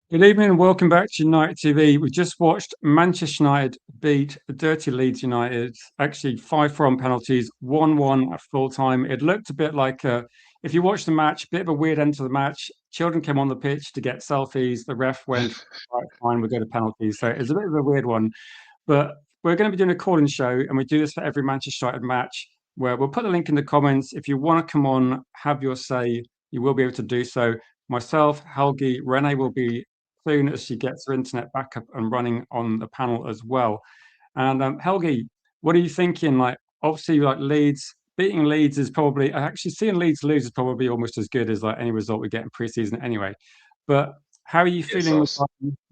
Good evening and welcome back to United TV. We just watched Manchester United beat the dirty Leeds United, actually 5-4 on penalties, 1-1 at full time. It looked a bit like, if you watch the match, a bit of a weird end to the match. Children came on the pitch to get selfies. The ref went, right, fine, we'll go to penalties. So it's a bit of a weird one. But we're going to be doing a call-in show, and we do this for every Manchester United match, where we'll put the link in the comments. If you want to come on, have your say, you will be able to do so. Myself, Helgi, Renee will be soon as she gets her internet back up and running on the panel as well. And Helgi, what are you thinking? Like, obviously, like Leeds, beating Leeds is probably actually seeing Leeds lose is probably almost as good as like any result we get in preseason anyway. But how are you Yes, feeling with us.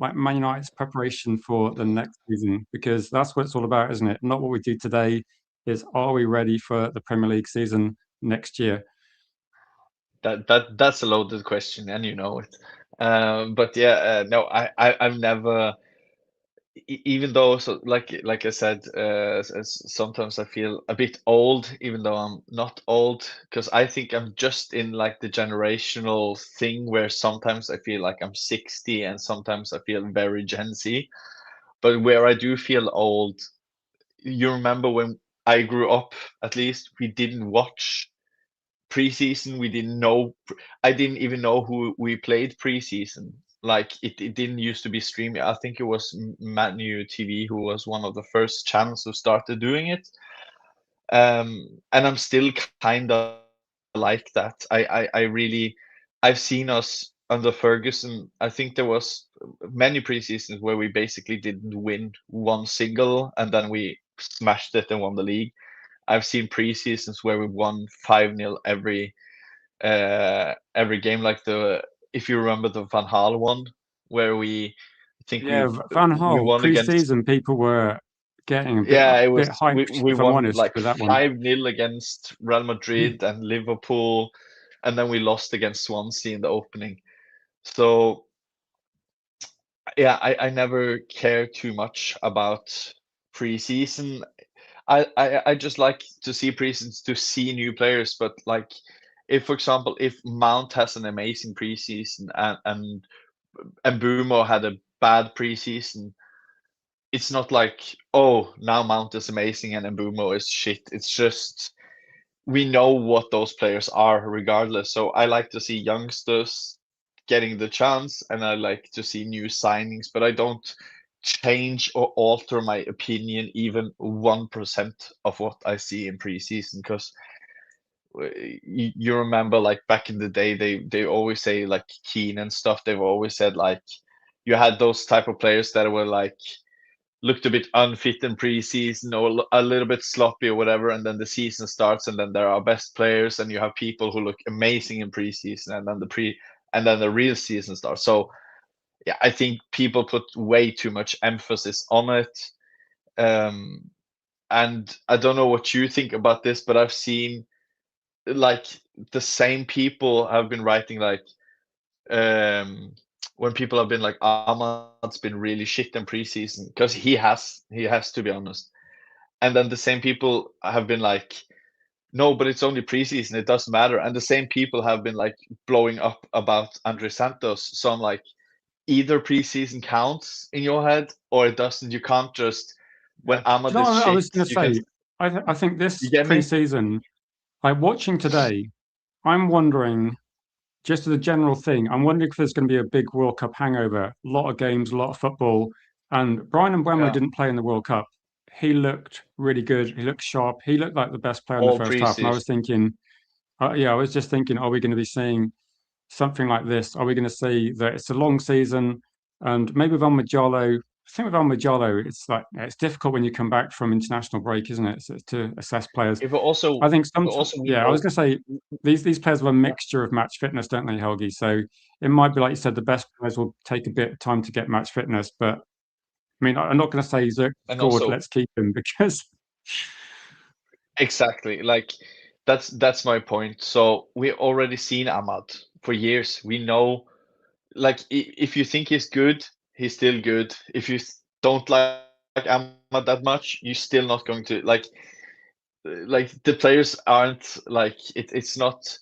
like Man United's preparation for the next season? Because that's what it's all about, isn't it? Not what we do today. Is are we ready for the Premier League season next year? That's a loaded question, and you know it. But yeah, no, I've never, even though, so like I said, sometimes I feel a bit old, even though I'm not old, because I think I'm just in like the generational thing where sometimes I feel like I'm 60, and sometimes I feel very Gen Z. But where I do feel old, you remember when I grew up, at least we didn't watch preseason. We didn't know. I didn't even know who we played preseason. Like it didn't used to be streaming. I think it was Manu TV who was one of the first channels who started doing it. And I'm still kind of like that. I really, I've seen us under Ferguson. I think there was many preseasons where we basically didn't win one single, and then we smashed it and won the league. I've seen preseasons where we won 5-0 every game, like the, if you remember the Van Gaal one, where I think Yeah, we've Van we Gaal won against, pre-season people were getting yeah, it a was, bit hyped, we if I'm won honest, like with that one. 5-0 against Real Madrid and Liverpool, and then we lost against Swansea in the opening. So yeah, I never cared too much about preseason. I just like to see preseasons to see new players, but like, if for example, if Mount has an amazing preseason and Boomo had a bad preseason, it's not like, oh, now Mount is amazing and Mbumo is shit. It's just, we know what those players are regardless. So I like to see youngsters getting the chance, and I like to see new signings, but I don't change or alter my opinion even 1% of what I see in preseason, because you remember, like back in the day, they always say, like Keane and stuff, they've always said like you had those type of players that were like looked a bit unfit in preseason or a little bit sloppy or whatever, and then the season starts, and then there are best players, and you have people who look amazing in preseason, and then the real season starts. So yeah, I think people put way too much emphasis on it. Um, and I don't know what you think about this, but I've seen like the same people have been writing like, um when people have been like, Ahmad's been really shit in preseason, because he has to be honest. And then the same people have been like, no, but it's only preseason, it doesn't matter. And the same people have been like blowing up about Andre Santos. So I'm like, either preseason counts in your head or it doesn't. You can't just, when Yeah. Do you Ahmad know is what I shit, was going to you can, say? I think you this get me? pre-season, like watching today, I'm wondering, just as a general thing, I'm wondering if there's going to be a big World Cup hangover. A lot of games, a lot of football. And Brian Mbeumo Yeah, didn't play in the World Cup. He looked really good. He looked sharp. He looked like the best player in the all first half. And I was preseason. thinking, yeah, I was just thinking, are we going to be seeing something like this? Are we going to see that it's a long season? And maybe with Majalo, I think with Majalo, it's like it's difficult when you come back from international break, isn't it? So, to assess players. If also, I think some, also we yeah, I was know, going to say these players have a mixture of match fitness, don't they, Helgi? So it might be like you said, the best players will take a bit of time to get match fitness. But I mean, I'm not going to say Zerk and scored, also let's keep him because exactly, like that's my point. So we already seen Ahmad for years. We know, like, if you think he's good, he's still good. If you don't like Ahmad that much, you're still not going to like the players aren't like it's not,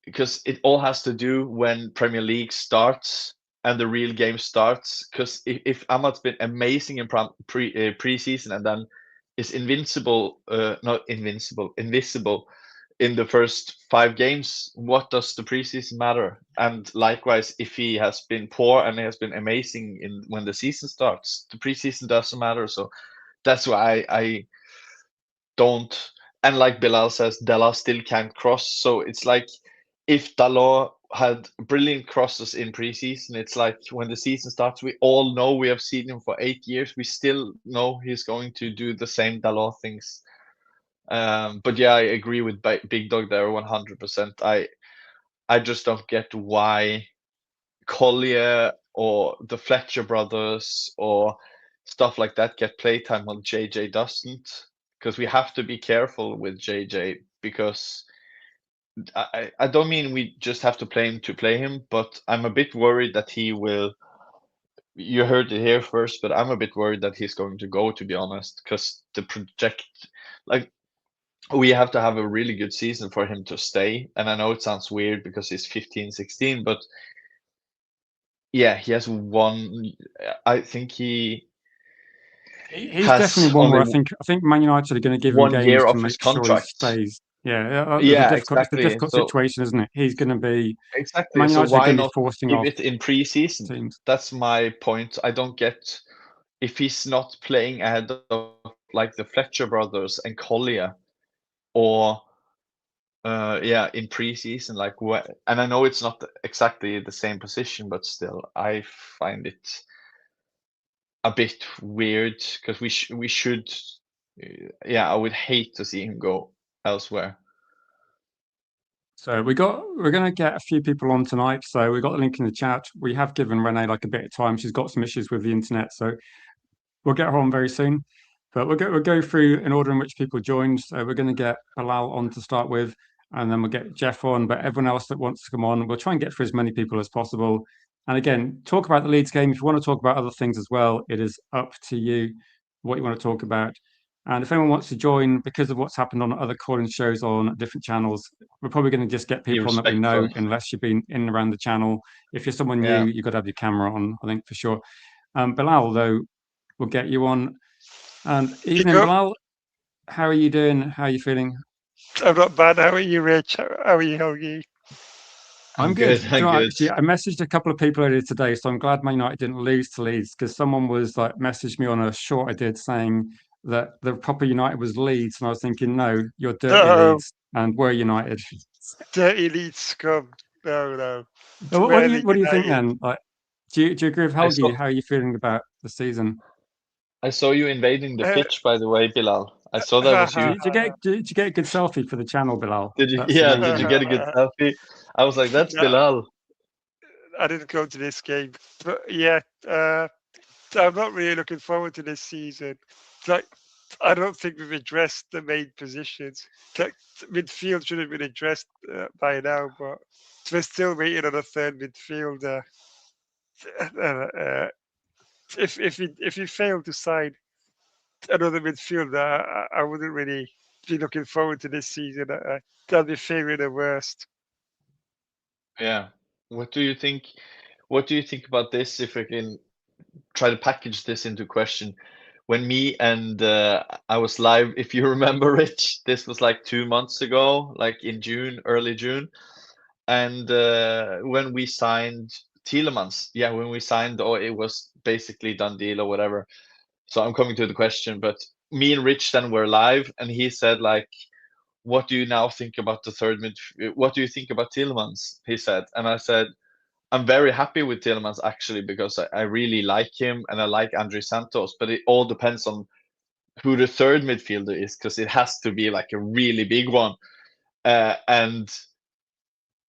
because it all has to do when Premier League starts. and the real game starts. Because if Ahmad's been amazing in preseason and then is invisible in the first 5 games, what does the preseason matter? And likewise, if he has been poor and he has been amazing when the season starts, the preseason doesn't matter. So that's why I don't. And like Bilal says, Della still can't cross. So it's like if Dalot had brilliant crosses in preseason, it's like when the season starts, we all know, we have seen him for 8 years. We still know he's going to do the same Dalot things. But yeah, I agree with Big Dog there 100%. I just don't get why Collier or the Fletcher brothers or stuff like that get playtime while JJ doesn't. Because we have to be careful with JJ, because I don't mean we just have to play him, but I'm a bit worried that he will. You heard it here first, but I'm a bit worried that he's going to go, to be honest, because the project, like, we have to have a really good season for him to stay. And I know it sounds weird because he's 15, 16, but yeah, he has one. I think he He's definitely has one only where I think Man United are going to give him one games year to of make his sure he contract. stays. Yeah, Yeah, it's a exactly. difficult So situation, isn't it? He's going to be exactly. Man So United are why going to be not forcing give off it in preseason? teams. That's my point. I don't get if he's not playing ahead of like the Fletcher brothers and Collier, or yeah, in preseason, like what? And I know it's not exactly the same position, but still, I find it a bit weird because we should. Yeah, I would hate to see him go elsewhere. So we're going to get a few people on tonight. So we got the link in the chat. We have given Renee like a bit of time. She's got some issues with the internet, so we'll get her on very soon. But we'll go through in order in which people joined. So we're going to get Bilal on to start with, and then we'll get Jeff on. But everyone else that wants to come on, we'll try and get through as many people as possible. And again, talk about the Leeds game. If you want to talk about other things as well, it is up to you what you want to talk about. And if anyone wants to join, because of what's happened on other calling shows on different channels, we're probably going to just get Be people on that we know, respectful. unless you've been in and around the channel. If you're someone new, Yeah. you've got to have your camera on, I think, for sure. Bilal, though, we'll get you on. And evening, Bilal. How are you doing? How are you feeling? I'm not bad. How are you, Rich? How are you, Helgi? I'm I'm good. good. Do you I'm know, good. actually, I messaged a couple of people earlier today, so I'm glad Man United didn't lose to Leeds, because someone was like messaged me on a short I did saying that the proper United was Leeds, and I was thinking, no, you're dirty No, Leeds, and we're United. dirty lead scum. No, no. What do you think United. then? Like, do you agree with I Helgi? saw How are you feeling about the season? I saw you invading the Uh, pitch, by the way, Bilal. I saw that was you. Did you get a good selfie for the channel, Bilal? Did you? That's the Yeah. main Did you thing. get a good selfie? I was like, that's no, Bilal. I didn't go to this game. But yeah, I'm not really looking forward to this season. Like, I don't think we've addressed the main positions. Like, midfield should have been addressed by now, but we're still waiting on a third midfielder. If you fail to sign another midfielder, I wouldn't really be looking forward to this season. That'll be favoring the worst. Yeah. What do you think? What do you think about this? If I can try to package this into question. When me and I was live, if you remember, Rich, this was like 2 months ago, like in June, early June. And when we signed Tielemans, yeah, when we signed, or it was basically done deal or whatever. So I'm coming to the question, but me and Rich then were live, and he said like, "What do you now think about the third mid? What do you think about Tielemans?" He said, and I said, "I'm very happy with Tielemans actually because I really like him and I like Andre Santos, but it all depends on who the third midfielder is because it has to be like a really big one." And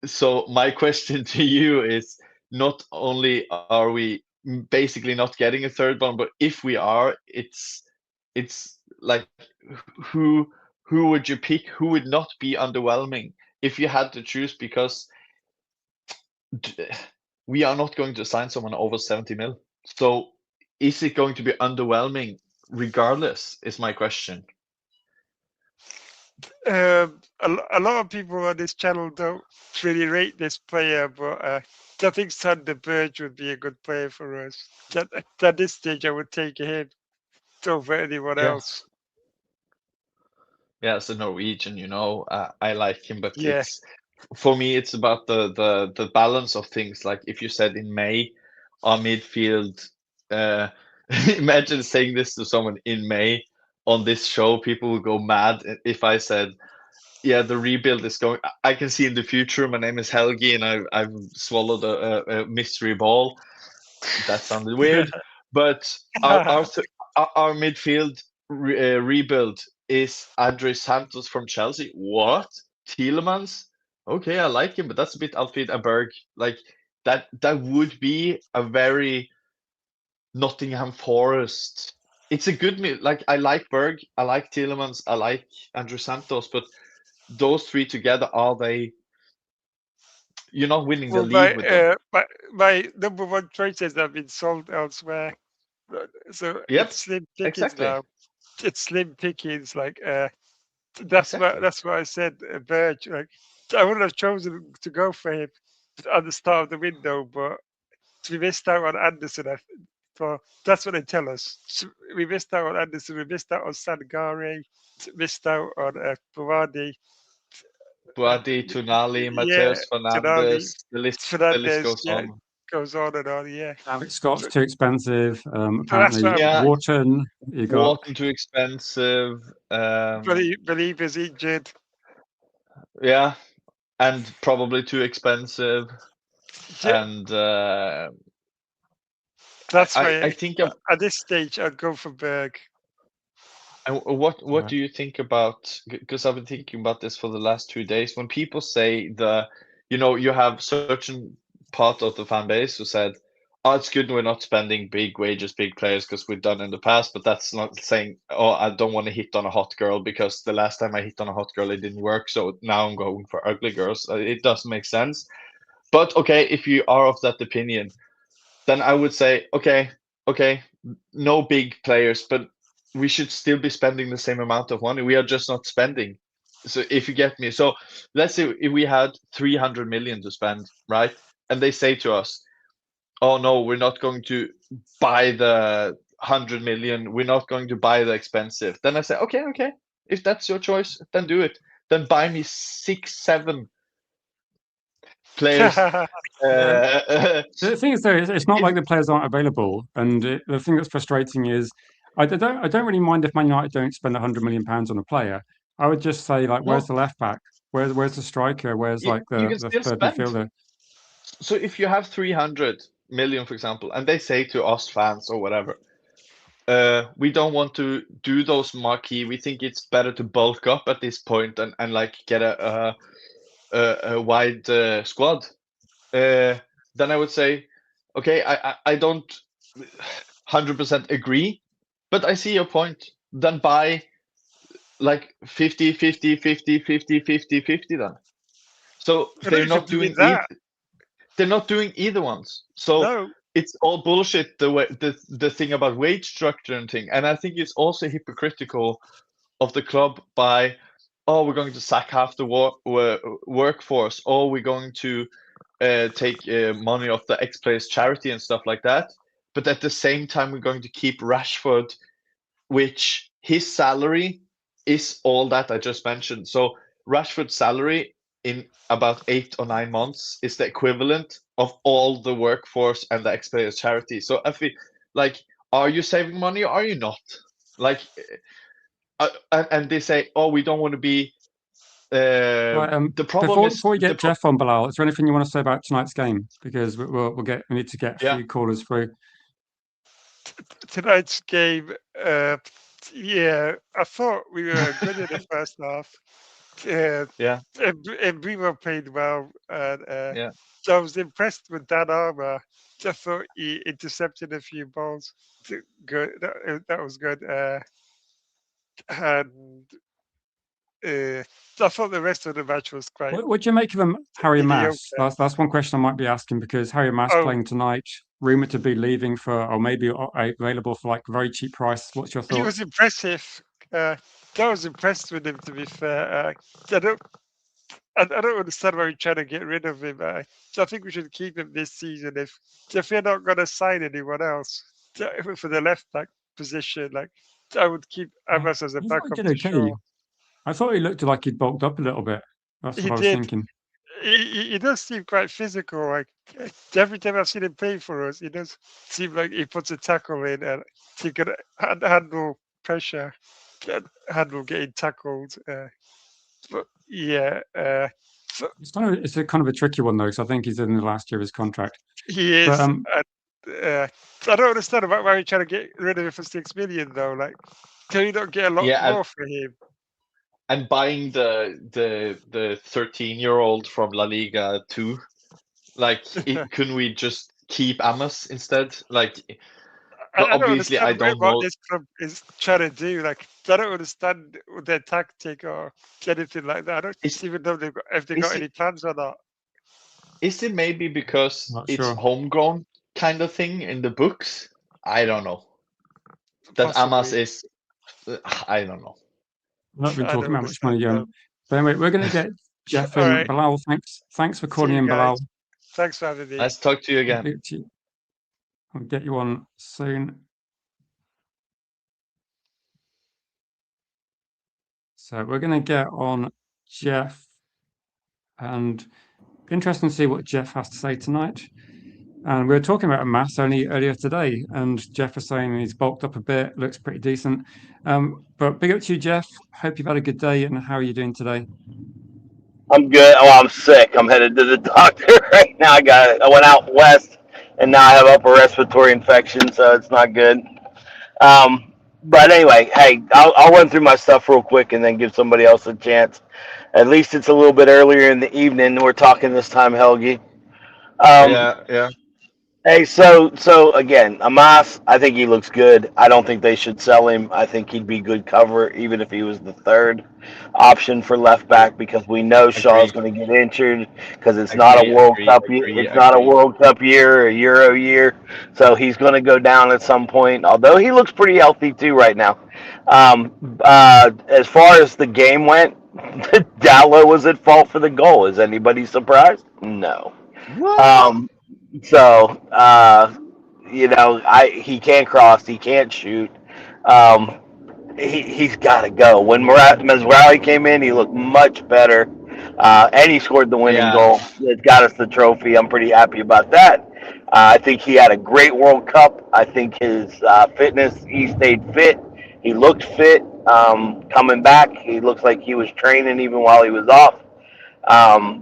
so my question to you is, not only are we basically not getting a third one, but if we are, it's like who who would you pick? Who would not be underwhelming if you had to choose? Because we are not going to sign someone over 70 mil. So is it going to be underwhelming regardless? Is my question. A lot of people on this channel don't really rate this player, but I think Sander Berge would be a good player for us. At this stage, I would take him over anyone Yeah. else. Yeah, as a Norwegian, I like him, but Yeah. for me, it's about the balance of things. Like if you said in May, our midfield, imagine saying this to someone in May on this show, people would go mad if I said, yeah, the rebuild is going. I can see in the future. My name is Helgi, and I've swallowed a mystery ball. That sounded weird, but our midfield rebuild is Andres Santos from Chelsea. What? Tielemans? Okay, I like him, but that's a bit Alfred Berg. Like that would be a very Nottingham Forest. It's a good mid. Like I like Berg, I like Tielemans, I like Andres Santos, but those three together, are they? You're not winning the Well, league with them. my number one choices have been sold elsewhere, so Yep, it's slim pickings exactly. now. It's slim pickings. Like that's Exactly. what I said. Verge. Like I would have chosen to go for him at the start of the window, but we missed out on Anderson. So that's what they tell us. We missed out on Anderson. We missed out on Sangare. Missed out on Buwadi. Buadi, Tonali, Yeah, Mateus Tonali, Fernandes, the list Fernandez. goes Yeah, on. goes on and on. Yeah. Alex Scott's So, too expensive. so that's Apparently, what Yeah, Wharton. You got Wharton too expensive. believe is injured. Yeah, and probably too expensive. Yeah, And that's I why think at this stage I'd go for Berg. what do you think about? Because I've been thinking about this for the last 2 days. When people say you have certain part of the fan base who said, "Oh, it's good we're not spending big wages, big players because we've done in the past," but that's not saying, "Oh, I don't want to hit on a hot girl because the last time I hit on a hot girl it didn't work, so now I'm going for ugly girls." It doesn't make sense. But okay, if you are of that opinion, then I would say, okay, no big players, but we should still be spending the same amount of money. We are just not spending. So if you get me, so let's say if we had 300 million to spend, right? And they say to us, "Oh no, we're not going to buy the 100 million. We're not going to buy the expensive." Then I say, okay, if that's your choice, then do it. Then buy me 6, 7 players. yeah. Uh, The thing is, though, it's not if like the players aren't available. And the thing that's frustrating is, I don't really mind if Man United don't spend £100 million on a player. I would just say, like, where's no, the left back? Where's the striker? Where's you, like you the can the still third spend. midfielder? So if you have 300 million, for example, and they say to us fans or whatever, we don't want to do those marquee. We think it's better to bulk up at this point and like get a wide squad. Then I would say, okay, I don't 100% agree, but I see your point. Then buy like 50, 50, 50, 50, 50, 50 then. So We're not even doing that. they're not doing either ones. So No. it's all bullshit the thing about wage structure and thing. And I think it's also hypocritical of the club by, oh, we're going to sack half the workforce, or we're going to take money off the ex-players charity and stuff like that. But at the same time, we're going to keep Rashford, which his salary is all that I just mentioned. So Rashford's salary in about 8 or 9 months is the equivalent of all the workforce and the ex-players charity. So I feel like, are you saving money or are you not? Like, and they say, oh, we don't want to be. Right. The problem Before is we get Jeff on, Bilal, is there anything you want to say about tonight's game? Because we need to get a yeah. few callers through. Tonight's game, yeah, I thought we were good in the first half. Yeah. Brimo played well, and Yeah. so I was impressed with Dan Armour. I thought he intercepted a few balls. Good, that was good. And I thought the rest of the match was quite What do you make of Harry mediocre. Mass? That's one question I might be asking because Harry Mass Oh, playing tonight, rumored to be leaving for, or maybe available for like a very cheap price. What's your he thoughts? was impressive. I was impressed with him. To be fair, I don't understand why we're trying to get rid of him. I think we should keep him this season. If we're not going to sign anyone else for the left back position, like I would keep Abbas as a I thought he backup did to okay. Shaw. I thought he looked like he'd bulked up a little bit. That's He what I was did. thinking. He does seem quite physical. Like every time I've seen him play for us, he does seem like he puts a tackle in and he can handle pressure, can handle getting tackled. But yeah, so It's a kind of a tricky one though, because I think he's in the last year of his contract. he But is. I don't understand about why you're trying to get rid of him for 6 million though. Like, can you not get a lot Yeah, more for him? and buying the 13-year-old from La Liga too. Like, couldn't we just keep Amos instead? Like, but I don't obviously I understand don't what know. this club is trying to do. Like, I don't understand their tactic or anything like that. I don't Is even know if they got is any it plans or not. is it maybe because not it's sure. homegrown kind of thing in the books? I don't know. That Amos Possibly. is, I don't know. I've not been I talking don't about much money. understand. But anyway, we're going to get Jeff All in. right. Bilal, thanks for See calling you in, Bilal. guys. Thanks for having me. Let's talk to you again. I'll get you on soon. So we're going to get on Jeff, and interesting to see what Jeff has to say tonight. And we were talking about maths only earlier today, and Jeff was saying he's bulked up a bit, looks pretty decent. But big up to you, Jeff. Hope you've had a good day, and how are you doing today? I'm good. Oh, I'm sick. I'm headed to the doctor right now. I went out west, and now I have upper respiratory infection, so it's not good. But anyway, hey, I'll run through my stuff real quick and then give somebody else a chance. At least it's a little bit earlier in the evening. We're talking this time, Helgi. Um, Yeah. Hey, so again, Amas, I think he looks good. I don't think they should sell him. I think he'd be good cover, even if he was the third option for left back, because we know Shaw's Agree. going to get injured because it's not a Agree. World Agree. Cup year. Agree. It's not a Agree. World Cup year or a Euro year, so he's going to go down at some point. Although he looks pretty healthy too right now. As far as the game went, Dallo was at fault for the goal. Is anybody surprised? No. What? Um, so he can't cross, he can't shoot. Um, he's got to go. When Mazraoui came in, he looked much better, and he scored the winning Yeah. goal. It got us the trophy. I'm pretty happy about that. I think he had a great World Cup. I think his fitness, he stayed fit. He looked fit. Coming back, he looks like he was training even while he was off,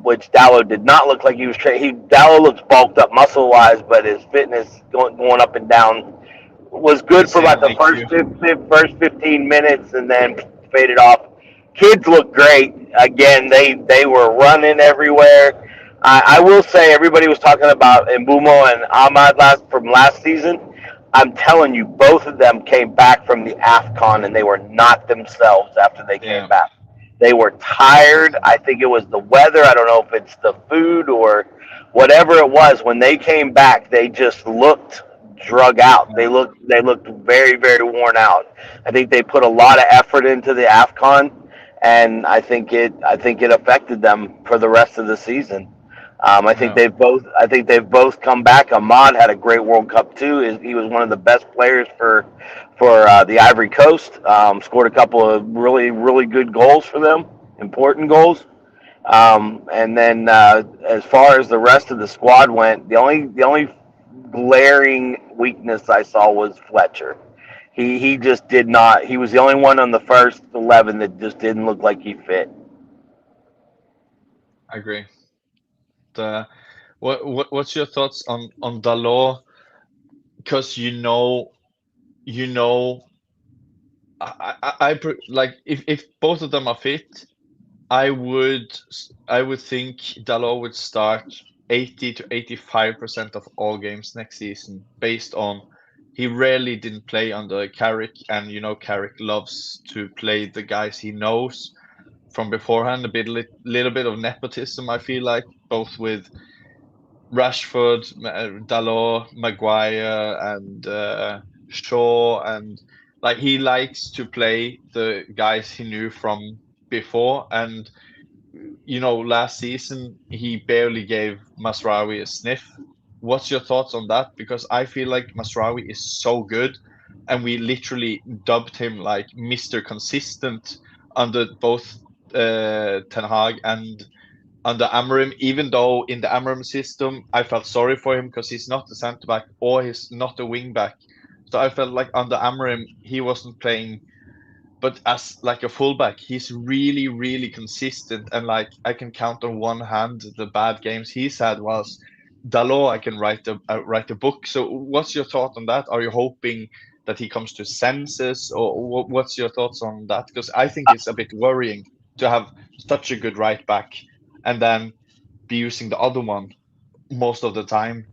which Dallo did not look like he was training. Dallo looks bulked up muscle wise, but his fitness going up and down was The good for same about the IQ. first 15 minutes and then faded off. Kids look great. Again, they were running everywhere. I will say everybody was talking about Mbumo and Ahmad from last season. I'm telling you, both of them came back from the AFCON and they were not themselves after they came Yeah. back. They were tired. I think it was the weather. I don't know if it's the food or whatever it was. When they came back, they just looked drug out. Yeah. They looked very, very worn out. I think they put a lot of effort into the AFCON, and I think it affected them for the rest of the season. Yeah. I think they've both come back. Ahmad had a great World Cup too. He was one of the best players for the Ivory Coast. Scored a couple of really, really good goals for them, important goals. And then as far as the rest of the squad went, the only glaring weakness I saw was Fletcher. He just did not. He was the only one on the first 11 that just didn't look like he fit. I agree. What's your thoughts on Dalot? Because like if both of them are fit, I would think Dalot would start 80 to 85% of all games next season, based on he rarely didn't play under Carrick, and Carrick loves to play the guys he knows from beforehand. Little bit of nepotism, I feel like, both with Rashford, Dalot, Maguire, and Shaw, and Like he likes to play the guys he knew from before, and last season he barely gave Masraoui a sniff. What's your thoughts on that? Because I feel like Masraoui is so good, and we literally dubbed him like Mr. Consistent under both Ten Hag and under Amorim, even though in the Amorim system I felt sorry for him because he's not a centre back or he's not a wing back. So I felt like under Amorim he wasn't playing, but as like a fullback, he's really, really consistent. And like I can count on one hand the bad games he's had. Whilst Dalot, I can write a book. So what's your thought on that? Are you hoping that he comes to senses, or what's your thoughts on that? Because I think it's a bit worrying to have such a good right back and then be using the other one most of the time.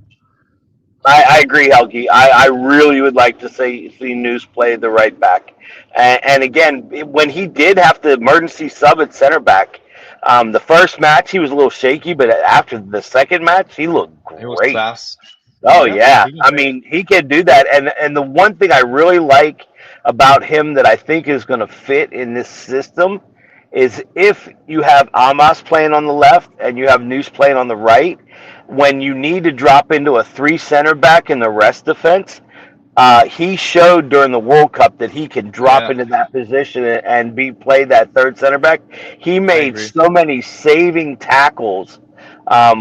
I agree, Helgi. I really would like to see Noose play the right back. And again, when he did have to emergency sub at center back, the first match he was a little shaky, but after the second match, he looked It was great. class. Oh Yeah, yeah, I mean he can do that, and the one thing I really like about him that I think is going to fit in this system is if you have Amos playing on the left and you have Noose playing on the right, when you need to drop into a three center back in the rest defense, he showed during the World Cup that he can drop Yeah, into that position and play that third center back. He I made agree. so many saving tackles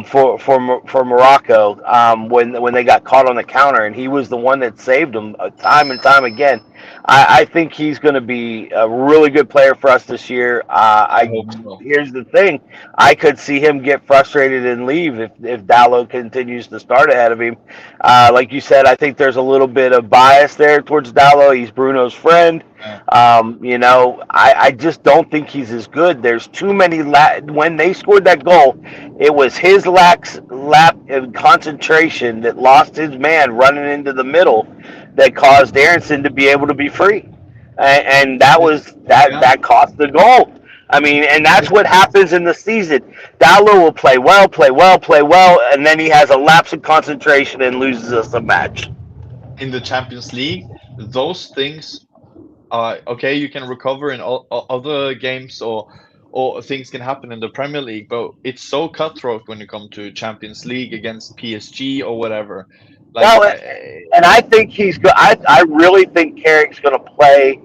for Morocco when they got caught on the counter, and he was the one that saved them time and time again. I think he's going to be a really good player for us this year. I hope so. Here's the thing: I could see him get frustrated and leave if Dalot continues to start ahead of him. Like you said, I think there's a little bit of bias there towards Dalot. He's Bruno's friend. Yeah. I just don't think he's as good. There's too many. When they scored that goal, it was his lap of concentration that lost his man running into the middle that caused Aronson to be able to be free, and that was Yeah. that cost the goal. I mean, and that's what happens in the season. Dalot will play well, and then he has a lapse of concentration and loses us a match. In the Champions League, those things are okay. You can recover in other games, or things can happen in the Premier League, but it's so cutthroat when you come to Champions League against PSG or whatever. Like, Well, and I think he's good. I really think Carrick's going to play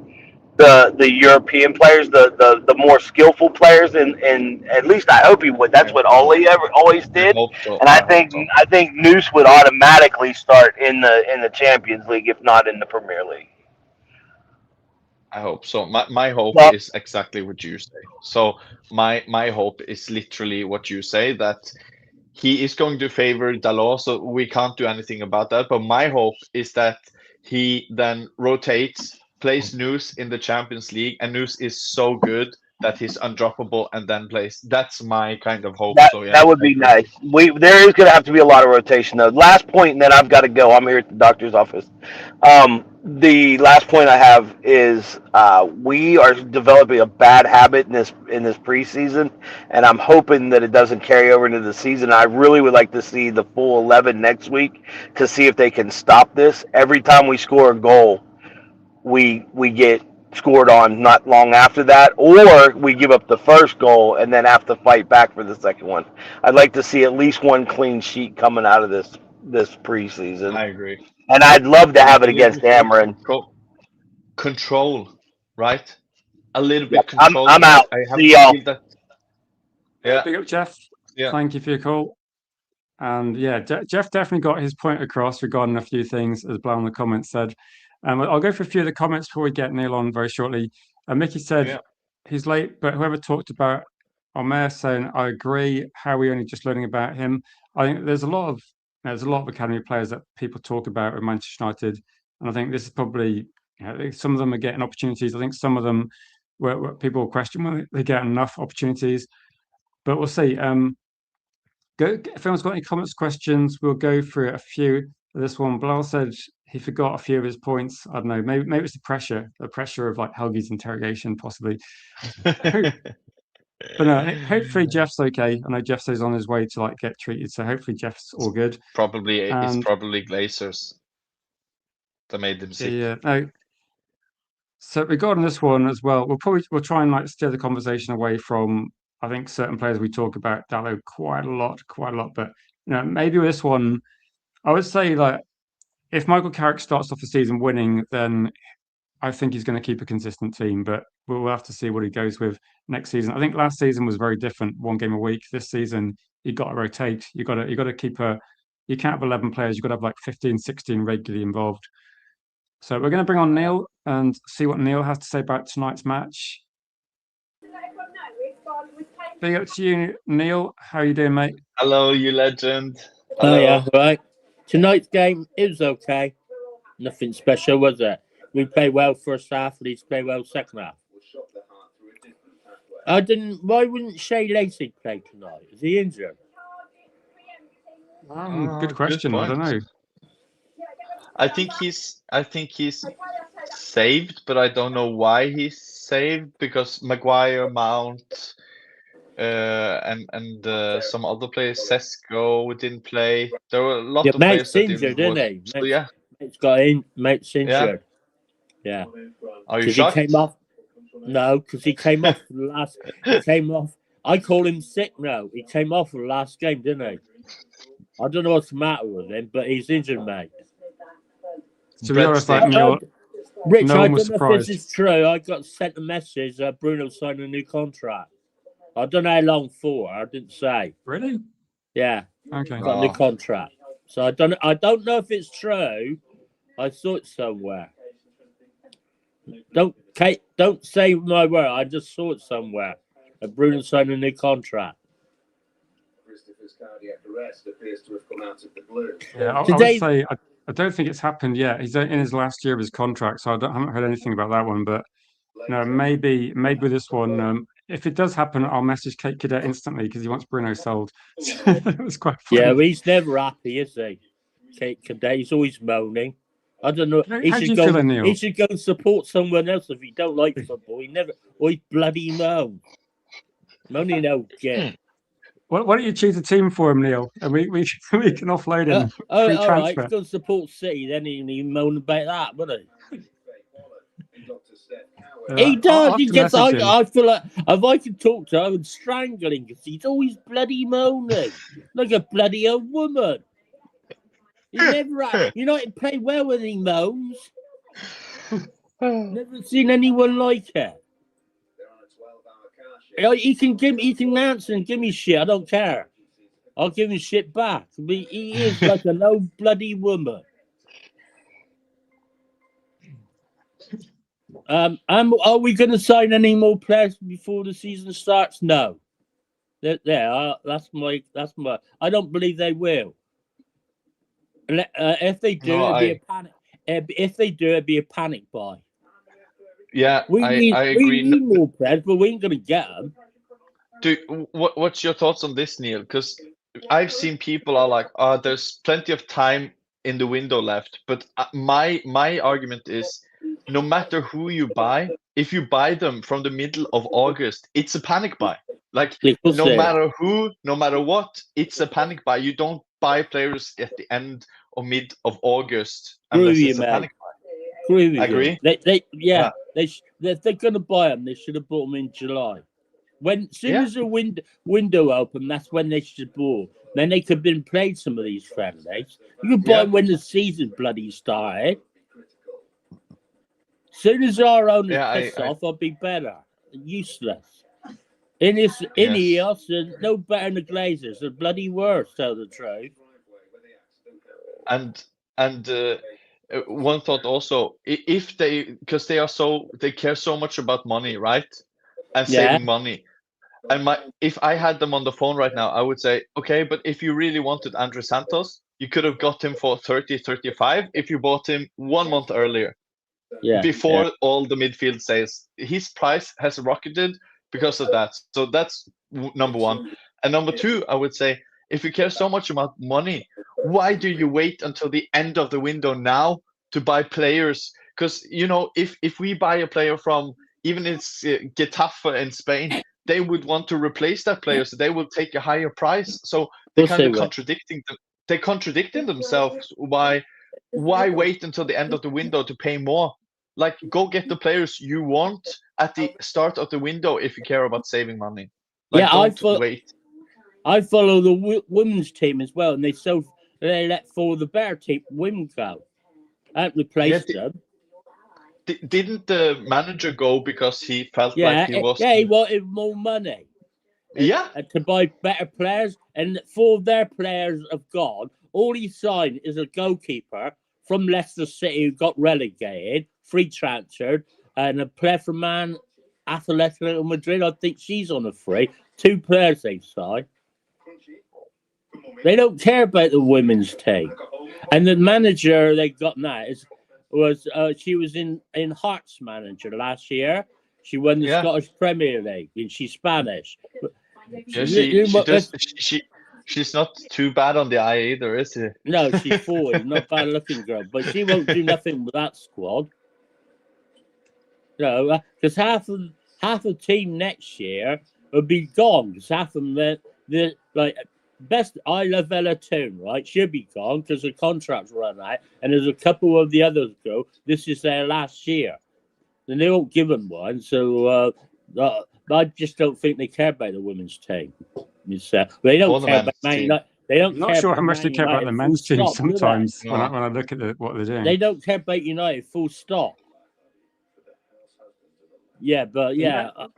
the European players, the more skillful players, and at least I hope he would. That's what Ole always I did. hope so. And I think Noose would automatically start in the Champions League, if not in the Premier League. I hope so. My hope Well, is exactly what you say. So my hope is literally what you say, that he is going to favor Dalot, so we can't do anything about that. But my hope is that he then rotates, plays Noose in the Champions League, and Noose is so good that he's undroppable and then plays. That's my kind of hope. So yeah, that would I be agree. nice. There is going to have to be a lot of rotation though. Last point, and then I've got to go. I'm here at the doctor's office. The last point I have is we are developing a bad habit in this preseason, and I'm hoping that it doesn't carry over into the season. I really would like to see the full 11 next week to see if they can stop this. Every time we score a goal, we get scored on not long after that, or we give up the first goal and then have to fight back for the second one. I'd like to see at least one clean sheet coming out of this preseason, I agree. and I'd love to have it A little against bit more Amarin. control, right? A little Yeah, bit control. I'm out. I have See to y'all. feel that. Yeah, Big up, Jeff. yeah, Thank you for your call. And yeah, Jeff definitely got his point across regarding a few things, as Blau in the comments said. I'll go for a few of the comments before we get Neil on very shortly. Mickey said yeah. he's late, but whoever talked about Omer saying, I agree. How are we only just learning about him? I think there's a lot of academy players that people talk about at Manchester United, and I think this is probably, I think some of them are getting opportunities. I think some of them where people will question whether they get enough opportunities, but we'll see. If anyone's got any comments, questions, we'll go through a few. This one, Bilal said he forgot a few of his points. I don't know, maybe it's the pressure of like Helgi's interrogation, possibly. But no, hopefully Jeff's okay. I know Jeff says on his way to like get treated, so hopefully Jeff's all good. It's probably And Glazers that made him sick. yeah, no, So regarding this one as well, we'll try and like steer the conversation away from, I think, certain players we talk about Dallo quite a lot. But maybe with this one, I would say like if Michael Carrick starts off the season winning, then I think he's going to keep a consistent team. But we'll have to see what he goes with next season. I think last season was very different, one game a week. This season, you got to rotate. You got to keep you can't have 11 players. You've got to have like 15, 16 regularly involved. So we're going to bring on Neil and see what Neil has to say about tonight's match. Big up to you, Neil. How you doing, mate? Hello, you legend. Oh, yeah, right. Tonight's game, it was okay. Nothing special, was it? We played well first half, Leeds played well second half. Why wouldn't Shay Lacey play tonight? Is he injured? Good question. I don't know. I think he's saved, but I don't know why he's saved, because Maguire, Mount, and some other players, Sesko didn't play. There were a lot of players that injured, didn't isn't he? So, yeah. Mate's injured. Yeah. Are you shocked? He came off. No, because he came off the last. He came off. I call him sick now. He came off the last game, didn't he? I don't know what's the matter with him, but he's injured, mate. To be honest, like Neil, Rich, no I one was don't know if surprised. this is true. I got sent a message that Bruno signed a new contract. I don't know how long for. I didn't say. Really? Yeah. Okay. Got a new contract. So I don't know if it's true. I saw it somewhere. Don't say my word. I just saw it somewhere. That Bruno signed a new contract. Yeah, I would say I don't think it's happened yet. He's in his last year of his contract, so I haven't heard anything about that one. But maybe with this one, if it does happen, I'll message Kate Cadet instantly because he wants Bruno sold. It was quite funny. Yeah, well, he's never happy, is he? Kate Cadet, he's always moaning. I don't know. How do you feel, Neil? He should go and support someone else if he don't like football. He bloody moan. Moaning old git. Why don't you choose a team for him, Neil, and we can offload him. All right, transfer. he's going to support City. Then he moan about that, wouldn't he? He does. He gets. I feel like if I could talk to him, I would strangle him because he's always bloody moaning like a bloody old woman. He never. He played well when he moans. Never seen anyone like it. He can answer and give me shit. I don't care. I'll give him shit back. He is like an old bloody woman. Are we going to sign any more players before the season starts? No. That's my. I don't believe they will. If they do, it'd be a panic. If they do, it'd be a panic buy. Yeah, I agree. We need more players, but we ain't going to get them. What's your thoughts on this, Neil? Because I've seen people are like, there's plenty of time in the window left. But my argument is, no matter who you buy, if you buy them from the middle of August, it's a panic buy. Like, no matter who, no matter what, it's a panic buy. You don't buy players at the end or mid of August unless it's a panic buy. Agree? If they're going to buy them, they should have bought them in July. Soon as the window open, that's when they should have bought. Then they could have been played some of these friendlies. You could buy them when the season bloody started. Soon as our owners piss off, I'll be better. Useless. Ineos are no better than the Glazers. They're bloody worse, tell the truth. And one thought also, if because they care so much about money, right? And saving money. And if I had them on the phone right now, I would say, okay, but if you really wanted Andre Santos, you could have got him for 30, 35 if you bought him 1 month earlier. Before all the midfield sales. His price has rocketed because of that. So that's number one. And number two, I would say, if you care so much about money, why do you wait until the end of the window now to buy players? Because, if we buy a player from, even it's Getafe in Spain, they would want to replace that player, so they will take a higher price. So they're kind of contradicting them. They're contradicting themselves. Why wait until the end of the window to pay more? like go get the players you want at the start of the window if you care about saving money. Like, Yeah, don't wait. I follow the women's team as well, and they let four of the better team women go. I haven't replaced them. Didn't the manager go because he felt Yeah, like he was? yeah, he wanted more money. Yeah. To buy better players, and 4 of their players have gone. All he signed is a goalkeeper from Leicester City who got relegated, free transferred, and a player from Atletico Madrid. I think she's on a free. 2 players they've signed. They don't care about the women's team. And the manager they got now she was in Hearts manager last year. She won the Scottish Premier League, and she's Spanish. Yeah, she's not too bad on the eye either, is she? No, she's 40, not bad looking girl, but she won't do nothing with that squad. No, because half the team next year will be gone. Because half of them, the like best. I love Ella Toon, right? She'll be gone because the contract's run out, and there's a couple of the others go. This is their last year, and they won't give them one. So I just don't think they care about the women's team. They don't care about Man United. They don't. I'm not sure how much they care about the men's team sometimes when I look at what they're doing. They don't care about United. Full stop. Yeah, but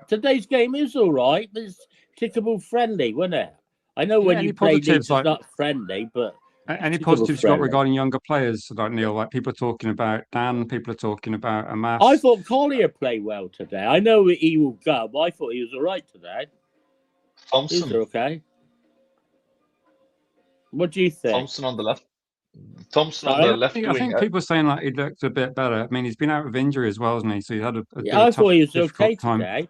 today's game is all right. It's tickable friendly, wasn't it? I know when you play Leeds, it's not friendly, but any positives you got regarding younger players, like Neil? Like people are talking about Dan, people are talking about Amas. I thought Collier played well today. I know he will go, but I thought he was all right today. Thompson, he was okay. What do you think? Thompson on the left. Thompson on the left wing. I think people are saying that he looked a bit better. I mean, he's been out with injury as well, hasn't he? So he had a I thought he was okay time. today.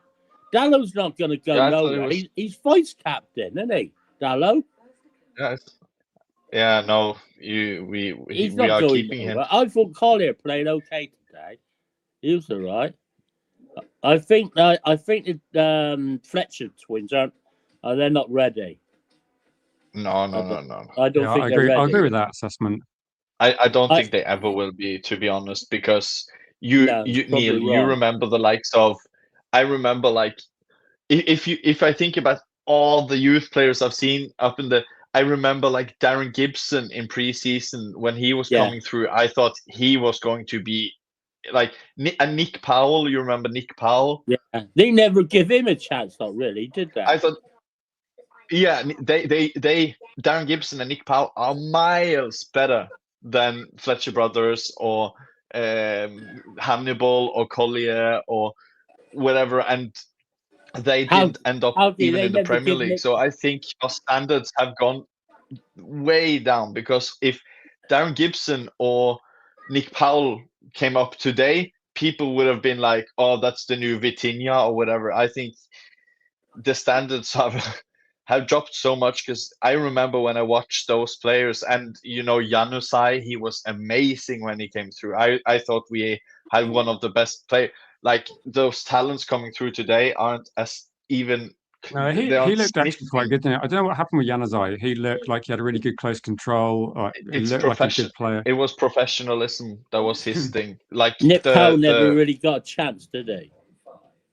Dallo's not going to go nowhere. He's vice captain, isn't he? Dallo? Yeah, no, we are keeping him. I thought Collier played okay today. He was all right. I think the Fletcher twins they're not ready. No. I don't think they're ready. I agree with that assessment. I don't think they ever will be, to be honest, because Neil, you remember the likes of. I remember, like, if I think about all the youth players I've seen up in the. I remember, like, Darren Gibson in preseason when he was coming through. I thought he was going to be like Nick Powell. You remember Nick Powell? Yeah, they never give him a chance, not really, did they? I thought. Yeah, they Darren Gibson and Nick Powell are miles better than Fletcher Brothers or Hannibal or Collier or whatever, and they didn't end up even in the Premier League. So I think our standards have gone way down, because if Darren Gibson or Nick Powell came up today, people would have been like, "Oh, that's the new Vitinha" or whatever. I think the standards have dropped so much, because I remember when I watched those players, and Janusai, he was amazing when he came through. I thought we had one of the best players. Like, those talents coming through today aren't as even. He looked actually quite good, didn't he? I don't know what happened with Januzaj. He looked like he had a really good close control. He looked like a good player. It was professionalism. That was his thing. Like, Nick Powell never really got a chance, did he?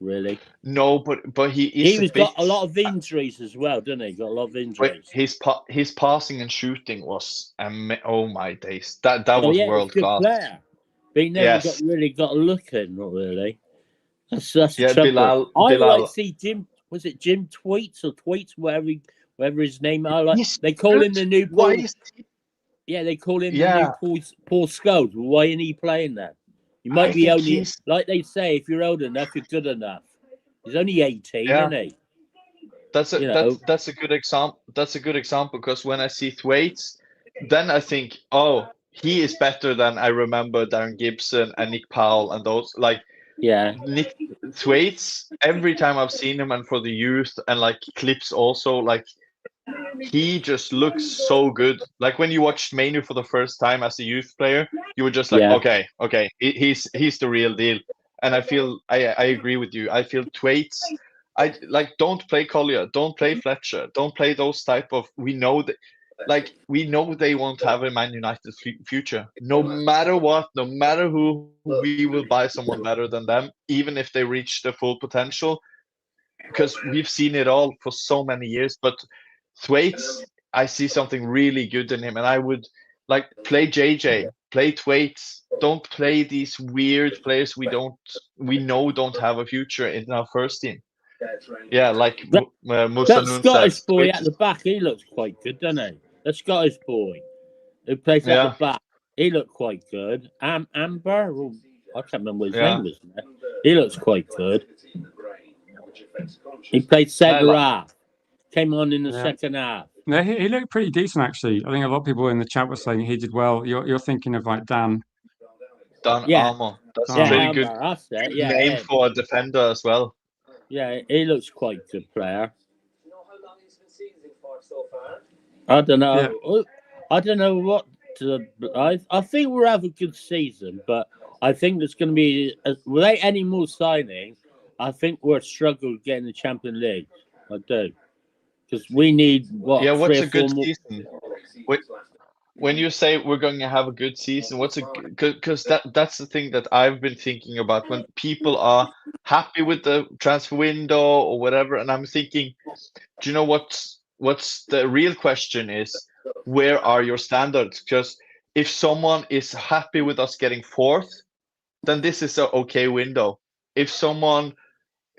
Really? No, but he got a lot of injuries as well, didn't he? Got a lot of injuries. His passing and shooting was oh my days. That was world class. Player. But he never got a look in, not really. That's the trouble. I like to see Jim. Was it Jim Tweets or Tweets, whatever his name? They call him the new Paul. Yeah, they call him the new Paul Scholes. Why isn't he playing that? You might be only, like they say, if you're old enough, you're good enough. He's only 18, isn't he? That's a good example. That's a good example, because when I see Thwaites, then I think, oh, he is better than I remember Darren Gibson and Nick Powell and those. Like, Nick Thwaites, every time I've seen him, and for the youth and like clips also, like, he just looks so good. Like, when you watched Manu for the first time as a youth player, you were just like, okay, he's the real deal. And I feel I agree with you. I feel Thwaites. I like, don't play Collier, don't play Fletcher, don't play those type of. We know that like we know they won't have a Man United future. No matter what, no matter who, we will buy someone better than them, even if they reach their full potential, because we've seen it all for so many years. But Thwaites, I see something really good in him, and I would like play JJ, play Thwaites. Don't play these weird players we know don't have a future in our first team. Yeah, like Musa That Noon Scottish says. boy at the back, he looks quite good, doesn't he? The Scottish boy who plays at Yeah. the back, he looked quite good. Amber, oh, I can't remember what his Yeah. name was. Now. He looks quite good. He played centre half. Came on in the second half. Yeah, he looked pretty decent actually. I think a lot of people in the chat were saying he did well. You're thinking of like Dan. Dan Yeah. Armour. That's Yeah, a pretty Amber, good that's it. Yeah, name him. for a defender as well. Yeah, he looks quite a good player. I don't know. Yeah. I don't know what to. I think we'll have a good season, but I think there's going to be without any more signings. I think we're struggling getting the Champions League. I do, because we need what? Yeah, what's 3 or a good 4 more. season? When you say we're going to have a good season, what's a because that's the thing that I've been thinking about when people are happy with the transfer window or whatever, and I'm thinking, do you know what's the real question is, where are your standards? Because if someone is happy with us getting 4th, then this is an okay window. If someone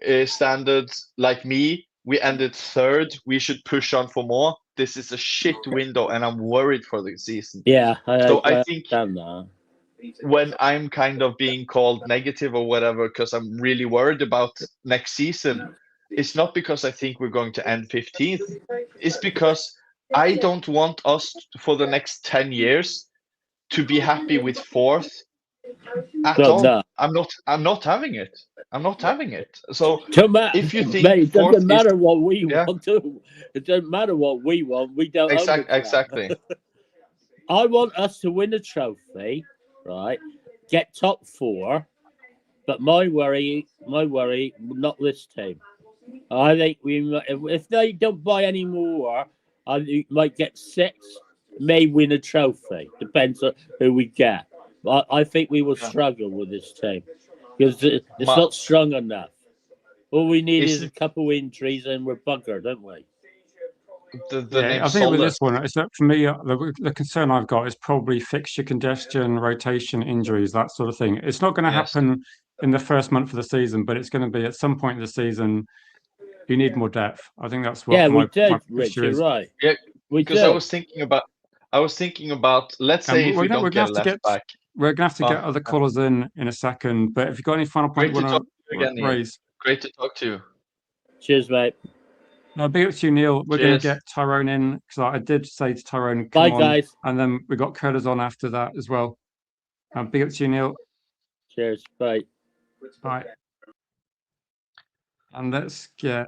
is standards like me, we ended 3rd, we should push on for more. This is a shit window, and I'm worried for the season. Yeah, I think understand that. when I'm kind of being called negative or whatever, because I'm really worried about next season, it's not because I think we're going to end 15th. It's because I don't want us for the next 10 years to be happy with 4th at all. No. I'm not having it. I'm not having it. So if you think mate, it 4th doesn't matter what we yeah. want to. It doesn't matter what we want. We don't own the club. Exactly. I want us to win a trophy, right? Get top 4. But my worry, not this team. I think if they don't buy any more, I think we might get 6, may win a trophy. Depends on who we get. But I think we will struggle with this team because it's not strong enough. All we need is a couple injuries and we're buggered, don't we? I think with this one, it's for me, the concern I've got is probably fixture congestion, rotation, injuries, that sort of thing. It's not going to happen in the first month of the season, but it's going to be at some point in the season. You need more depth. I think that's what we did, Rich. You're right. Yeah, because I was thinking about. Let's say if we don't get left back, we're gonna have to get other callers in a second. But if you've got any final point you want to raise, great to talk to you. Cheers, mate. No, big up to you, Neil. We're going to get Tyrone in because I did say to Tyrone, "Come on," guys. And then we got Curtis on after that as well. Big up to you, Neil. Cheers, bye. Bye. And let's get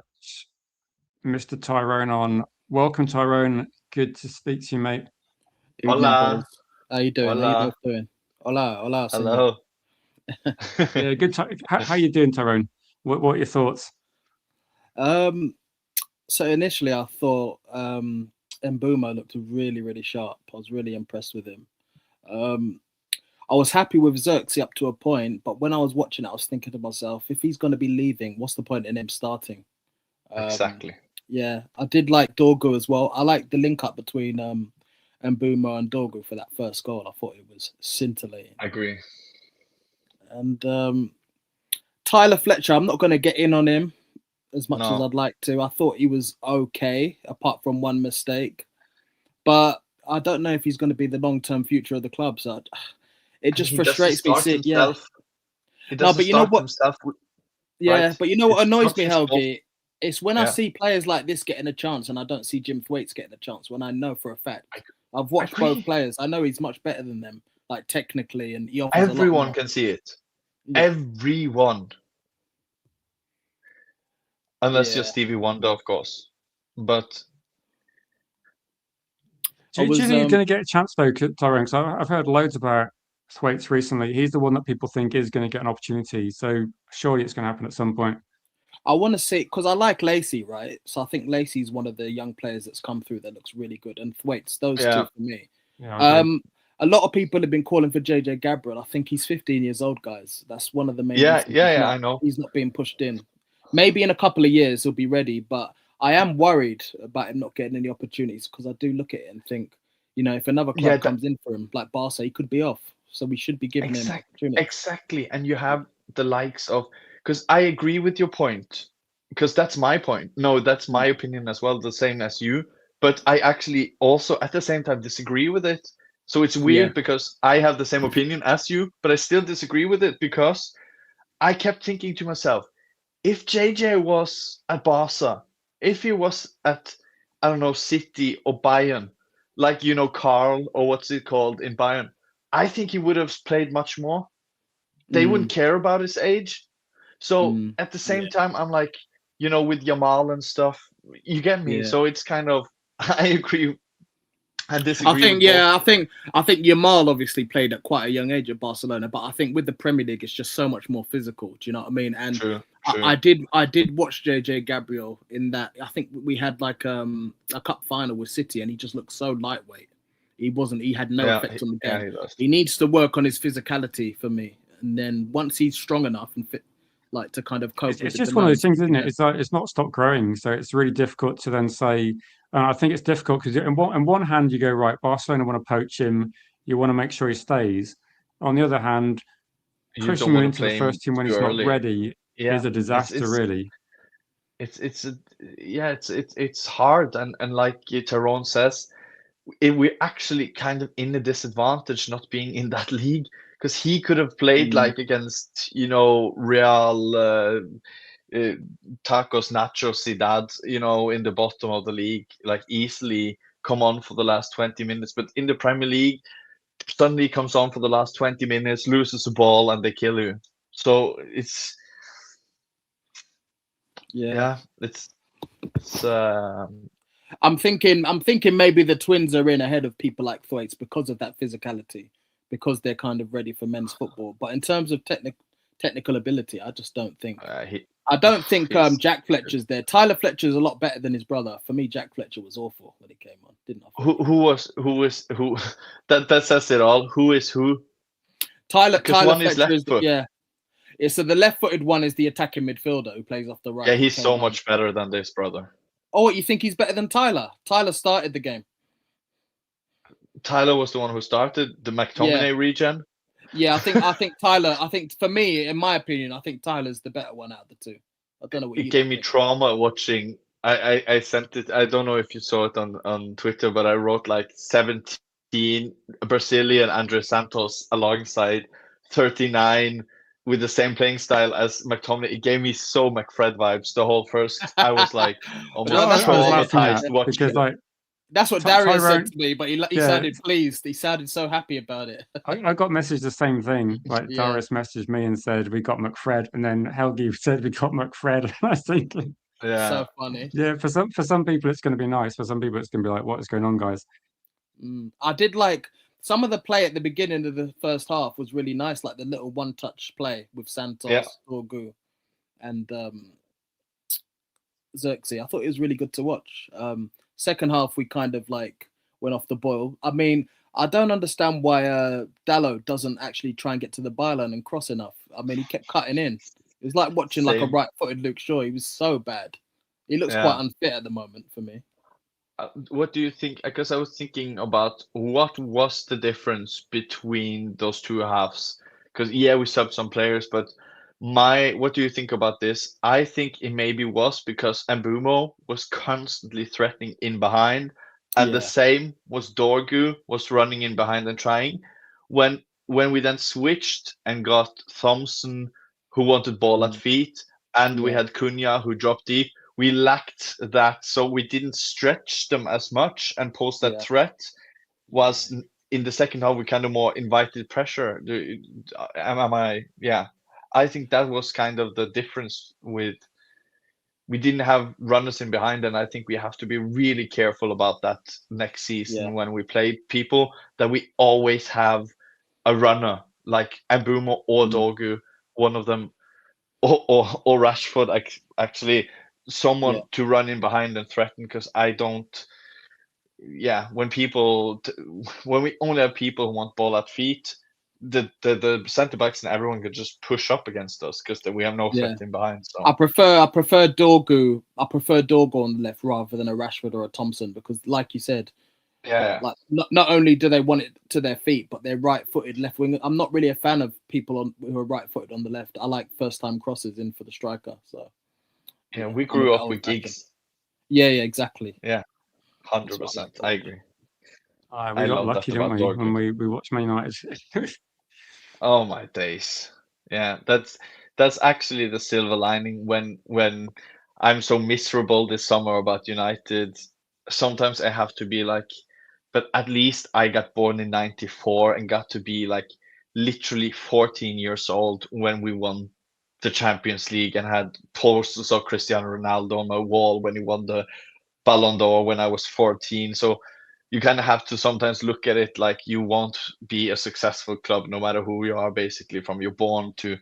Mr. Tyrone on. Welcome, Tyrone. Good to speak to you, mate. Hola. How you doing? Hola. How you both doing? Hola. Hello. Yeah, good. How you doing, Tyrone? What are your thoughts? So initially I thought Mbeumo looked really, really sharp. I was really impressed with him. I was happy with Xerxes up to a point, but when I was watching it, I was thinking to myself, if he's going to be leaving, what's the point in him starting? Exactly. Yeah, I did like Dorgu as well. I liked the link up between Mbeumo and Dorgu for that first goal. I thought it was scintillating. I agree. And Tyler Fletcher, I'm not going to get in on him as much as I'd like to. I thought he was okay, apart from one mistake. But I don't know if he's going to be the long-term future of the club. So it just frustrates me. He doesn't start himself. But you know what annoys me, Helgi? It's when I see players like this getting a chance and I don't see Jim Thwaites getting a chance when I know for a fact. I've watched both players. I know he's much better than them, like technically. And he everyone can see it. Yeah. Everyone. Unless you're Stevie Wonder, of course. But do you think he's going to get a chance though, Tyrone? Because I've heard loads about Thwaites recently. He's the one that people think is going to get an opportunity. So surely it's going to happen at some point. I want to see, because I like Lacey, right? So I think Lacey's one of the young players that's come through that looks really good. And Thwaites, those two for me. Yeah, I agree. A lot of people have been calling for JJ Gabriel. I think he's 15 years old, guys. That's one of the main Yeah, reasons I know. he's not being pushed in. Maybe in a couple of years he'll be ready, but I am worried about him not getting any opportunities, because I do look at it and think, you know, if another club comes in for him, like Barca, he could be off. So we should be giving him opportunity. Exactly. And you have the likes of, because I agree with your point, because that's my point. No, that's my opinion as well, the same as you. But I actually also at the same time disagree with it. So it's weird because I have the same opinion as you, but I still disagree with it, because I kept thinking to myself, if JJ was at Barca, if he was at, I don't know, City or Bayern, like, you know, Carl, or what's it called in Bayern, I think he would have played much more. They wouldn't care about his age. So at the same time, I'm like, you know, with Yamal and stuff, you get me. So it's kind of, I agree and disagree. I think Yamal obviously played at quite a young age at Barcelona, but I think with the Premier League, it's just so much more physical. Do you know what I mean? And True. I did watch JJ Gabriel in that. I think we had like a cup final with City, and he just looked so lightweight. He had no effect on the game. He needs to work on his physicality for me, and then once he's strong enough and fit, like, to kind of cope. It's just one of those things, isn't it? It's like, it's not stopped growing, so it's really difficult to then say. I think it's difficult because on one hand you go, right, Barcelona want to poach him, you want to make sure he stays. On the other hand, pushing him into the first team when he's not ready is a disaster, really. It's hard, and like Tyrone says, we're actually kind of in a disadvantage not being in that league, because he could have played like against, you know, Real, Tacos, Nacho, Ciudad, you know, in the bottom of the league, like easily come on for the last 20 minutes. But in the Premier League, suddenly comes on for the last 20 minutes, loses the ball, and they kill you. So it's I'm thinking maybe the Twins are in ahead of people like Thwaites because of that physicality, because they're kind of ready for men's football. But in terms of technical ability, I just don't think. I don't think Jack Fletcher's there. Tyler Fletcher's a lot better than his brother. For me, Jack Fletcher was awful when he came on. Didn't I? Who? That says it all. Who is who? Tyler Fletcher is so the left-footed one is the attacking midfielder who plays off the right. Yeah, he's so much better than this brother. Oh, you think he's better than Tyler? Tyler started the game. Tyler was the one who started the McTominay regen. Yeah, I think Tyler. I think for me, in my opinion, I think Tyler's the better one out of the two. I don't know what it gave me trauma watching. I sent it. I don't know if you saw it on Twitter, but I wrote like 17 Brazilian Andre Santos alongside 39 with the same playing style as McTominay. It gave me so McFred vibes. The whole first, I was like almost traumatized watching. Because like. That's what Darius said to me, but he sounded pleased. He sounded so happy about it. I got messaged the same thing. Like Darius messaged me and said, we got McFred. And then Helgi said, we got McFred. And I was thinking, so funny. Yeah, for some people, it's going to be nice. For some people, it's going to be like, what is going on, guys? I did like some of the play at the beginning of the first half was really nice, like the little one-touch play with Santos, Orgu, and Xerxes. I thought it was really good to watch. Second half, we kind of like went off the boil. I mean, I don't understand why Dalot doesn't actually try and get to the byline and cross enough. I mean, he kept cutting in. It was like watching like a right-footed Luke Shaw. He was so bad. He looks quite unfit at the moment for me. What do you think? Because I was thinking about what was the difference between those two halves. Because we subbed some players, but what do you think about this? I think it maybe was because Mbumo was constantly threatening in behind, and the same was Dorgu was running in behind and trying. When we then switched and got Thompson, who wanted ball at feet, and we had Cunha who dropped deep, we lacked that, so we didn't stretch them as much and pose that threat. Was in the second half we kind of more invited pressure. I think that was kind of the difference. We didn't have runners in behind, and I think we have to be really careful about that next season when we play people, that we always have a runner like Mbumo or Dorgu, one of them or Rashford actually someone Yeah. to run in behind and threaten, because I don't. Yeah, when we only have people who want ball at feet, the centre backs and everyone could just push up against us because we have no threat in behind. So I prefer Dorgu. I prefer Dorgu on the left rather than a Rashford or a Thompson, because, like you said, like not only do they want it to their feet, but they're right-footed left wing. I'm not really a fan of people who are right-footed on the left. I like first-time crosses in for the striker. So yeah, we grew up with Giggs. Yeah, exactly. Yeah, 100%. I agree. We got lucky, didn't we, when we watched Man United? Oh my days. Yeah, that's actually the silver lining when I'm so miserable this summer about United. Sometimes I have to be like, but at least I got born in 94 and got to be like literally 14 years old when we won the Champions League and had posters of Cristiano Ronaldo on my wall when he won the Ballon d'Or when I was 14. So you kind of have to sometimes look at it like you won't be a successful club no matter who you are, basically from you're born to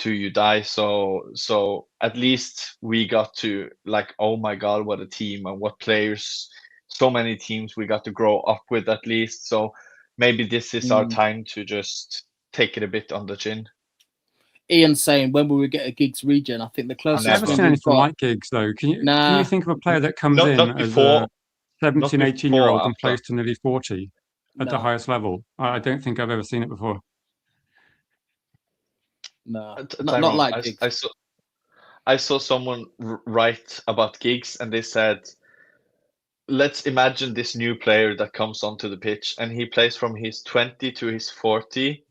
you die. So at least we got to, like, oh my god, what a team and what players, so many teams we got to grow up with at least. So maybe this is our time to just take it a bit on the chin. Ian's saying, when will we get a Giggs regen? I think the closest I've never seen anything like Giggs, though. Can you think of a player that comes in as a 17, 18-year-old and plays to nearly 40 at the highest level? I don't think I've ever seen it before. No, not like Giggs. I saw someone write about Giggs, and they said, let's imagine this new player that comes onto the pitch, and he plays from his 20 to his 40,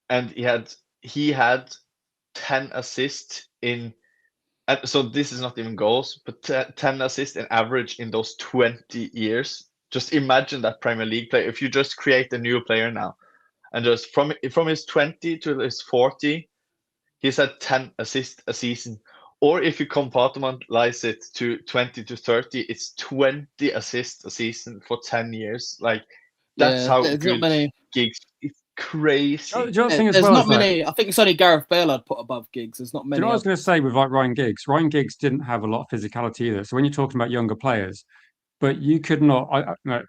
and he had 10 assists in. So this is not even goals, but 10 assists in average in those 20 years. Just imagine that Premier League player. If you just create a new player now, and just from his 20 to his 40, he's had 10 assists a season. Or if you compartmentalize it to 20 to 30, it's 20 assists a season for 10 years. Like, that's how good Giggs. It's crazy. There's not many. I think it's only Gareth Bale I'd put above Giggs. There's not many. Do you know what I was going to say with like Ryan Giggs? Ryan Giggs didn't have a lot of physicality either. So when you're talking about younger players, but you could not.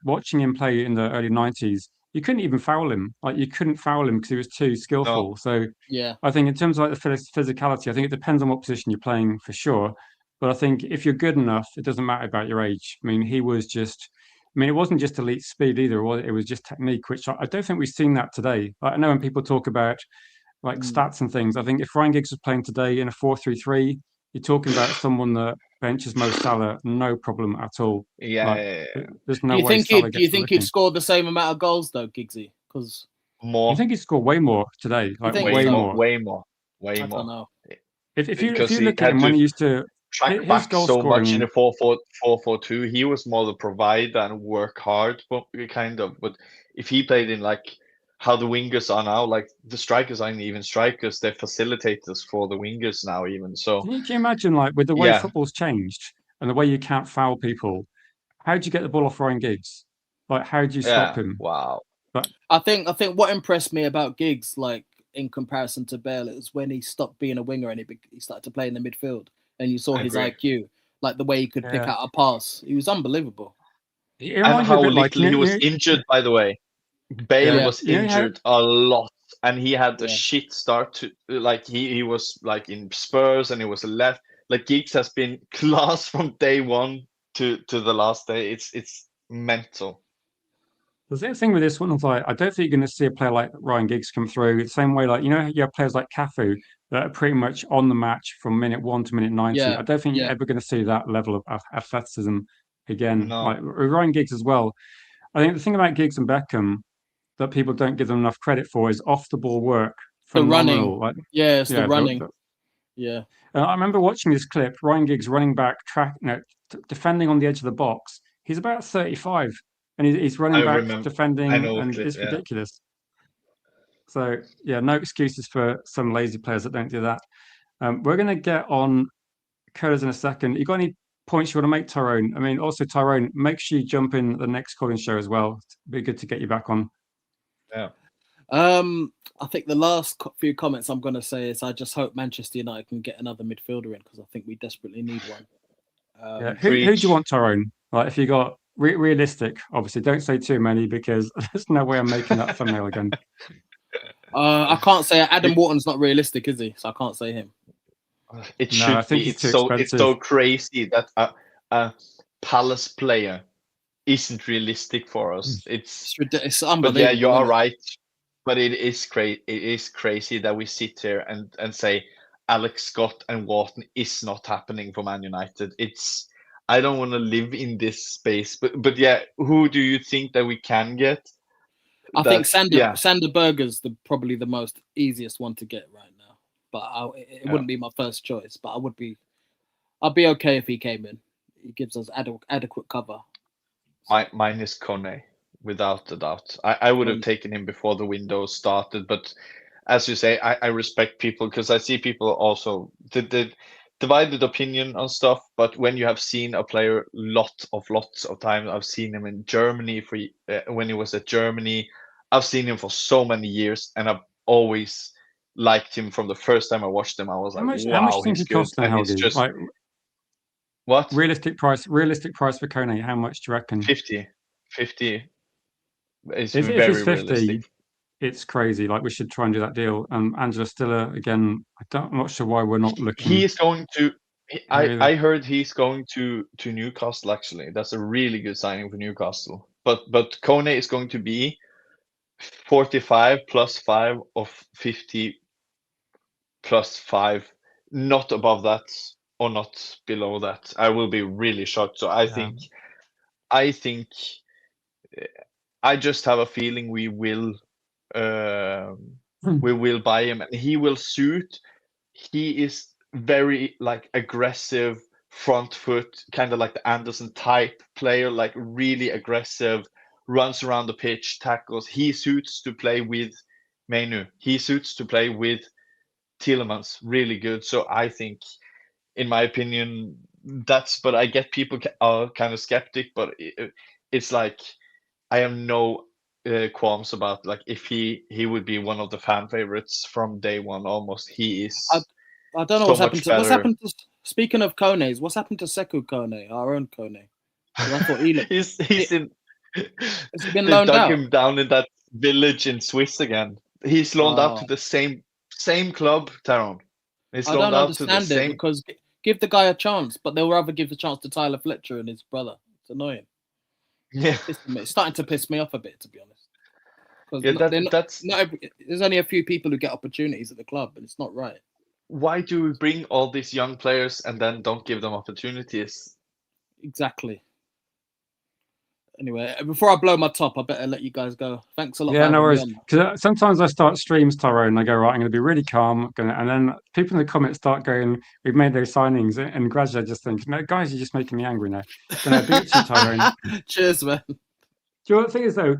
Watching him play in the early 90s, you couldn't even foul him. Like, you couldn't foul him because he was too skillful. No. So yeah, I think in terms of like the physicality, I think it depends on what position you're playing for sure. But I think if you're good enough, it doesn't matter about your age. I mean, he was just. I mean, it wasn't just elite speed either. It was just technique, which I don't think we've seen that today. Like, I know when people talk about like stats and things, I think if Ryan Giggs was playing today in a 4-3-3, you're talking about someone that benches Mo Salah, no problem at all. There's no way Salah gets. Do you think he'd score the same amount of goals though, Giggsy? Because more. I think he'd score way more today. Like way more. I don't know. If you look at him when he used to track back so much in a 4-4-2, he was more the provider and work hard, but if he played in like how the wingers are now, like the strikers aren't even strikers, they're facilitators for the wingers now even. So can you imagine, like, with the way football's changed and the way you can't foul people, how do you get the ball off Ryan Giggs? Like, how do you stop him? Wow. But I think what impressed me about Giggs, like in comparison to Bale, is when he stopped being a winger and he started to play in the midfield, and you saw his IQ, like the way he could pick out a pass. He was unbelievable. And how little he was injured, by the way. Bale was injured a lot, and he had a shit start to, like, he was like in Spurs and he was left. Like, Giggs has been class from day one to the last day. It's mental. The same thing with this one, like, I don't think you're going to see a player like Ryan Giggs come through the same way. Like, you have players like Cafu that are pretty much on the match from minute 1 to minute 90. I don't think you're ever going to see that level of athleticism again. No. Like Ryan Giggs as well. I think the thing about Giggs and Beckham that people don't give them enough credit for is off the ball work. Phenomenal. The running. It's the running. I remember watching this clip, Ryan Giggs running back, defending on the edge of the box. He's about 35. And he's running back, defending, and it's ridiculous. So, no excuses for some lazy players that don't do that. We're going to get on Curtis in a second. You got any points you want to make, Tyrone? I mean, also, Tyrone, make sure you jump in the next calling show as well. It'd be good to get you back on. Yeah. I think the last few comments I'm going to say is I just hope Manchester United can get another midfielder in because I think we desperately need one. Yeah. Who do you want, Tyrone? Like, if you got realistic, obviously, don't say too many because there's no way I'm making that thumbnail again. I can't say Adam Wharton's not realistic, is he? So I can't say him. It No, should I think be. he's It's too so expensive. crazy that a Palace player isn't realistic for us. It's It's but unbelievable. yeah, you are isn't it? right. But it is crazy. It is crazy that we sit here and say Alex Scott and Wharton is not happening for Man United. It's I don't want to live in this space. But yeah, who do you think that we can get? I think Yeah. Sander Berger's probably the most easiest one to get right now. But it wouldn't be my first choice. But I'd be okay if he came in. He gives us adequate cover. Mine is Kone, without a doubt. I would have taken him before the window started, but as you say, I respect people because I see people also the divided opinion on stuff. But when you have seen a player lots of times, I've seen him in Germany for when he was at Germany. I've seen him for so many years, and I've always liked him from the first time I watched him. I was How like, much do wow, you think he's he good, costs then, and it's Helgi? just Like, what realistic price for Kone, how much do you reckon? 50 is If very it's 50, realistic. it's crazy. Like, we should try and do that deal. Angela Stiller, again, I'm not sure why we're not looking. He is going to. Really? I heard he's going to Newcastle. Actually, that's a really good signing for Newcastle. But Kone is going to be 45 plus 5 of 50 plus 5, not above that or not below that. I will be really shocked. So I think I just have a feeling we will buy him, and he will suit. He is very like aggressive, front foot, kind of like the Anderson type player, like really aggressive, runs around the pitch, tackles. He suits to play with Menu. He suits to play with Tielemans. Really good. So I think, in my opinion, but I get people are kind of skeptic, but it's like I have no qualms about like if he would be one of the fan favorites from day one almost. He is. I don't know so what's happened much to. better. What's happened to? Speaking of Kones, what's happened to Sekou Kone, our own Kone? 'Cause I thought he looked. he's in. Has he been They loaned dug out? him down in that village in Swiss again. He's loaned out to the same club, Tyrone. He's I loaned don't out to the understand it same. because give the guy a chance, but they'll rather give the chance to Tyler Fletcher and his brother. It's annoying. Yeah, It's starting to piss me off a bit, to be honest. yeah. That's there's only a few people who get opportunities at the club, and it's not right. why do we bring all these young players and then don't give them opportunities? Exactly. Anyway, before I blow my top, I better let you guys go. Thanks a lot. Yeah, for no having me worries. on. Because sometimes I start streams, Tyrone, and I go, right, I'm going to be really calm. And then people in the comments start going, we've made those signings. And gradually I just think, no, guys, you're just making me angry now. So no, big up to you, Tyrone. Cheers, man. Do you know what the thing is, though?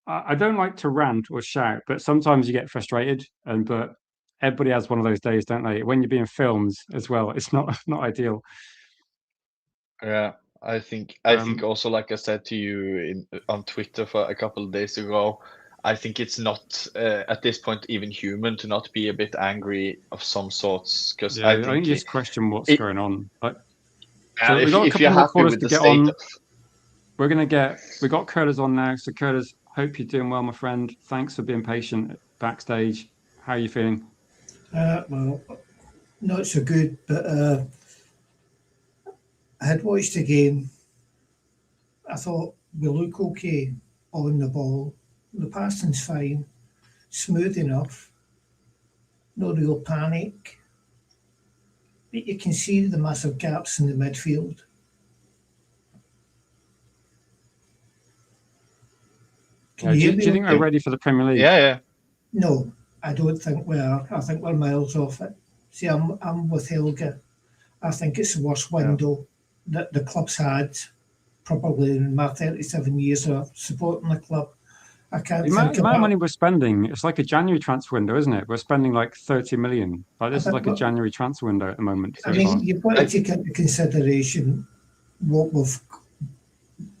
I don't like to rant or shout, but sometimes you get frustrated. But everybody has one of those days, don't they? When you're being filmed as well, it's not ideal. Yeah, I think also, like I said to you on Twitter for a couple of days ago, I think it's not at this point even human to not be a bit angry of some sorts, because Yeah, I think you just question what's going on. So we got a couple of recorders to get on. We got Curtis on now. So Curtis, hope you're doing well, my friend. Thanks for being patient backstage. How are you feeling? Well, not so good, but I had watched the game. I thought we look okay on the ball. The passing's fine, smooth enough, no real panic. But you can see the massive gaps in the midfield. Do you think we're ready for the Premier League? Yeah. No, I don't think we are. I think we're miles off it. See, I'm with Helga. I think it's the worst window that the club's had probably in my 37 years of supporting the club. I can't think the amount of money we're spending, it's like a January transfer window, isn't it? We're spending like 30 million. Like this is like a January transfer window at the moment. I mean, you've got to take into consideration what we've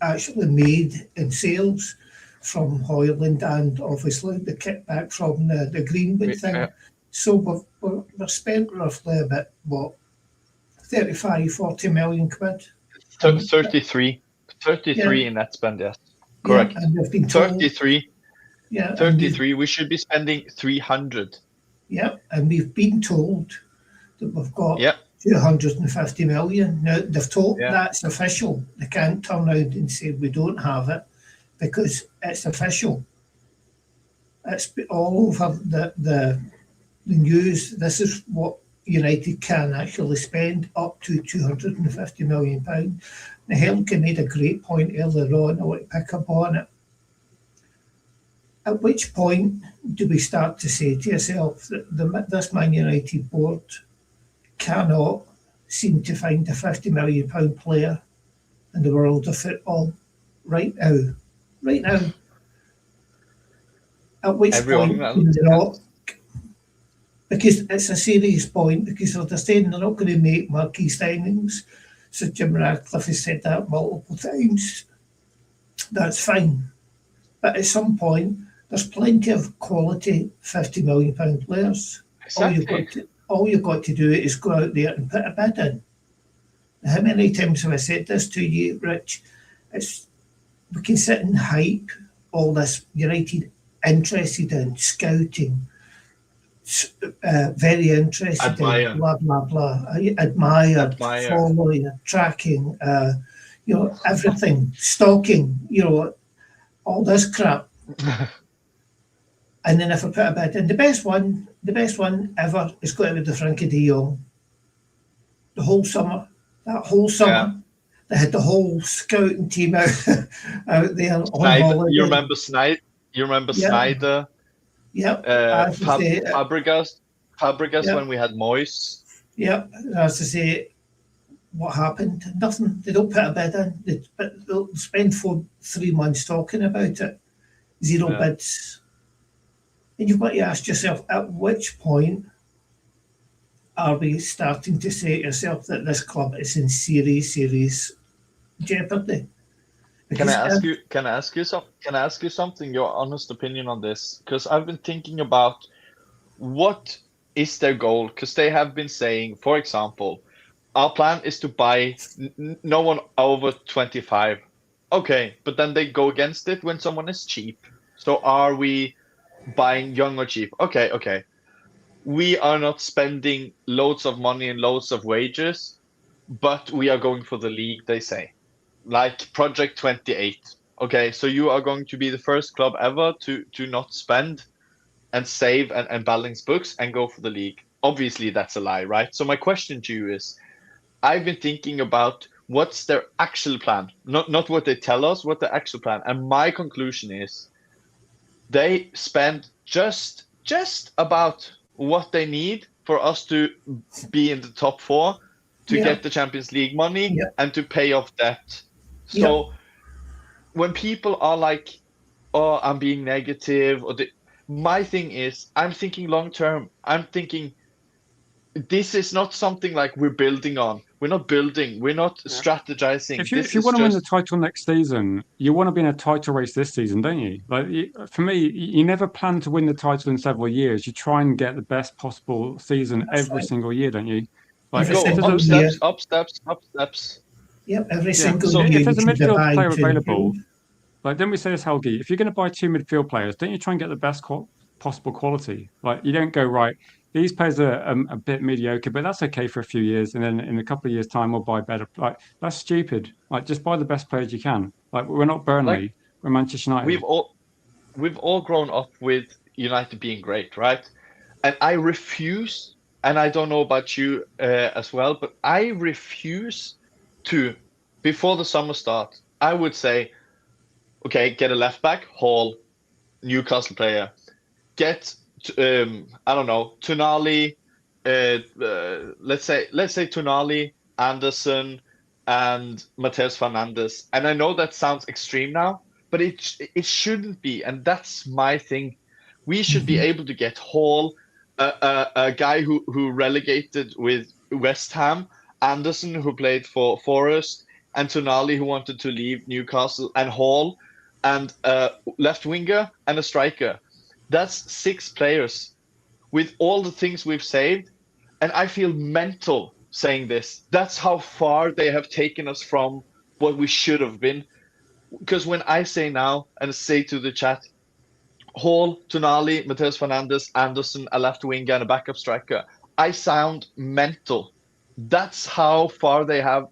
actually made in sales. from Hoyland and obviously the kickback from the Greenwood thing. Yeah. So we're spent roughly about, what, 35, 40 million quid. 33 Yeah. in net spend, yes. Correct. Yeah, and we've been told, 33. yeah, and 33. We should be spending 300. yeah, and we've been told that we've got Yeah. 250 million. Now, they've told Yeah. that's official. They can't turn around and say we don't have it because it's official. It's all over the news. This is what United can actually spend, up to £250 million. Now, Helge made a great point earlier on. I want to pick up on it. At which point do we start to say to yourself that this Man United board cannot seem to find a £50 million player in the world of football right now? Right now. At which Everyone point do they not? Because it's a serious point, because they're saying they're not going to make marquee signings. So Jim Radcliffe has said that multiple times. That's fine. But at some point, there's plenty of quality £50 million players. Exactly. All you've got to do is go out there and put a bid in. How many times have I said this to you, Rich? We can sit and hype all this United interested in, scouting, very interested in, blah, blah, blah. Admired, following, tracking, everything, stalking, all this crap. And then if I put a bid in, the best one ever is going to be the Frankie de Jong. That whole summer, Yeah. they had the whole scouting team out there on holiday. You remember Snyder? Snyder? Yep. Fabregas Yep. when we had Moyes. Yep. As I say, what happened? Nothing. They don't put a bid in. They'll spend 3 months talking about it. Zero bids. And you've got to ask yourself, at which point are we starting to say to yourself that this club is in serious jeopardy? Can I ask you something? Your honest opinion on this, because I've been thinking about what is their goal. Because they have been saying, for example, our plan is to buy no one over 25. Okay, but then they go against it when someone is cheap. So are we buying young or cheap? Okay. We are not spending loads of money and loads of wages, but we are going for the league, they say. Like Project 28. Okay, so you are going to be the first club ever to not spend and save and balance books and go for the league. Obviously, that's a lie, right? So my question to you is, I've been thinking about what's their actual plan, not what they tell us, what the actual plan. And my conclusion is they spend just about what they need for us to be in the top 4, to get the Champions League money and to pay off debt. So when people are like, oh, I'm being negative, my thing is, I'm thinking long term. I'm thinking this is not something like we're building on. We're not building. We're not strategizing. If you want to win the title next season, you want to be in a title race this season, don't you? Like for me, you never plan to win the title in several years. You try and get the best possible season every single year, don't you? Like go up steps. Yep, every single year. If there's a midfield player available, like didn't we say this, Helgi? If you're going to buy 2 midfield players, don't you try and get the best possible quality? Like you don't go, right, these players are a bit mediocre, but that's okay for a few years, and then in a couple of years' time we'll buy better. Like that's stupid. Like just buy the best players you can. Like we're not Burnley, we're Manchester United. We've all grown up with United being great, right? And I refuse, and I don't know about you as well, but I refuse to, before the summer starts, I would say, okay, get a left back, Hall, Newcastle player. Get, I don't know, Tonali, let's say Tonali, Anderson, and Mateus Fernandes. And I know that sounds extreme now, but it shouldn't be. And that's my thing. We should be able to get Hall, a guy who relegated with West Ham, Anderson, who played for Forest, and Tonali, who wanted to leave Newcastle, and Hall, and a left winger and a striker. That's 6 players with all the things we've saved. And I feel mental saying this. That's how far they have taken us from what we should have been. Because when I say now and say to the chat, Hall, Tonali, Mateus Fernandes, Anderson, a left winger and a backup striker, I sound mental. That's how far they have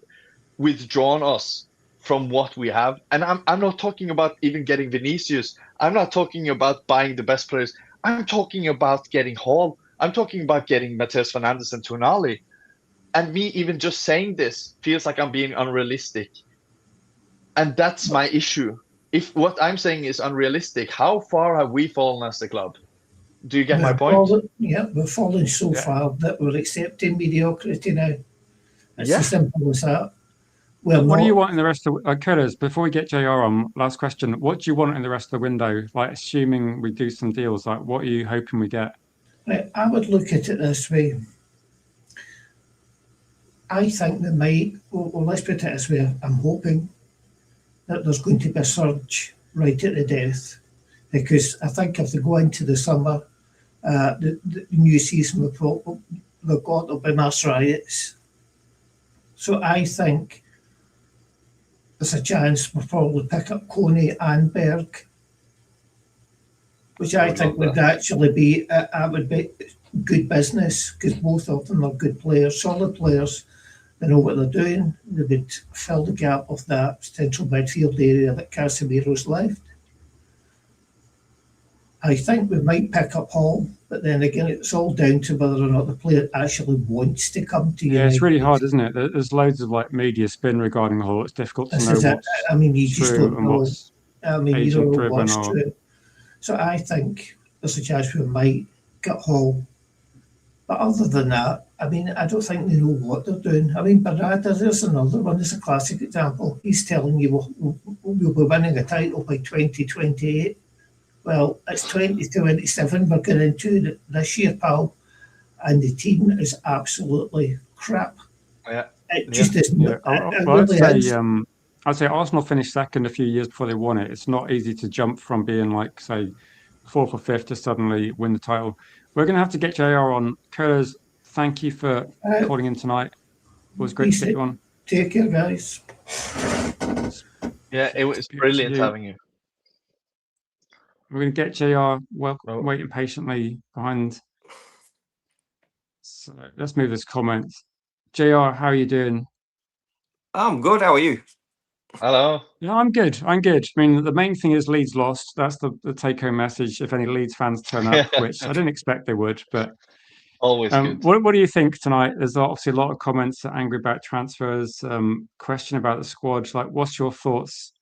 withdrawn us from what we have. And I'm not talking about even getting Vinicius. I'm not talking about buying the best players. I'm talking about getting Hall. I'm talking about getting Mateus Fernandes and Tonali. And me even just saying this feels like I'm being unrealistic. And that's my issue. If what I'm saying is unrealistic, how far have we fallen as a club? Do you get my point? We're falling so far that we're accepting mediocrity now. It's as simple as that. What do you want in the rest of Curtis, before we get JR on, last question, what do you want in the rest of the window? Like, assuming we do some deals, like, what are you hoping we get? I would look at it this way. I think that let's put it this way, I'm hoping that there's going to be a surge right at the death, because I think if they go into the summer, the new season, there'll be mass riots. So I think there's a chance we'll probably pick up Coney and Berg, which I think would actually be good business, because both of them are good players, solid players. They know what they're doing. They would fill the gap of that central midfield area that Casemiro's left. I think we might pick up Hall, but then again, it's all down to whether or not the player actually wants to come to United. Yeah, it's really hard, isn't it? There's loads of like media spin regarding Hall. It's difficult to know what's you just true don't and know. what's You don't know what's agent-driven. true. So I think there's a chance we might get Hall. But other than that, I don't think they know what they're doing. Barada, there's another one. There's a classic example. He's telling you we'll be winning a title by 2028. Well, it's 2027 we're getting into this year, pal. And the team is absolutely crap. Yeah. It just isn't. Yeah. I'd say Arsenal finished second a few years before they won it. It's not easy to jump from being like, say, 4th or 5th to suddenly win the title. We're going to have to get JR on. Curtis, thank you for calling in tonight. It was great to get you on. Take care, guys. Yeah, it was brilliant having you. We're going to get JR waiting patiently behind. So let's move this comment. JR, how are you doing? I'm good. How are you? Hello. Yeah, I'm good. The main thing is Leeds lost. That's the take-home message. If any Leeds fans turn up, which I didn't expect they would, but always good. What do you think tonight? There's obviously a lot of comments that are angry about transfers. Question about the squad. Like, what's your thoughts?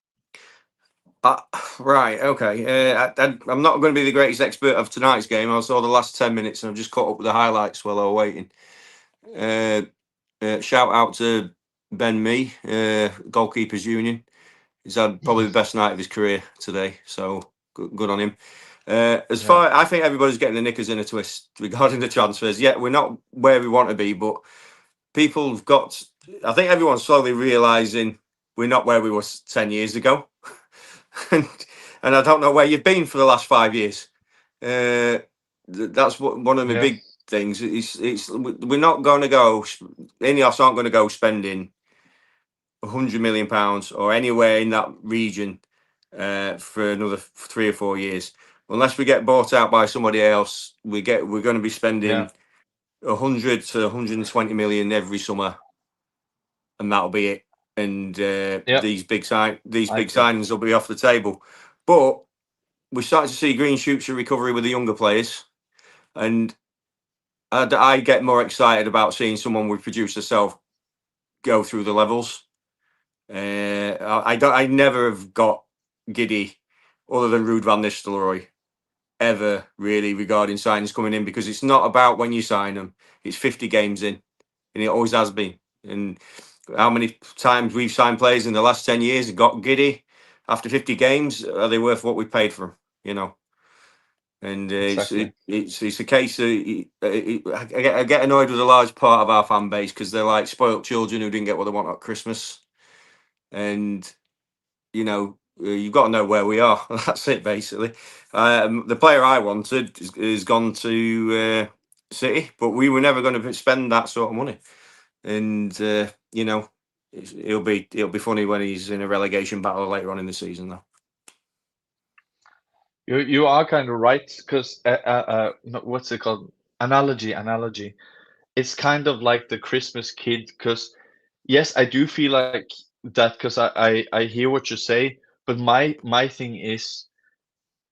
Right. Okay. I'm not going to be the greatest expert of tonight's game. I saw the last 10 minutes and I've just caught up with the highlights while I was waiting. Shout out to Ben Mee, Goalkeepers Union. He's had probably the best night of his career today, so good on him. I think everybody's getting the knickers in a twist regarding the transfers. Yeah, we're not where we want to be, but people have got. I think everyone's slowly realising we're not where we were 10 years ago, and I don't know where you've been for the last 5 years. That's one of the big things. We're not going to go. Ineos aren't going to go spending £100 million or anywhere in that region for another 3 or 4 years, unless we get bought out by somebody else. We're going to be spending 100 to 120 million every summer, and that'll be it. And these big signings will be off the table. But we're starting to see green shoots of recovery with the younger players, and I get more excited about seeing someone we've produced ourselves go through the levels. I never have got giddy, other than Ruud van Nistelrooy, ever really regarding signings coming in, because it's not about when you sign them. It's 50 games in, and it always has been. And how many times we've signed players in the last 10 years and got giddy after 50 games? Are they worth what we paid for them? You know. And Exactly. it's a case of I get annoyed with a large part of our fan base because they're like spoilt children who didn't get what they want at Christmas. And, you know, you've got to know where we are. That's it, basically. The player I wanted has gone to City, but we were never going to spend that sort of money. And you know, it'll be funny when he's in a relegation battle later on in the season, though. You are kind of right, because what's it called? Analogy. It's kind of like the Christmas kid, because yes, I do feel like that, because I hear what you say, but my thing is,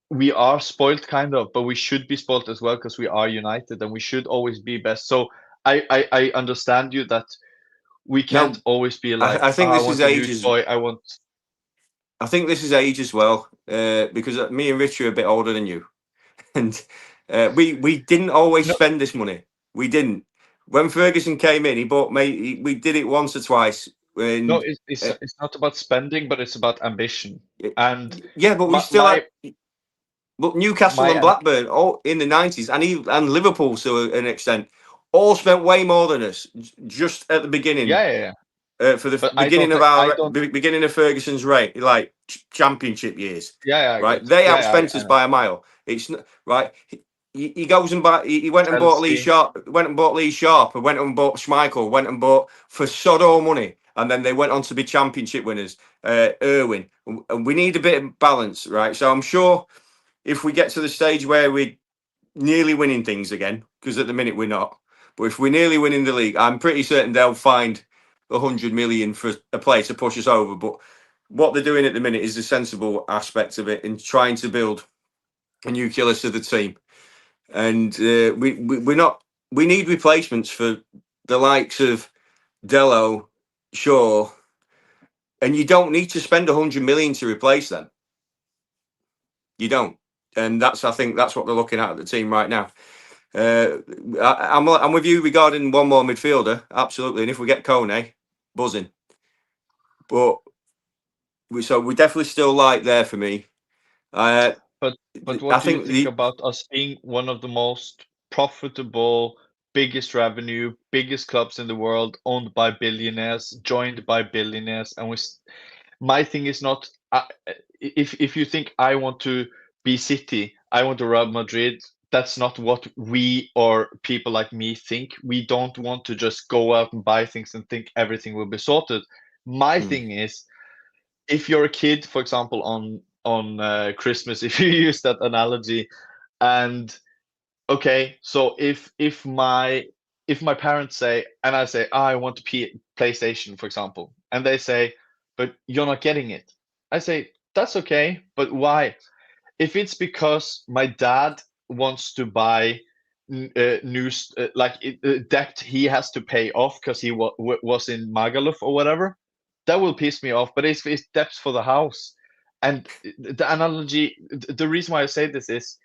we are spoiled kind of, but we should be spoiled as well, because we are United and we should always be best. So I understand you that we can't always be like, I think I this want is a new ages. toy. I think this is age as well, because me and Rich are a bit older than you, and we didn't always spend this money. We didn't. When Ferguson came in, we did it once or twice. No, it's not about spending, but it's about ambition. And yeah, but we still had. But Newcastle and Blackburn, all in the 90s, and Liverpool to an extent, all spent way more than us just at the beginning. Yeah. For the beginning of Ferguson's like championship years. Yeah, right. They outspent us by a mile. It's not right. He goes and he went and bought Lee Sharp, and went and bought Schmeichel, went and bought for sod all money, and then they went on to be championship winners. Irwin, and we need a bit of balance, right? So I'm sure if we get to the stage where we're nearly winning things again, because at the minute we're not, but if we're nearly winning the league, I'm pretty certain they'll find 100 million for a player to push us over. But what they're doing at the minute is the sensible aspect of it, and trying to build a nucleus of the team. And we need replacements for the likes of Dello, Shaw, and you don't need to spend 100 million to replace them. You don't. And I think that's what they're looking at the team right now. I'm with you regarding one more midfielder, absolutely. And if we get Kone, buzzing. But we definitely still like there for me. But what do you think about us being one of the most profitable, biggest revenue, biggest clubs in the world, owned by billionaires, joined by billionaires, and my thing is not if you think I want to be City, I want to Real Madrid. That's not what we or people like me think. We don't want to just go out and buy things and think everything will be sorted. My thing is, if you're a kid, for example, on Christmas, if you use that analogy, and okay, so if my parents say, and I say, I want a PlayStation, for example, and they say, but you're not getting it. I say, that's okay, but why? If it's because my dad wants to buy debt he has to pay off because he was in Magaluf or whatever, that will piss me off. But it's debts for the house. And the analogy, the reason why I say this is,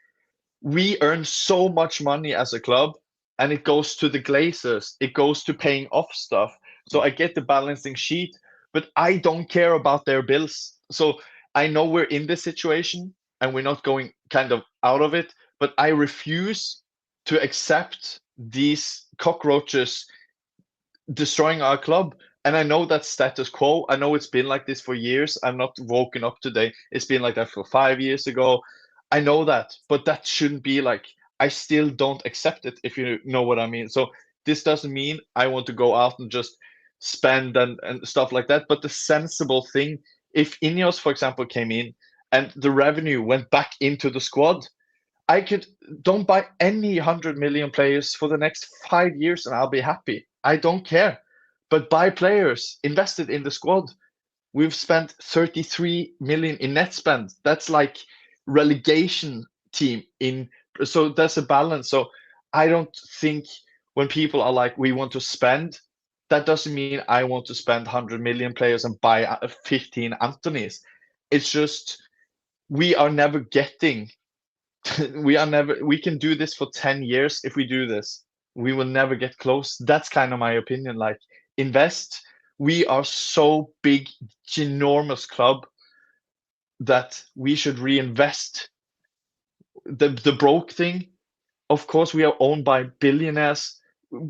we earn so much money as a club, and it goes to the Glazers, it goes to paying off stuff. So I get the balancing sheet, but I don't care about their bills. So I know we're in this situation and we're not going kind of out of it, but I refuse to accept these cockroaches destroying our club. And I know that's status quo. I know it's been like this for years. I'm not woken up today. It's been like that for 5 years ago. I know that, but that shouldn't be like, I still don't accept it, if you know what I mean. So this doesn't mean I want to go out and just spend and stuff like that. But the sensible thing, if Ineos, for example, came in and the revenue went back into the squad, don't buy any 100 million players for the next 5 years and I'll be happy. I don't care. But buy players, invested in the squad. We've spent 33 million in net spend. That's like relegation team so there's a balance. So I don't think when people are like, we want to spend, that doesn't mean I want to spend 100 million players and buy 15 Anthonys. It's just, we are never getting we can do this for 10 years. If we do this, we will never get close. That's kind of my opinion. Like, invest. We are so big, ginormous club that we should reinvest. The broke thing, of course, we are owned by billionaires,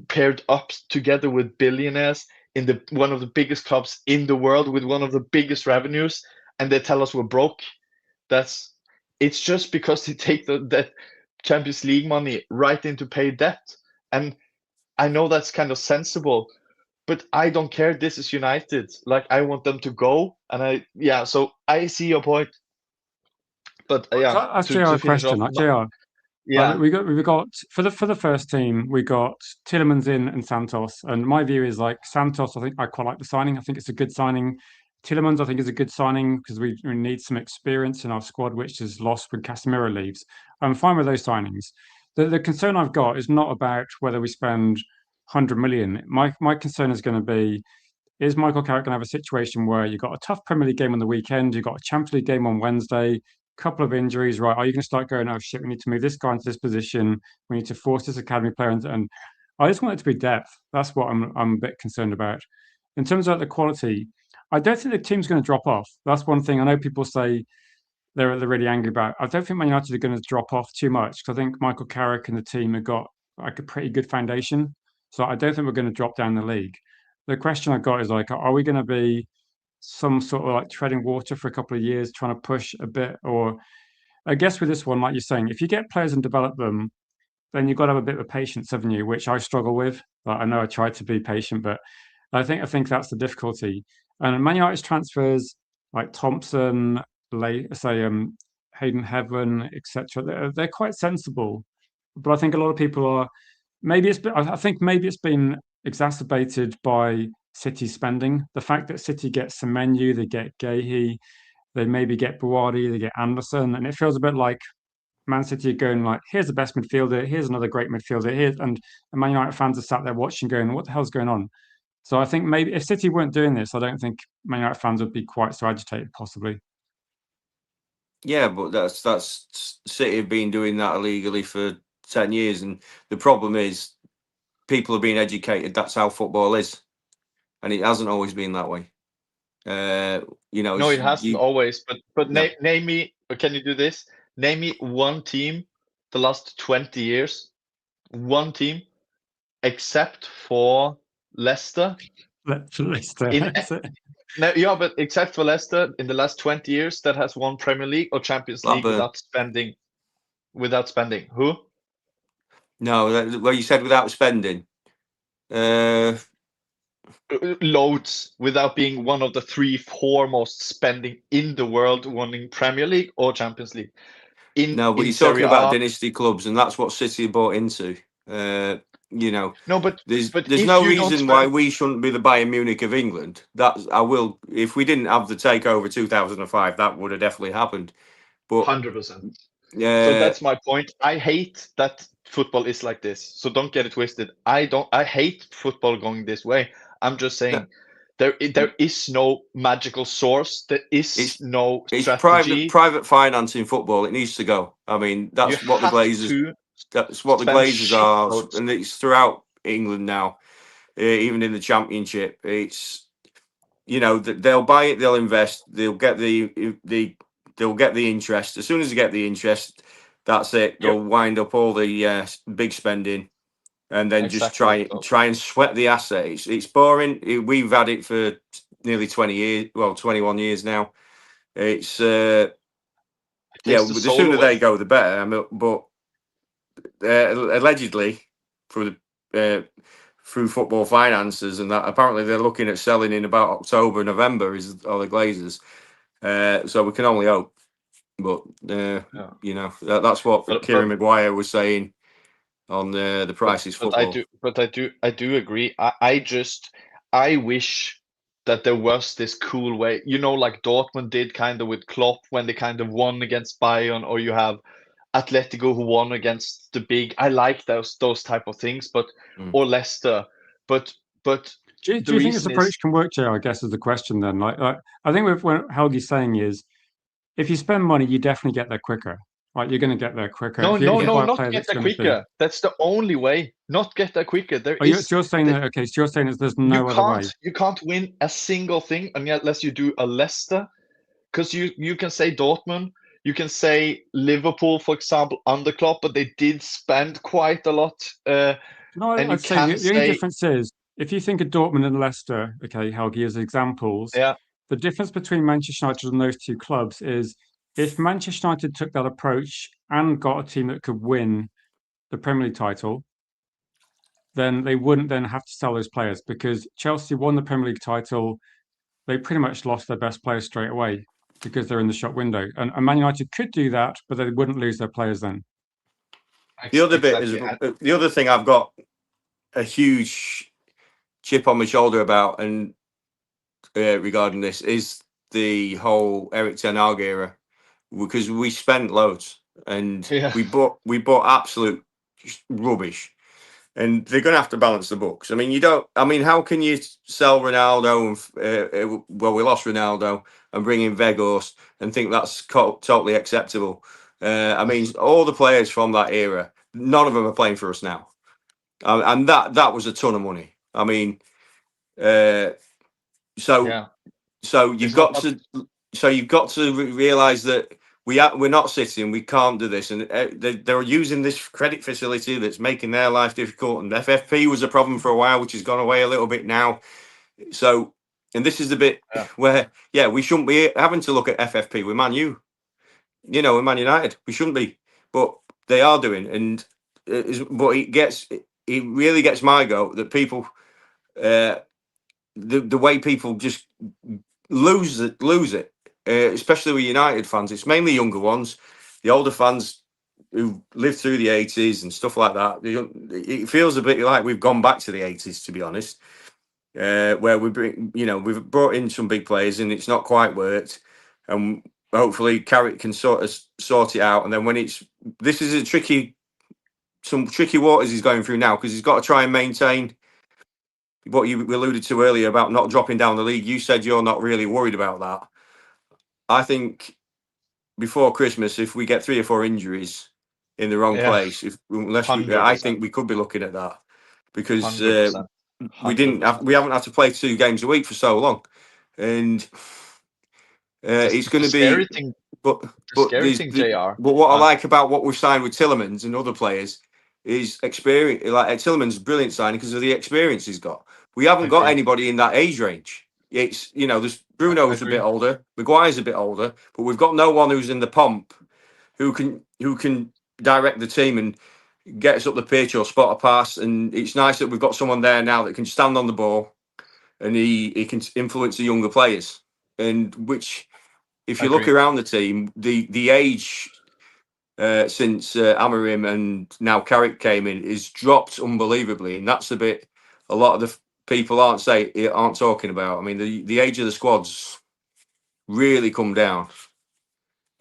paired up together with billionaires in one of the biggest clubs in the world with one of the biggest revenues. and they tell us we're broke. It's just because they take that Champions League money right into pay debt. And I know that's kind of sensible, but I don't care. This is United. Like, I want them to go, and so I see your point. But That's to JR finish off, question. JR. yeah, we've got for the first team, we got Tielemans in and Santos. And my view is like Santos, I think I quite like the signing. I think it's a good signing. Tielemans, I think, is a good signing because we need some experience in our squad, which is lost when Casemiro leaves. I'm fine with those signings. The concern I've got is not about whether we spend 100 million. My concern is going to be, is Michael Carrick going to have a situation where you've got a tough Premier League game on the weekend, you've got a Champions League game on Wednesday, couple of injuries, right? Are you going to start going, oh shit, we need to move this guy into this position, we need to force this academy player, and I just want it to be depth. That's what I'm a bit concerned about. In terms of the quality, I don't think the team's going to drop off. That's one thing I know people say they're really angry about. I don't think Man United are going to drop off too much because I think Michael Carrick and the team have got like a pretty good foundation. So I don't think we're going to drop down the league. The question I've got is like, are we going to be some sort of like treading water for a couple of years, trying to push a bit? Or I guess with this one, like you're saying, if you get players and develop them, then you've got to have a bit of patience, haven't you? Which I struggle with. I know I try to be patient, but I think that's the difficulty. And Man United's transfers, like Thompson, Hayden Heaven, etc., they're quite sensible. But I think a lot of people are. I think maybe it's been exacerbated by City spending. The fact that City gets Semenyo, they get Gahey, they maybe get Buwadi, they get Anderson, and it feels a bit like Man City are going like, here's the best midfielder, here's another great midfielder, and Man United fans are sat there watching, going, what the hell's going on? So I think maybe if City weren't doing this, I don't think Man United fans would be quite so agitated, possibly. Yeah, but that's City have been doing that illegally for 10 years, and the problem is people are being educated. That's how football is, and it hasn't always been that way. No, it hasn't always. But No. name me. Can you do this? Name me one team the last 20 years. One team, except for Leicester. Leicester. No, yeah, but except for Leicester, in the last 20 years, that has won Premier League or Champions League without spending. Who? No, well, you said without spending. Loads, without being one of the 3 foremost spending in the world, winning Premier League or Champions League. No, but you're talking about dynasty clubs, and that's what City bought into. No, but there's no reason why we shouldn't be the Bayern Munich of England. If we didn't have the takeover 2005, that would have definitely happened. But 100%. So that's my point. I hate that football is like this. So don't get it twisted. I hate football going this way. I'm just saying there is no magical source. There is no strategy. It's private finance in football. It needs to go. I mean, that's what the Glazers. That's what the Glazers are, and it's throughout England now, even in the Championship. It's they'll buy it, they'll invest, they'll get the interest. As soon as they get the interest, that's it. They'll wind up all the big spending, and then just try and sweat the asset. It's boring. We've had it for nearly 20 years. Well, 21 years now. It's the sooner they go, the better. But allegedly, through football finances and that, apparently they're looking at selling in about October, November. Are the Glazers? So we can only hope. But that's what Kieran Maguire was saying on the Prices football. I do agree. I wish that there was this cool way, like Dortmund did kind of with Klopp when they kind of won against Bayern, or you have Atletico who won against the big. I like those type of things, or Leicester, but. Do you think this approach can work, Jay? I guess is the question. Then, like I think what Helgi's saying is, if you spend money, you definitely get there quicker. Right, you're going to get there quicker. No, not get there quicker. That's the only way. Not get there quicker. You're saying that. Okay, so you're saying that there's no other way. You can't win a single thing unless you do a Leicester, because you can say Dortmund. You can say Liverpool, for example, under Klopp, but they did spend quite a lot. I'd say the only difference is, if you think of Dortmund and Leicester, okay, Helgi, as examples, the difference between Manchester United and those two clubs is if Manchester United took that approach and got a team that could win the Premier League title, then they wouldn't then have to sell those players, because Chelsea won the Premier League title. They pretty much lost their best players straight away because they're in the shop window. And Man United could do that, but they wouldn't lose their players then. The other bit is the other thing I've got a huge chip on my shoulder about, and regarding this, is the whole Eric Ten Hag era, because we spent loads and we bought absolute rubbish, and they're going to have to balance the books. I mean, how can you sell Ronaldo and well, we lost Ronaldo and bring in Weghorst and think that's totally acceptable? I mean, all the players from that era, none of them are playing for us now, and that was a ton of money. I mean, so you've got to realize that we're not sitting, we can't do this, and they're using this credit facility that's making their life difficult. And FFP was a problem for a while, which has gone away a little bit now. So, and this is the bit where we shouldn't be having to look at FFP with Man U, with Man United. We shouldn't be, but they are doing, and but it really gets my goat that people, the way people just lose it, especially with United fans. It's mainly younger ones, the older fans who lived through the 80s and stuff like that. It feels a bit like we've gone back to the 80s, to be honest, where we've brought in some big players and it's not quite worked, and hopefully Carrick can sort it out. And then when this is some tricky waters he's going through now, because he's got to try and maintain what you alluded to earlier about not dropping down the league. You said you're not really worried about that. I think before Christmas, if we get 3 or 4 injuries in the wrong place, I think we could be looking at that, because we haven't had to play 2 games a week for so long, and it's going to be. But what I like about what we've signed with Tielemans and other players is experience. Like Tielemans, brilliant signing because of the experience he's got. We haven't got anybody in that age range. It's there's Bruno's a bit older, Maguire's a bit older, but we've got no one who's in the pomp who can direct the team and get us up the pitch or spot a pass. And it's nice that we've got someone there now that can stand on the ball and he can influence the younger players. And which, if you look around the team, the age since Amorim and now Carrick came in is dropped unbelievably, and that's the bit a lot of the people aren't talking about. I mean, the age of the squad's really come down,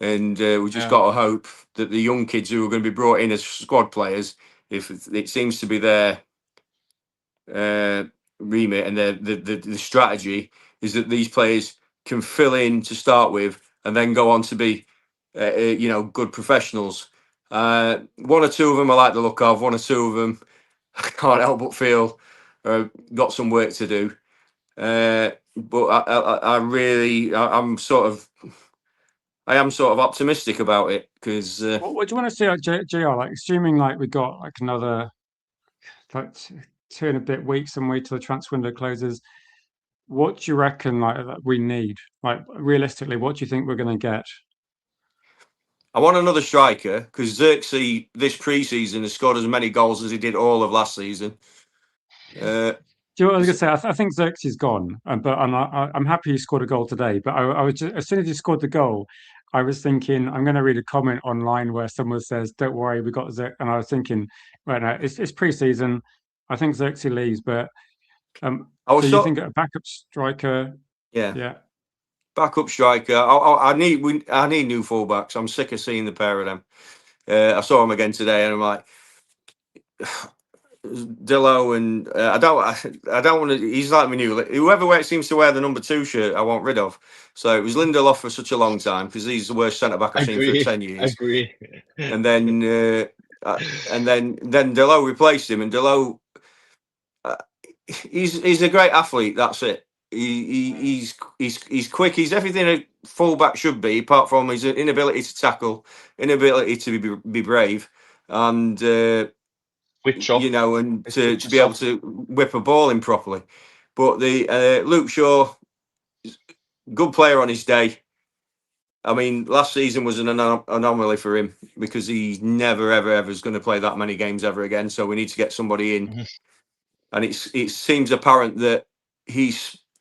and we just got to hope that the young kids who are going to be brought in as squad players, if it seems to be their remit and the strategy, is that these players can fill in to start with and then go on to be good professionals. 1 or 2 of them I like the look of. 1 or 2 of them I can't help but feel got some work to do. But I am sort of optimistic about it, because. What do you want to see, JR? Like, assuming like we got like another 2 and a bit weeks and wait till the transfer window closes, what do you reckon we need? Like, realistically, what do you think we're going to get? I want another striker, because Xerxes this pre-season has scored as many goals as he did all of last season. Do you know what I was going to say? I think Xerxes is gone, but I'm happy he scored a goal today. But I was just, as soon as he scored the goal, I was thinking I'm going to read a comment online where someone says, "Don't worry, we got Xerxes," and I was thinking, right now it's pre-season. I think Xerxes leaves, but you think a backup striker? Yeah. Backup striker. I need new fullbacks. I'm sick of seeing the pair of them. I saw him again today, and I'm like, Dillo, and I don't want to. He's like my new. Whoever seems to wear the number 2 shirt, I want rid of. So it was Lindelof for such a long time, because he's the worst centre back I've seen for 10 years. Agree. And then Dillo replaced him, and Dillo, he's a great athlete. That's it. He's quick. He's everything a fullback should be, apart from his inability to tackle, inability to be brave, and and to be able to whip a ball in properly. But the Luke Shaw, good player on his day. I mean, last season was an anomaly for him because he never, ever is going to play that many games ever again. So we need to get somebody in. And it seems apparent that he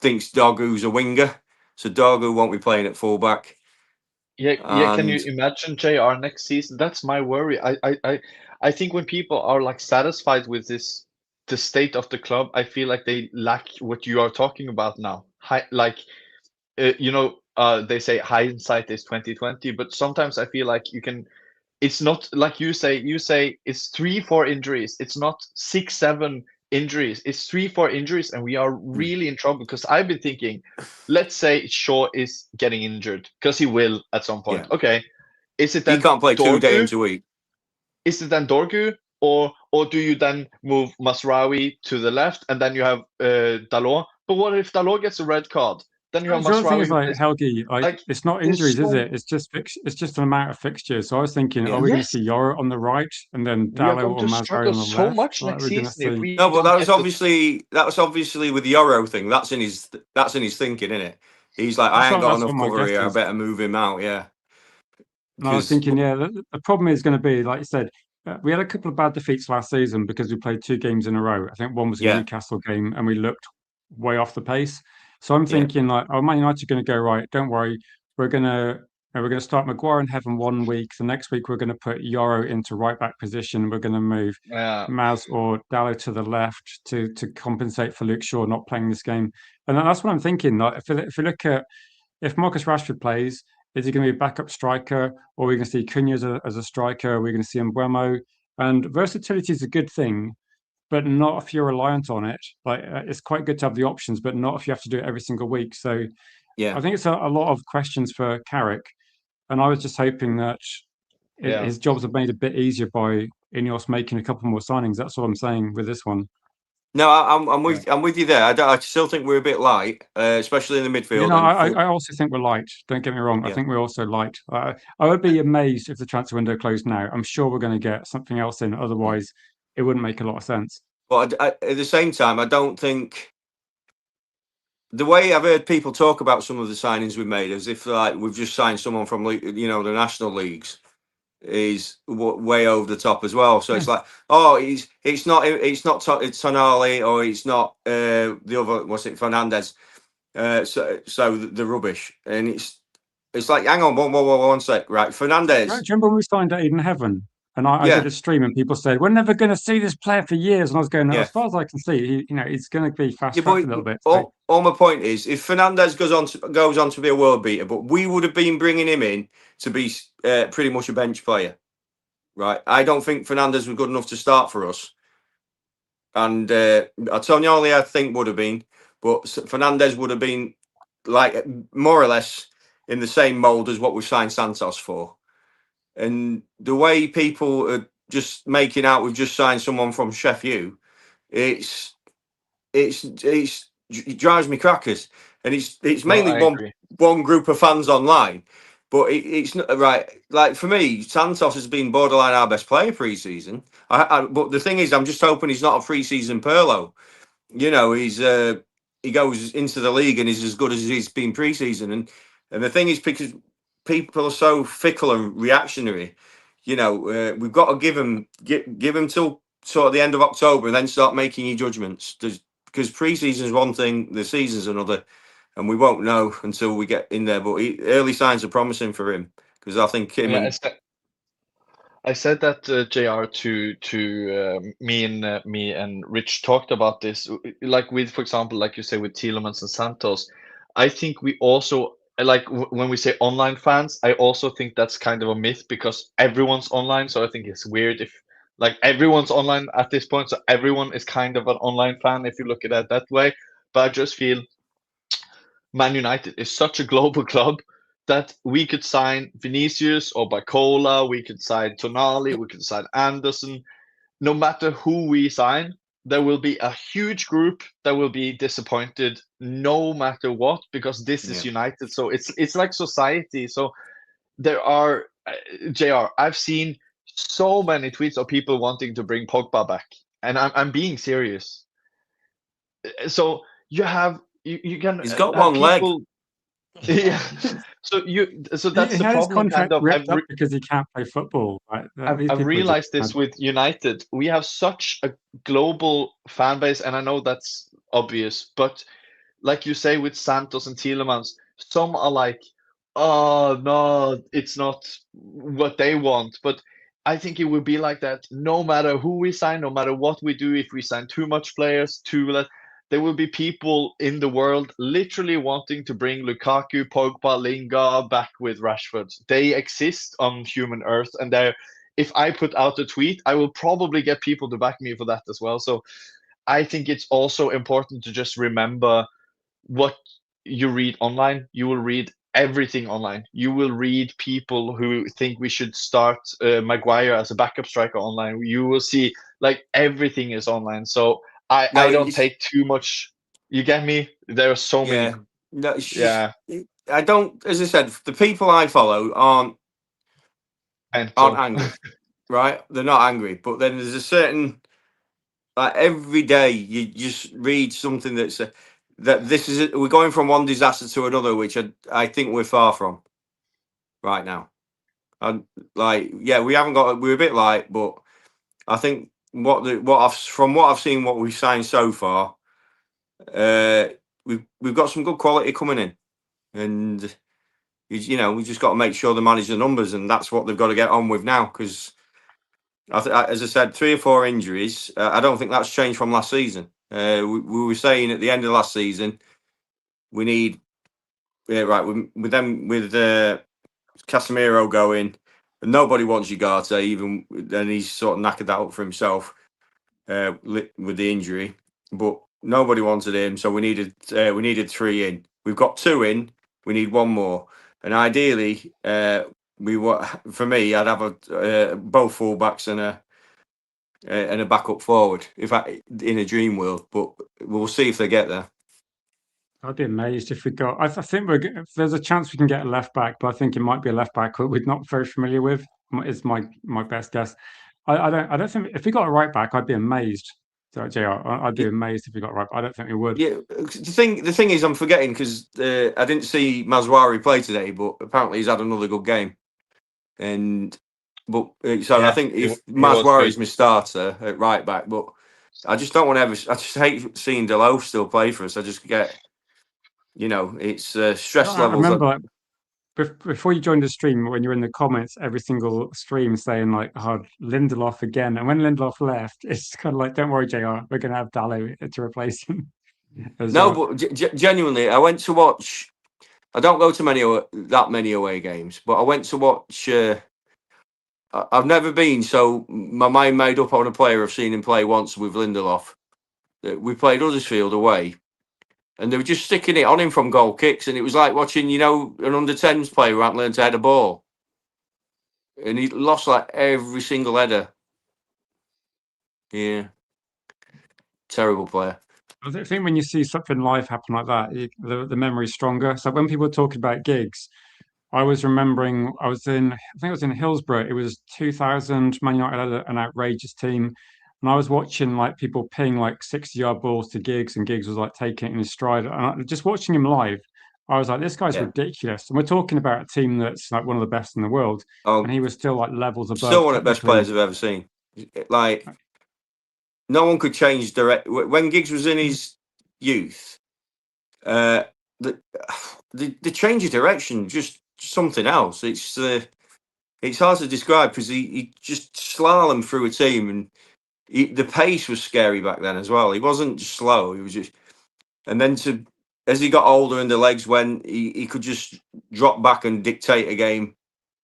thinks Dogu's a winger. So Dogu won't be playing at fullback. Yeah. Can you imagine JR next season? That's my worry. I think when people are like satisfied with the state of the club, I feel like they lack what you are talking about now. They say hindsight is 2020, but sometimes I feel like it's not like you say it's 3-4 injuries. It's not 6-7 injuries. It's 3-4 injuries, and we are really in trouble because I've been thinking, let's say Shaw is getting injured because he will at some point. Yeah. Okay, is it then he can't play 2 games a week? Is it then Dorgu, or do you then move Masraoui to the left and then you have Dalot? But what if Dalot gets a red card? Then you have The other thing is Masraoui. Helgi, it's not injuries, is it? It's just an amount of fixtures. So I was thinking, are we going to see Yoro on the right and then We are Dallo going or to Masraoui struggle on the so left? much Like, next we're going to season if see. we No, but don't that get was obviously with the Euro thing. That's in his thinking, isn't it? He's like, I ain't got enough what my cover guess here. I is. better move him out. Yeah. And I was thinking, the problem is going to be, like you said, we had a couple of bad defeats last season because we played 2 games in a row. I think one was a Newcastle game, and we looked way off the pace. So I'm thinking, like, oh, Man United are going to go, right, don't worry, we're going to start Maguire in heaven 1 week. The next week we're going to put Yoro into right back position. We're going to move Maz or Dallo to the left to compensate for Luke Shaw not playing this game. And that's what I'm thinking. Like, if you look at if Marcus Rashford plays, is he going to be a backup striker, or are we going to see Cunha as a striker? Are we going to see Mbeumo? And versatility is a good thing, but not if you're reliant on it. Like, it's quite good to have the options, but not if you have to do it every single week. So I think it's a lot of questions for Carrick, and I was just hoping that his jobs are made a bit easier by Ineos making a couple more signings. That's what I'm saying with this one. No, I'm with you there. I still think we're a bit light, especially in the midfield. You know, I also think we're light. Don't get me wrong. I think we're also light. I would be amazed if the transfer window closed now. I'm sure we're going to get something else in. Otherwise, it wouldn't make a lot of sense. But at the same time, I don't think the way I've heard people talk about some of the signings we made, as if like we've just signed someone from the national leagues, is way over the top as well. So it's like, oh, it's not Tonali, or it's not the other, what's it, Fernandez. So the rubbish, and it's like, hang on, one sec, right? Fernandez. Do you remember when we signed at Eden Heaven? And I did a stream, and people said, "We're never going to see this player for years." And I was going, "No, as far as I can see, he's going to be fast tracked a little bit." So. All my point is, if Fernandez goes on to be a world beater, but we would have been bringing him in to be pretty much a bench player, right? I don't think Fernandez was good enough to start for us, and Antonioli I think would have been, but Fernandez would have been like more or less in the same mold as what we signed Santos for. And the way people are just making out we've just signed someone from Sheffield, it drives me crackers. And it's mainly one group of fans online, but it's not right. Like for me, Santos has been borderline our best player pre-season. But the thing is, I'm just hoping he's not a pre-season Pirlo. He goes into the league and is as good as he's been pre-season. And the thing is, because people are so fickle and reactionary, we've got to give him till sort of the end of October and then start making your judgments. Because pre-season is one thing, the season's another, and we won't know until we get in there. But early signs are promising for him, because I think him I said that JR to me and Rich talked about this, like with, for example, like you say with Tielemans and Santos. I think we also like when we say online fans, I also think that's kind of a myth because everyone's online. So I think it's weird if like everyone's online at this point. So everyone is kind of an online fan if you look at it that way. But I just feel Man United is such a global club that we could sign Vinicius or Bacola, we could sign Tonali, we could sign Anderson. No matter who we sign, there will be a huge group that will be disappointed no matter what, because this is United. So it's like society. So there are, JR, I've seen so many tweets of people wanting to bring Pogba back. And I'm being serious. So you can he's got one leg. Yeah. So that's He the had his problem, kind contract of. ripped up because he can't play football. Right? These I've people are just realized this mad. with United. We have such a global fan base, and I know that's obvious, but like you say with Santos and Tielemans, some are like, oh no, it's not what they want. But I think it will be like that no matter who we sign, no matter what we do. If we sign too much players, too less, there will be people in the world literally wanting to bring Lukaku, Pogba, Lingard back with Rashford. They exist on human earth, and they're. If I put out a tweet, I will probably get people to back me for that as well. So I think it's also important to just remember what you read online. You will read everything online. You will read people who think we should start Maguire as a backup striker online. You will see like everything is online. So I No, don't it's take too much. You get me? There are so many. yeah. No, it's just Yeah. I don't. As I said, the people I follow aren't And angry, right? They're not angry, but then there's a certain like every day you just read something that's that this is we're going from one disaster to another, which I think we're far from right now. And like, yeah, we haven't got we're a bit light, but I think what I've seen what we've signed so far, we've got some good quality coming in, and you know we just got to make sure they manage the numbers, and that's what they've got to get on with now because. As I said, 3 or 4 injuries. I don't think that's changed from last season. We were saying at the end of last season, we need right with them with Casemiro going, and nobody wants Ugarte, even then he's sort of knackered that up for himself with the injury. But nobody wanted him, so we needed 3 in. We've got 2 in. We need 1 more, and ideally, we were for me. I'd have both fullbacks and a backup forward if in a dream world, but we'll see if they get there. I'd be amazed if we got. I think there's a chance we can get a left back, but I think it might be a left back we're not very familiar with. Is my best guess. I don't think if we got a right back, I'd be amazed. So, JR, I'd be amazed if we got a right. I don't think we would. Yeah, the thing is, I'm forgetting because I didn't see Mazwari play today, but apparently he's had another good game. So I think if Mazwari is my starter at right back, but I just don't want to ever. I just hate seeing Delo still play for us. I just get, it's stress I levels. remember before you joined the stream, when you're in the comments, every single stream saying like, "Oh, Lindelof again," and when Lindelof left, it's kind of like, "Don't worry, JR, we're going to have Dallo to replace him." But genuinely, I went to watch. I don't go to that many away games, but I went to watch. I've never been, so my mind made up on a player I've seen him play once with Lindelof. We played Huddersfield away, and they were just sticking it on him from goal kicks, and it was like watching, an under-10s player who hadn't learned to head a ball. And he lost like every single header. Yeah. Terrible player. I think when you see something live happen like that, the memory's stronger. So when people were talking about gigs, I was remembering I think it was in Hillsborough. It was 2000. Man United had an outrageous team, and I was watching like people ping like 60-yard balls to Giggs, and Giggs was like taking it in his stride. And just watching him live, I was like, this guy's ridiculous. And we're talking about a team that's like one of the best in the world, and he was still like levels above. Still one of the best players I've ever seen. Like, no one could change when Giggs was in his youth. The change of direction, just something else. It's hard to describe because he just slalomed through a team, and the pace was scary back then as well. He wasn't just slow; he was just. And then as he got older and the legs went, he could just drop back and dictate a game.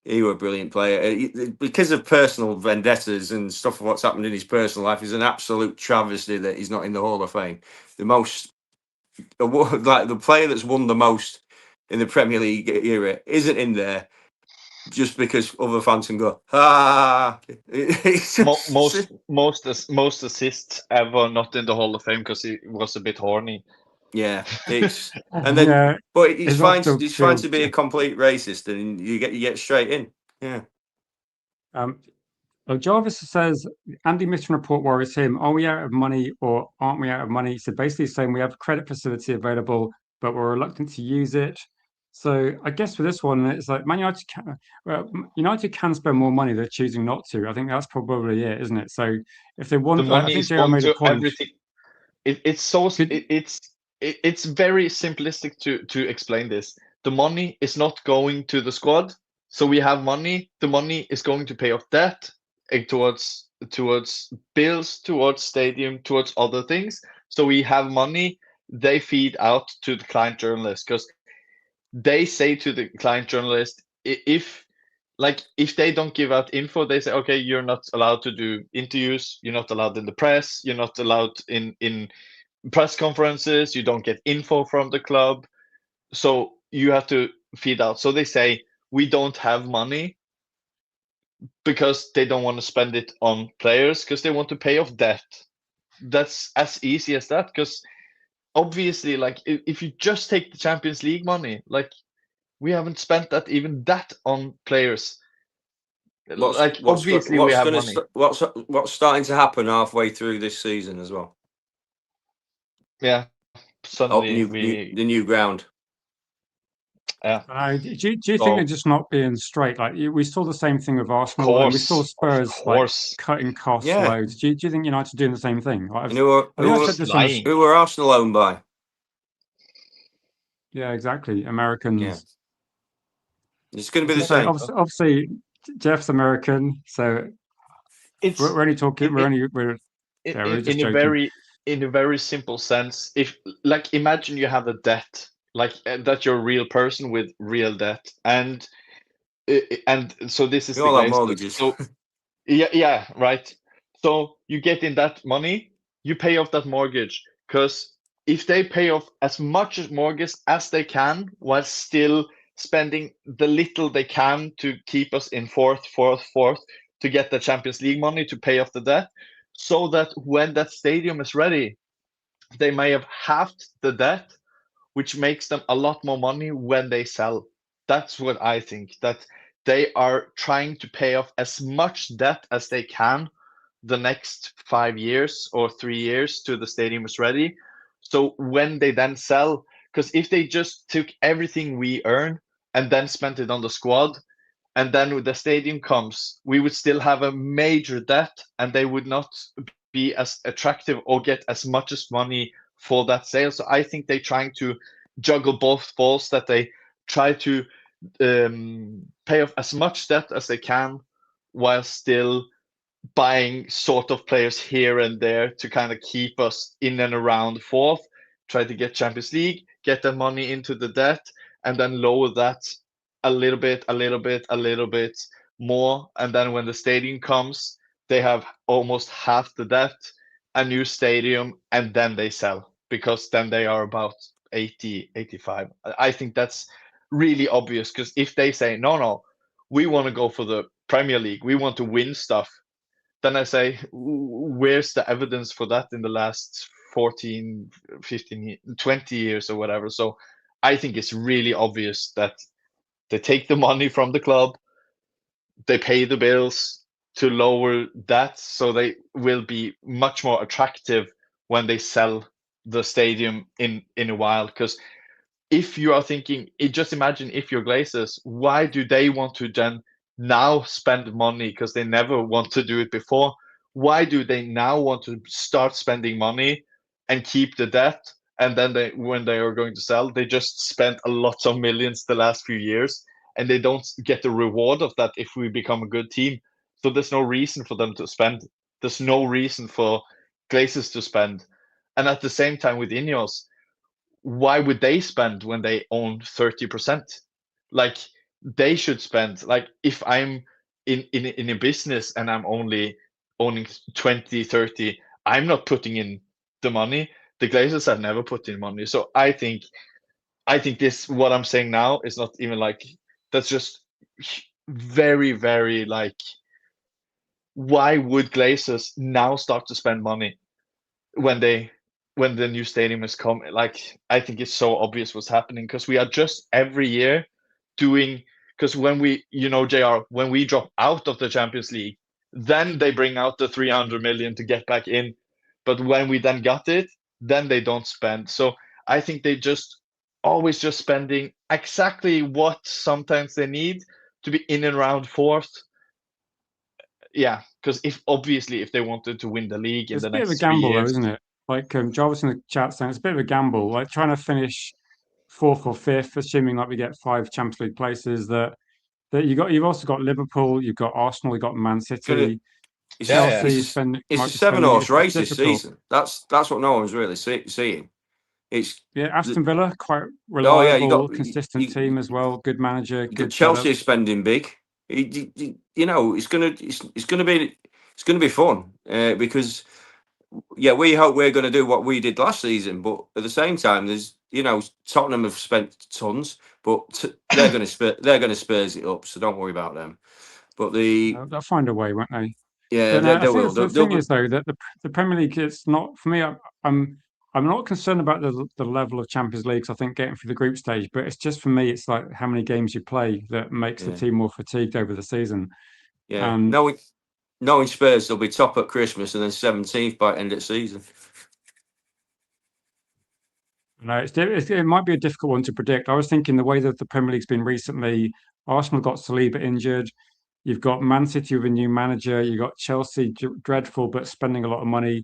He was a brilliant player. Because of personal vendettas and stuff of what's happened in his personal life, it's an absolute travesty that he's not in the Hall of Fame. Like the player that's won the most in the Premier League era isn't in there just because other fans can go, most assists ever not in the Hall of Fame because he was a bit horny. Yeah, and then but it's fine to be a complete racist, and you get straight in. Yeah. Jarvis says Andy Mitchell report worries him. Are we out of money or aren't we out of money? So basically saying we have a credit facility available, but we're reluctant to use it. So I guess for this one, it's like Man United United can spend more money. They're choosing not to. I think that's probably it, isn't it? So if they The want, I money think is JR going made a to point. everything. It's so Could it's very simplistic to explain this. The money is not going to the squad, so we have money. The money is going to pay off debt towards bills, towards stadium, towards other things. So we have money. They feed out to the client journalist because they say to the client journalist if they don't give out info, they say, okay, you're not allowed to do interviews, you're not allowed in the press, you're not allowed in press conferences, you don't get info from the club, so you have to feed out. So they say we don't have money because they don't want to spend it on players because they want to pay off debt. That's as easy as that, because obviously, like, if you just take the Champions League money, like, we haven't spent that on players. Like, obviously we have money. What's starting to happen halfway through this season as well? Yeah, suddenly we the new ground. yeah. do you think they're just not being straight? Like we saw the same thing with Arsenal, and we saw Spurs like cutting costs loads. Do you think United are doing the same thing? Like, And who were Arsenal owned by? Yeah, exactly. Americans. Yeah. It's going to be the same. Obviously, Jeff's American, so we're only talking. We're just joking. In a very simple sense. If, like, imagine you have a debt, like that you're a real person with real debt, and so this is we all have mortgages. So yeah, right. So you get in that money, you pay off that mortgage, because if they pay off as much as mortgage as they can while still spending the little they can to keep us in fourth, to get the Champions League money to pay off the debt, so that when that stadium is ready, they may have halved the debt, which makes them a lot more money when they sell. That's what I think, that they are trying to pay off as much debt as they can the next 5 years or 3 years to the stadium is ready. So when they then sell, because if they just took everything we earn and then spent it on the squad, and then when the stadium comes, we would still have a major debt, and they would not be as attractive or get as much as money for that sale. So I think they're trying to juggle both balls, that they try to pay off as much debt as they can while still buying sort of players here and there to kind of keep us in and around fourth, try to get Champions League, get the money into the debt, and then lower that a little bit more. And then when the stadium comes, they have almost half the debt, a new stadium, and then they sell, because then they are about 80, 85. I think that's really obvious, because if they say, no, we want to go for the Premier League, we want to win stuff, then I say, where's the evidence for that in the last 14, 15, 20 years or whatever? So I think it's really obvious that they take the money from the club, they pay the bills to lower that, so they will be much more attractive when they sell the stadium in a while. Because if you are thinking, just imagine if you're Glazers, why do they want to then now spend money? Because they never want to do it before. Why do they now want to start spending money and keep the debt? And then when they are going to sell, they just spent a lot of millions the last few years, and they don't get the reward of that if we become a good team. So there's no reason for them to spend. There's no reason for Glazers to spend. And at the same time with Ineos, why would they spend when they own 30%? Like, they should spend. Like, if I'm in a business and I'm only owning 20, 30, I'm not putting in the money. The Glazers have never put in money. So I think this, what I'm saying now, is not even like, that's just very, very, like, why would Glazers now start to spend money when the new stadium is coming? Like, I think it's so obvious what's happening, because we are just every year doing, because when we, JR, when we drop out of the Champions League, then they bring out the 300 million to get back in. But when we then got it, then they don't spend. So I think they just always just spending exactly what sometimes they need to be in and around fourth. Yeah, because if they wanted to win the league in It's the a bit of a next 3 gamble, though, years, isn't it? Like Jarvis in the chat saying it's a bit of a gamble, like trying to finish fourth or fifth, assuming like we get 5 Champions League places. That you've also got Liverpool, you've got Arsenal, you've got Man City, It's, Chelsea. it's, it's Might a be 7-horse it's race this difficult. season. That's what no one's really seeing. It's Aston Villa, quite oh yeah, reliable, consistent team as well. Good manager, you got good Chelsea setup. spending big. It's gonna be fun because we hope we're going to do what we did last season, but at the same time, there's Tottenham have spent tons, but they're going to Spurs it up, so don't worry about them. But They'll find a way, won't they? Yeah, but they I think will. the thing is though that the Premier League, it's not for me. I'm not concerned about the level of Champions Leagues. I think getting through the group stage, but it's just for me, it's like how many games you play that makes the team more fatigued over the season. Yeah, knowing Spurs, they'll be top at Christmas and then 17th by end of season. No, it might be a difficult one to predict. I was thinking the way that the Premier League's been recently, Arsenal got Saliba injured. You've got Man City with a new manager. You've got Chelsea dreadful, but spending a lot of money.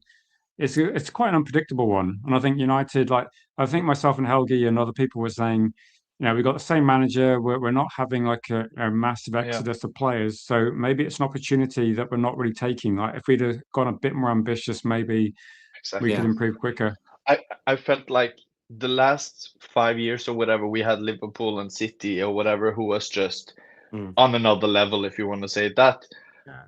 It's quite an unpredictable one. And I think United, like I think myself and Helgi and other people were saying, we've got the same manager. We're not having like a massive exodus of players. So maybe it's an opportunity that we're not really taking. Like if we'd have gone a bit more ambitious, maybe we could improve quicker. I felt like the last 5 years or whatever, we had Liverpool and City or whatever who was just on another level, if you want to say that.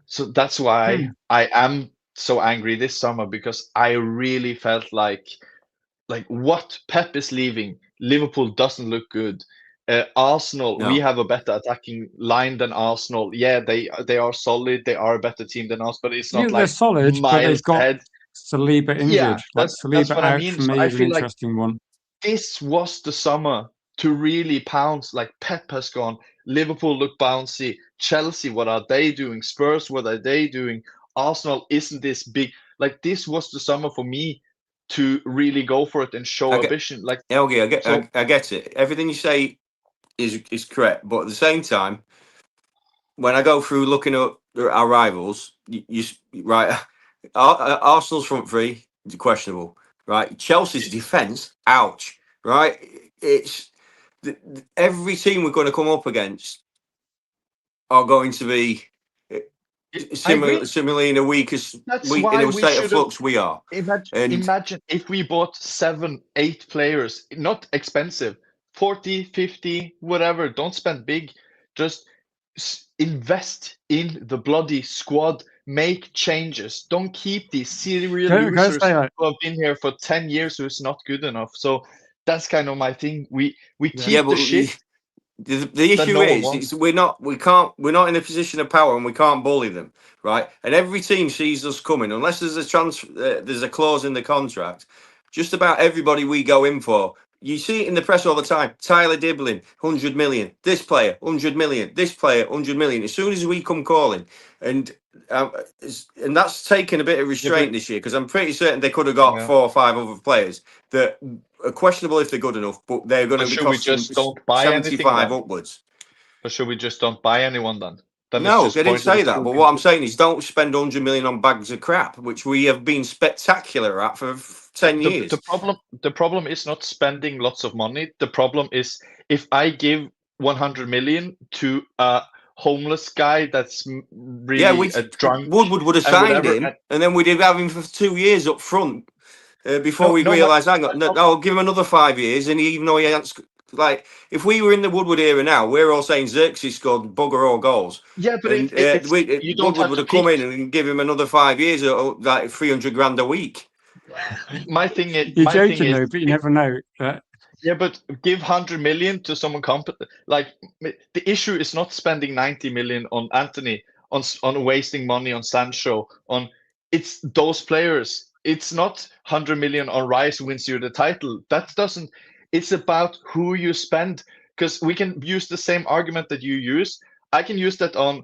So that's why I am so angry this summer, because I really felt like what Pep is leaving, Liverpool doesn't look good. Arsenal, we have a better attacking line than Arsenal. Yeah, they are solid. They are a better team than us, but it's not they're solid, but they've got ahead. Saliba injured. Yeah, that's what out I mean. for So me I is an feel like interesting one. this was the summer to really pounce. Like Pep has gone. Liverpool look bouncy. Chelsea, what are they doing? Spurs, what are they doing? Arsenal isn't this big. Like this was the summer for me to really go for it and show a vision. Like Helgi, I get it. Everything you say is correct, but at the same time, when I go through looking at our rivals, you right, Arsenal's front three questionable, right? Chelsea's defense, ouch, right? It's every team we're going to come up against are going to be similarly in a state of flux we are. Imagine if we bought 7-8 players, not expensive, 40, 50, whatever. Don't spend big, just invest in the bloody squad, make changes. Don't keep these serial losers who have been here for 10 years who's not good enough. So that's kind of my thing. We keep the shit. The issue is we're not in a position of power and we can't bully them, right? And every team sees us coming unless there's there's a clause in the contract. Just about everybody we go in for, you see it in the press all the time. Tyler Dibbling, 100 million. This player, 100 million. This player, 100 million. As soon as we come calling, and that's taken a bit of restraint this year, because I'm pretty certain they could have got 4 or 5 other players that are questionable if they're good enough, but they're going to be costing 75 upwards. But should we just don't buy anyone then? No, they didn't say that. But what I'm saying is, don't spend 100 million on bags of crap, which we have been spectacular at for 10 years. The problem is not spending lots of money. The problem is if I give 100 million to a homeless guy that's really a drunk. Woodward would have signed him, and then we'd have him for 2 years up front before we realised, I'll give him another 5 years, and even though he hasn't. Like, if we were in the Woodward era now, we're all saying Xerxes scored bugger all goals. Yeah, but Woodward would have come in and give him another 5 years at like 300 grand a week. My thing is, you're joking though, but you never know. Yeah, but give 100 million to someone competent. Like the issue is not spending 90 million on Anthony, on wasting money on Sancho. It's those players. It's not 100 million on Rice who wins you the title. That doesn't. It's about who you spend, because we can use the same argument that you use. I can use that on,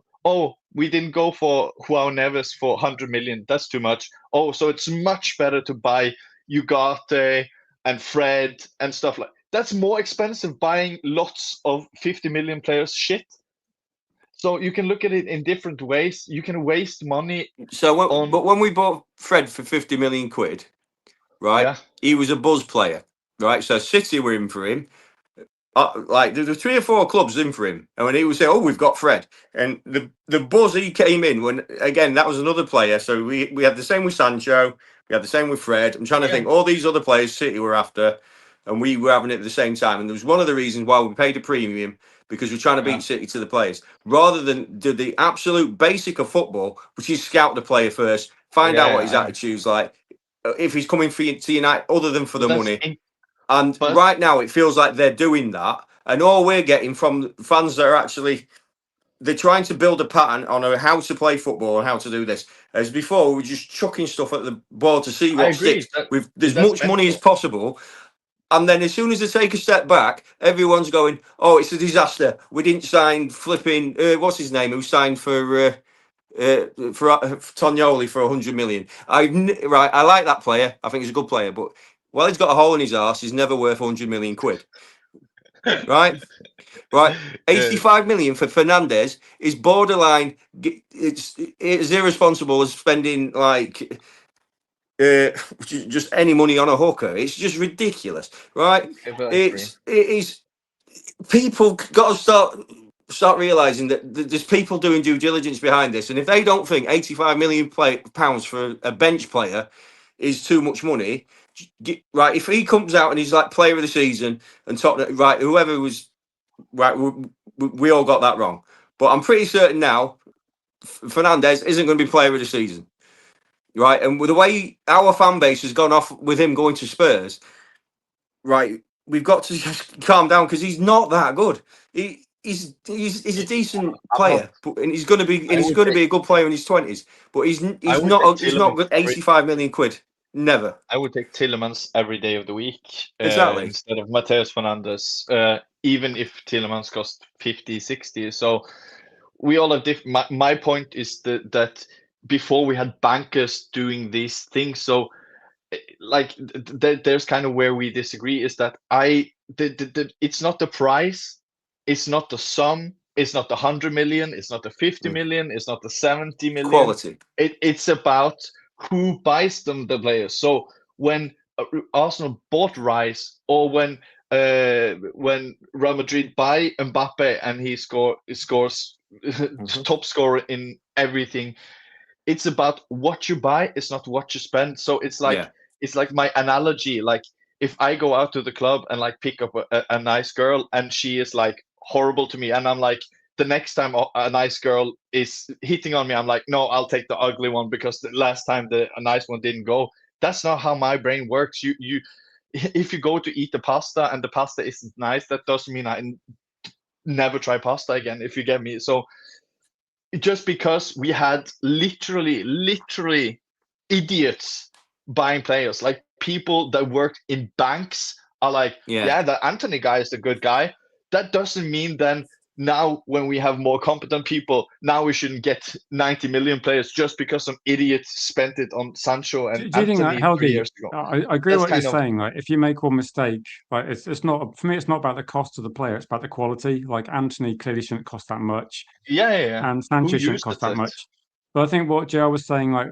we didn't go for João Neves for 100 million. That's too much. So it's much better to buy Ugarte and Fred and stuff like. That's more expensive buying lots of 50 million players shit. So you can look at it in different ways. You can waste money. So, but when we bought Fred for 50 million quid, right? Yeah. He was a buzz player, right? So City were in for him. Like there were 3 or 4 clubs in for him, and when he would say, "Oh, we've got Fred," and the buzz he came in when again that was another player. So we had the same with Sancho, we had the same with Fred. I'm trying to think all these other players City were after, and we were having it at the same time. And there was one of the reasons why we paid a premium because we're trying to beat City to the players rather than do the absolute basic of football, which is scout the player first, find out what his attitude's like, if he's coming to United other than for the money. And right now, it feels like they're doing that, and all we're getting from fans that are actually they're trying to build a pattern on how to play football and how to do this. As before, we were just chucking stuff at the ball to see what sticks with as much money as possible. And then as soon as they take a step back, everyone's going, "Oh, it's a disaster. We didn't sign flipping what's his name? Who signed for Tognoli for 100 million. I like that player. I think he's a good player, but while he's got a hole in his arse, he's never worth 100 million quid. Right? 85 million for Fernandez is borderline. It's irresponsible as spending like just any money on a hooker. It's just ridiculous, right? It is. People got to start realizing that there's people doing due diligence behind this, and if they don't think 85 million pounds for a bench player is too much money, right? If he comes out and he's like player of the season and Tottenham, right? Whoever was right, we all got that wrong. But I'm pretty certain now Fernandez isn't going to be player of the season, right? And with the way our fan base has gone off with him going to Spurs, right? We've got to just calm down because he's not that good. He's a decent player, and he's going to be a good player in his 20s. But he's not good. 85 million quid, never. I would take Tielemans every day of the week Exactly. instead of Mateus Fernandes, even if Tielemans cost 50, 60. So we all have different. My point is that before we had bankers doing these things, so like there's kind of where we disagree is that it's not the price, it's not the sum, it's not the 100 million, it's not the 50 million, it's not the 70 million. Quality. It's about who buys them, the players. So when Arsenal bought Rice, or when Real Madrid buy Mbappe and he scores top scorer in everything, it's about what you buy, it's not what you spend. So it's like it's like my analogy, like if I go out to the club and like pick up a nice girl and she is like horrible to me, and I'm like, the next time a nice girl is hitting on me, I'm like, no, I'll take the ugly one because the last time a nice one didn't go. That's not how my brain works. You if you go to eat the pasta and the pasta isn't nice, that doesn't mean I never try pasta again, if you get me. So just because we had literally idiots buying players, like people that worked in banks are like, yeah, the Anthony guy is the good guy. That doesn't mean then now when we have more competent people, now we shouldn't get 90 million players just because some idiot spent it on Sancho and Do you think that Anthony healthy? 3 years ago. I agree with what you're saying. Like, if you make one mistake, like it's not, for me, it's not about the cost of the player, it's about the quality. Like Anthony clearly shouldn't cost that much. Yeah. And Sancho shouldn't cost that much. But I think what JR was saying, like,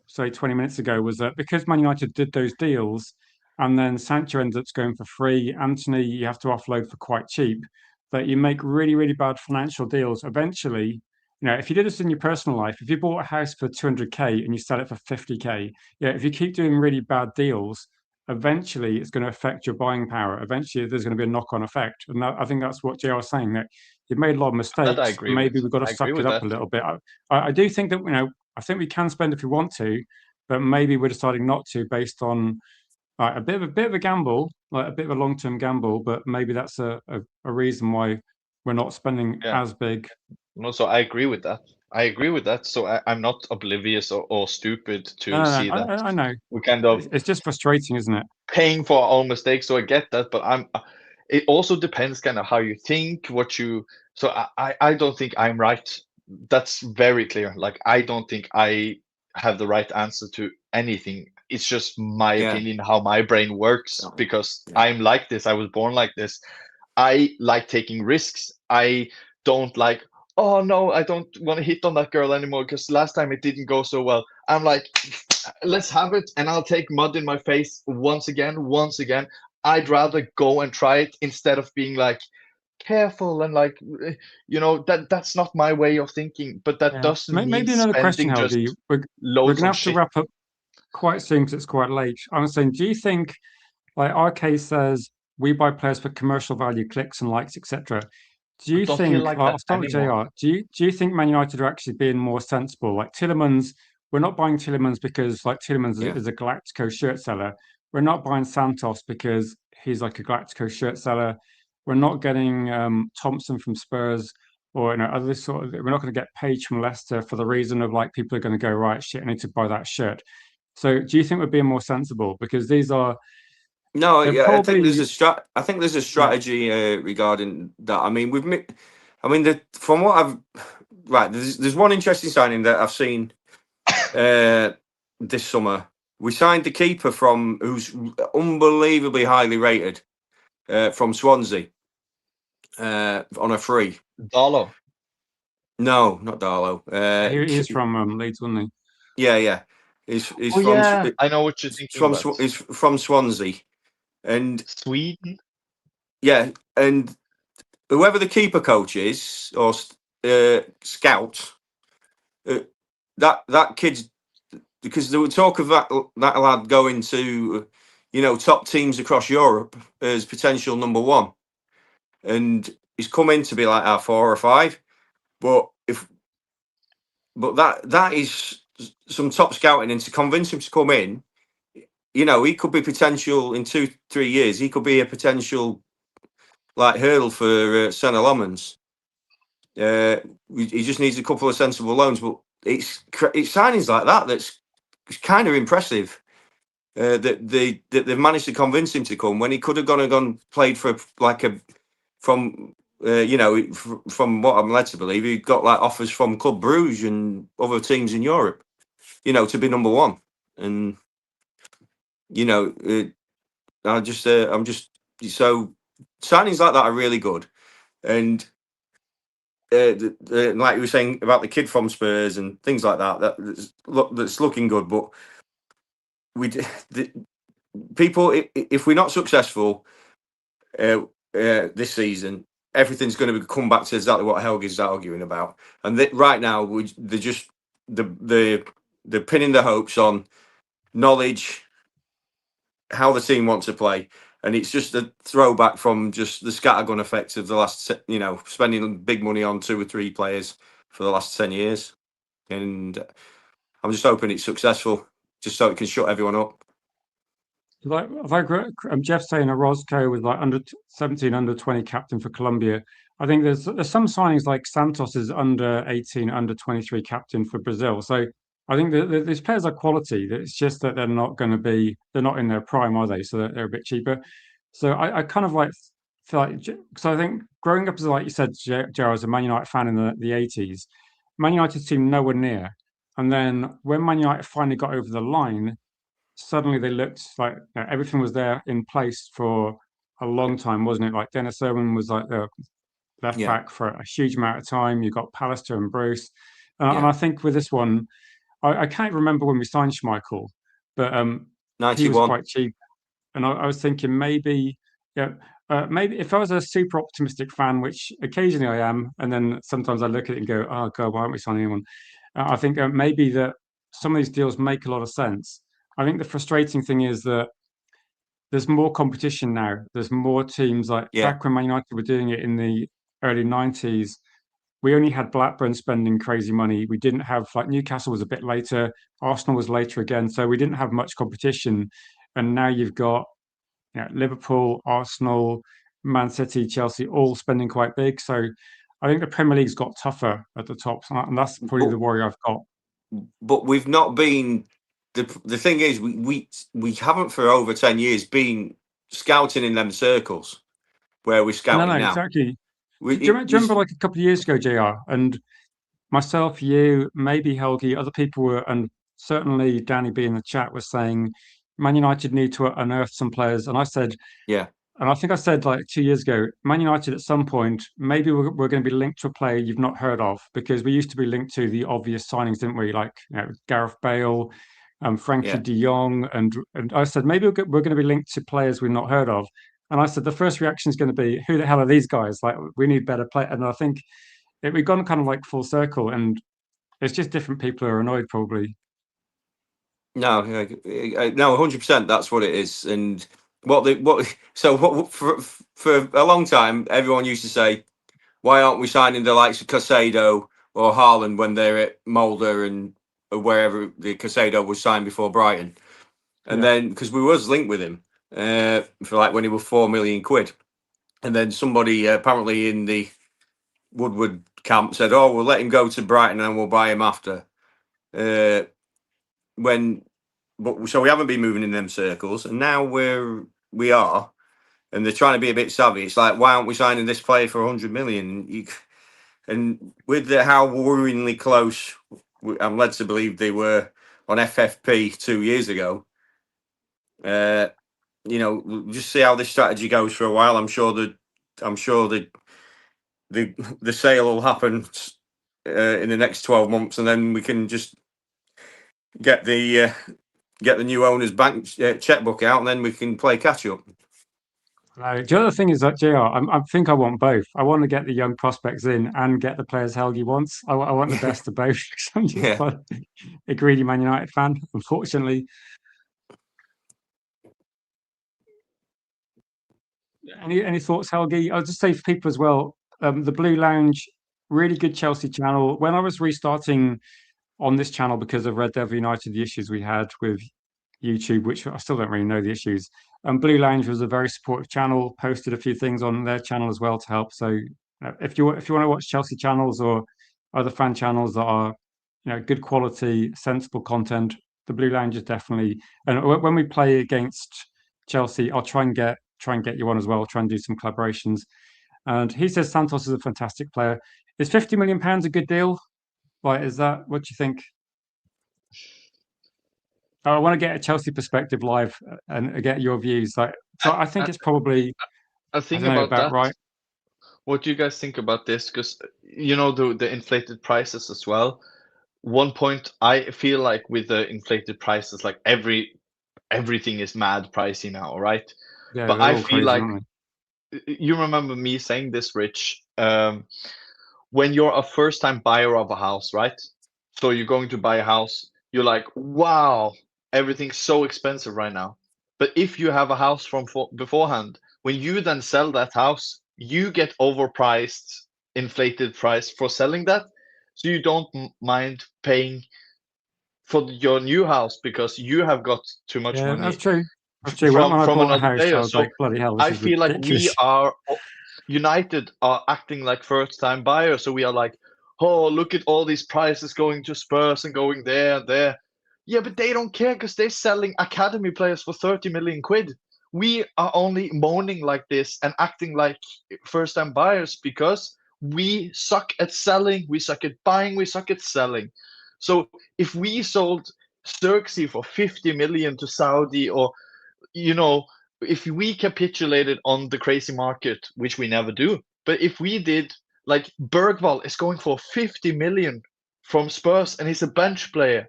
say 20 minutes ago, was that because Man United did those deals and then Sancho ends up going for free, Anthony you have to offload for quite cheap, that you make really, really bad financial deals. Eventually, you know, if you did this in your personal life, if you bought a house for 200k and you sell it for 50k, yeah, if you keep doing really bad deals, eventually it's going to affect your buying power. Eventually, there's going to be a knock-on effect, and I think that's what JR was saying, that you've made a lot of mistakes. Maybe we've got to suck it up a little bit. I do think that, you know, I think we can spend if we want to, but maybe we're deciding not to based on a bit of a gamble, like a bit of a long-term gamble. But maybe that's a reason why we're not spending as big. No, so I agree with that. So I'm not oblivious or stupid to see that. I know. We kind of it's just frustrating, isn't it? Paying for our own mistakes. So I get that, but it also depends kind of how you think, what you. So I don't think I'm right. That's very clear. Like I don't think I have the right answer to anything. it's just my Yeah. opinion, how my brain works, Yeah. because Yeah. I'm like this. I was born like this. I like taking risks. I don't like, oh no, I don't want to hit on that girl anymore because last time it didn't go so well. I'm like, let's have it, and I'll take mud in my face once again. I'd rather go and try it instead of being like careful and like, that's not my way of thinking. But that doesn't mean Maybe another question, spending just Helgi. We're loads gonna on have to shit. wrap up quite soon because it's quite late. I'm saying, do you think, like our case says, we buy players for commercial value, clicks and likes, etc. Do you Don't feel think, like I'll that start with anymore. JR, do you think Man United are actually being more sensible? Like Tielemans, we're not buying Tielemans because like Tielemans Yeah. is a Galactico shirt seller. We're not buying Santos because he's like a Galactico shirt seller. We're not getting Thompson from Spurs or other sort of. We're not going to get Page from Leicester for the reason of like people are going to go, right, shit, I need to buy that shirt. So do you think we're being more sensible? Because these are No, they're yeah, I think there's probably I think there's a strategy regarding that. I mean, from what I've right, there's one interesting signing that I've seen this summer. We signed the keeper who's unbelievably highly rated from Swansea on a free. Darlow. No, not Darlow. he is from Leeds, wasn't he? Yeah. He's Oh from yeah, I know what you're thinking about. he's from Swansea, and Sweden. yeah, and whoever the keeper coach is or scout, that kid's, because there was talk of that lad going to, top teams across Europe as potential number one, and he's come in to be like our 4 or 5, but that is some top scouting, and to convince him to come in, he could be potential in 2-3 years. He could be a potential like hurdle for Senna Lomans. He just needs a couple of sensible loans, but it's signings like that's kind of impressive. That they've managed to convince him to come when he could have gone played for from what I'm led to believe, he got like offers from Club Brugge and other teams in Europe, to be number one. And I'm just so signings like that are really good. And like you were saying about the kid from Spurs and things like that's looking good, but people, if we're not successful this season, everything's going to come back to exactly what Helgi's arguing about. And right now, they're just they're pinning their hopes on knowledge, how the team wants to play, and it's just a throwback from just the scattergun effect of the last, spending big money on 2 or 3 players for the last 10 years. And I'm just hoping it's successful, just so it can shut everyone up. Like, Jeff saying a Roscoe was like under 17, under 20 captain for Colombia. I think there's some signings like Santos is under 18, under 23 captain for Brazil. So I think that these players are quality. It's just that they're not in their prime, are they? So they're a bit cheaper. So I kind of like feel like, because I think growing up as, like you said, Joe, as a Man United fan in the 80s, Man United seemed nowhere near. And then when Man United finally got over the line, suddenly they looked like everything was there in place for a long time, wasn't it? Like Dennis Irwin was like the left back for a huge amount of time. You got Pallister and Bruce. And I think with this one, I can't remember when we signed Schmeichel, but he was quite cheap. And I was thinking maybe if I was a super optimistic fan, which occasionally I am, and then sometimes I look at it and go, oh God, why aren't we signing anyone? I think maybe that some of these deals make a lot of sense. I think the frustrating thing is that there's more competition now. There's more teams. Back when Man United were doing it in the early 90s, we only had Blackburn spending crazy money. We didn't have, like, Newcastle was a bit later, Arsenal was later again, so we didn't have much competition. And now you've got Liverpool, Arsenal, Man City, Chelsea, all spending quite big. So I think the Premier League's got tougher at the top, and that's probably the worry I've got. But we've not been. The thing is, we haven't for over 10 years been scouting in them circles where we're scouting now. Exactly. Do you remember like a couple of years ago, JR, and myself, you, maybe Helgi, other people were, and certainly Danny B in the chat was saying Man United need to unearth some players, and I said, Yeah. and I think I said like 2 years ago, Man United at some point, maybe we're going to be linked to a player you've not heard of, because we used to be linked to the obvious signings, didn't we? Like, you know, Gareth Bale, Frankie Yeah. de Jong, and I said maybe we're going to be linked to players we've not heard of. And I said the first reaction is going to be, who the hell are these guys? Like, we need better play. And I think we've gone kind of like full circle, and it's just different people who are annoyed probably. No, no, 100%. That's what it is. And for a long time, everyone used to say, why aren't we signing the likes of Casado or Haaland when they're at Mulder and wherever the Casado was signed before Brighton? And then, because we was linked with him for like when he was £4 million. And then somebody apparently in the Woodward camp said, oh, we'll let him go to Brighton and we'll buy him after. So we haven't been moving in them circles, and now we are, and they're trying to be a bit savvy. It's like, why aren't we signing this player for 100 million? And with how worryingly close I'm led to believe they were on FFP 2 years ago, we'll just see how this strategy goes for a while. I'm sure the sale will happen in the next 12 months, and then we can just get the new owner's bank checkbook out, and then we can play catch up. The other thing is that, JR, I think I want both. I want to get the young prospects in and get the players Helgi wants. I want the best of both. I'm just like a greedy Man United fan, unfortunately. Any thoughts, Helgi? I'll just say for people as well, the Blue Lounge, really good Chelsea channel. When I was restarting on this channel because of Red Devil United, the issues we had with YouTube, which I still don't really know the issues. Blue Lounge was a very supportive channel, posted a few things on their channel as well to help. So if you want to watch Chelsea channels or other fan channels that are, good quality, sensible content, the Blue Lounge is definitely. And when we play against Chelsea, I'll try and get you on as well. Try and do some collaborations. And he says Santos is a fantastic player. Is £50 million a good deal? Like, is that what you think? I want to get a Chelsea perspective live and get your views. Like, so I think it's probably. I think about that. Right. What do you guys think about this? Because the inflated prices as well. One point I feel like with the inflated prices, like everything is mad pricey now, right? Yeah, but I all feel crazy, like aren't you remember me saying this, Rich. When you're a first-time buyer of a house, right? So you're going to buy a house, you're like, wow, everything's so expensive right now. But if you have a house from beforehand, when you then sell that house, you get overpriced, inflated price for selling that. So you don't mind paying for your new house because you have got too much Yeah, money. that's true. That's true. When I From bought a another house, player. I was So like, bloody hell, this I is feel like ridiculous. we are United are acting like first-time buyers. So we are like, oh, look at all these prices going to Spurs and going there and there. Yeah, but they don't care because they're selling academy players for 30 million quid. We are only moaning like this and acting like first-time buyers because we suck at selling, we suck at buying, we suck at selling. So if we sold Xerxes for 50 million to Saudi, or if we capitulated on the crazy market, which we never do, but if we did, like Bergvall is going for 50 million from Spurs and he's a bench player,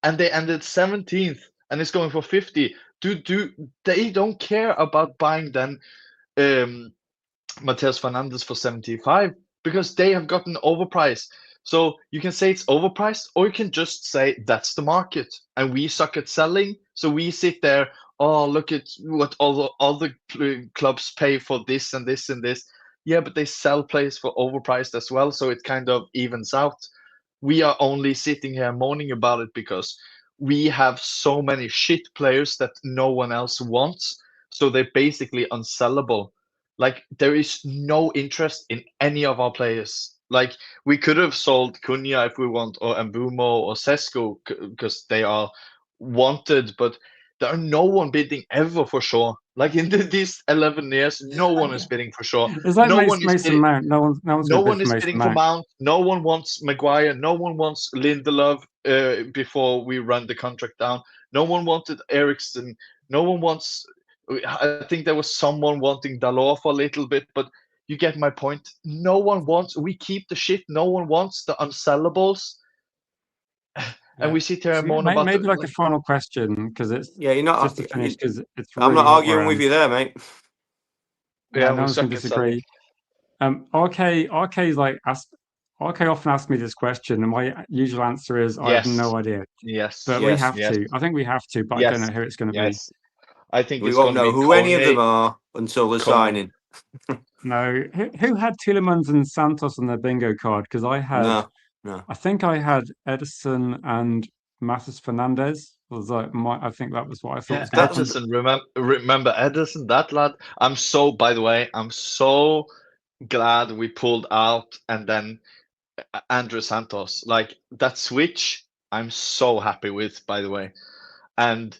and they ended 17th and it's going for 50. They don't care about buying then Mateus Fernandes for 75 because they have gotten overpriced. So you can say it's overpriced, or you can just say that's the market and we suck at selling. So we sit there, oh, look at what all the other clubs pay for this and this and this. Yeah, but they sell players for overpriced as well. So it kind of evens out. We are only sitting here moaning about it because we have so many shit players that no one else wants. So they're basically unsellable. Like, there is no interest in any of our players. Like, we could have sold Cunha if we want, or Mbumo or Sesko, because they are wanted, but there are no one bidding ever for sure. Like, in these 11 years, no one is bidding for sure. It's like no one Mason Mount. No one's no going to one bid is for Mason bidding for Mount. Mount. No one wants Maguire. No one wants Lindelof. before we run the contract down. No one wanted Eriksson. No one wants. I think there was someone wanting Dalot for a little bit, but you get my point. No one wants. We keep the shit. No one wants the unsellables. And we sit here and moan about maybe like a final question, because it's you're not just to finish, because it's I'm really not hot arguing with around. you there, mate. Yeah, no we one's going suck to at selling. disagree. RK's like RK often asks me this question, and my usual answer is I have no idea. Yes. But we Yes, have yes. to. I think we have to, but I don't know who it's going to be. Yes. I think We it's won't going to know be who any of them Kone. are until the Kone. signing. No, who had Tielemans and Santos on their bingo card? Because I had, No. I think I had Edison and Matheus Fernandes. Was like I think that was what I thought was going to happen. Edison, remember Edison, that lad? By the way, I'm so glad we pulled out and then Andrew Santos. Like that switch, I'm so happy with, by the way. And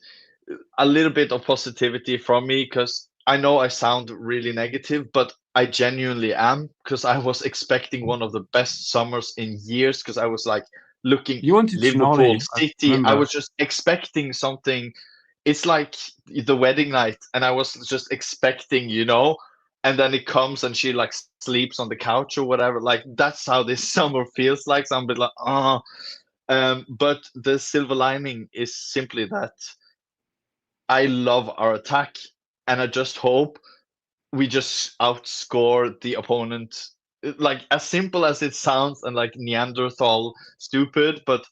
a little bit of positivity from me, because I know I sound really negative, but I genuinely am, because I was expecting one of the best summers in years, because I was like looking You wanted Liverpool, Tonali, City. I was just expecting something. It's like the wedding night, and I was just expecting, and then it comes and she like sleeps on the couch or whatever. Like that's how this summer feels like. So I'm a bit like, but the silver lining is simply that I love our attack, and I just hope we just outscore the opponent. Like as simple as it sounds, and like Neanderthal stupid, but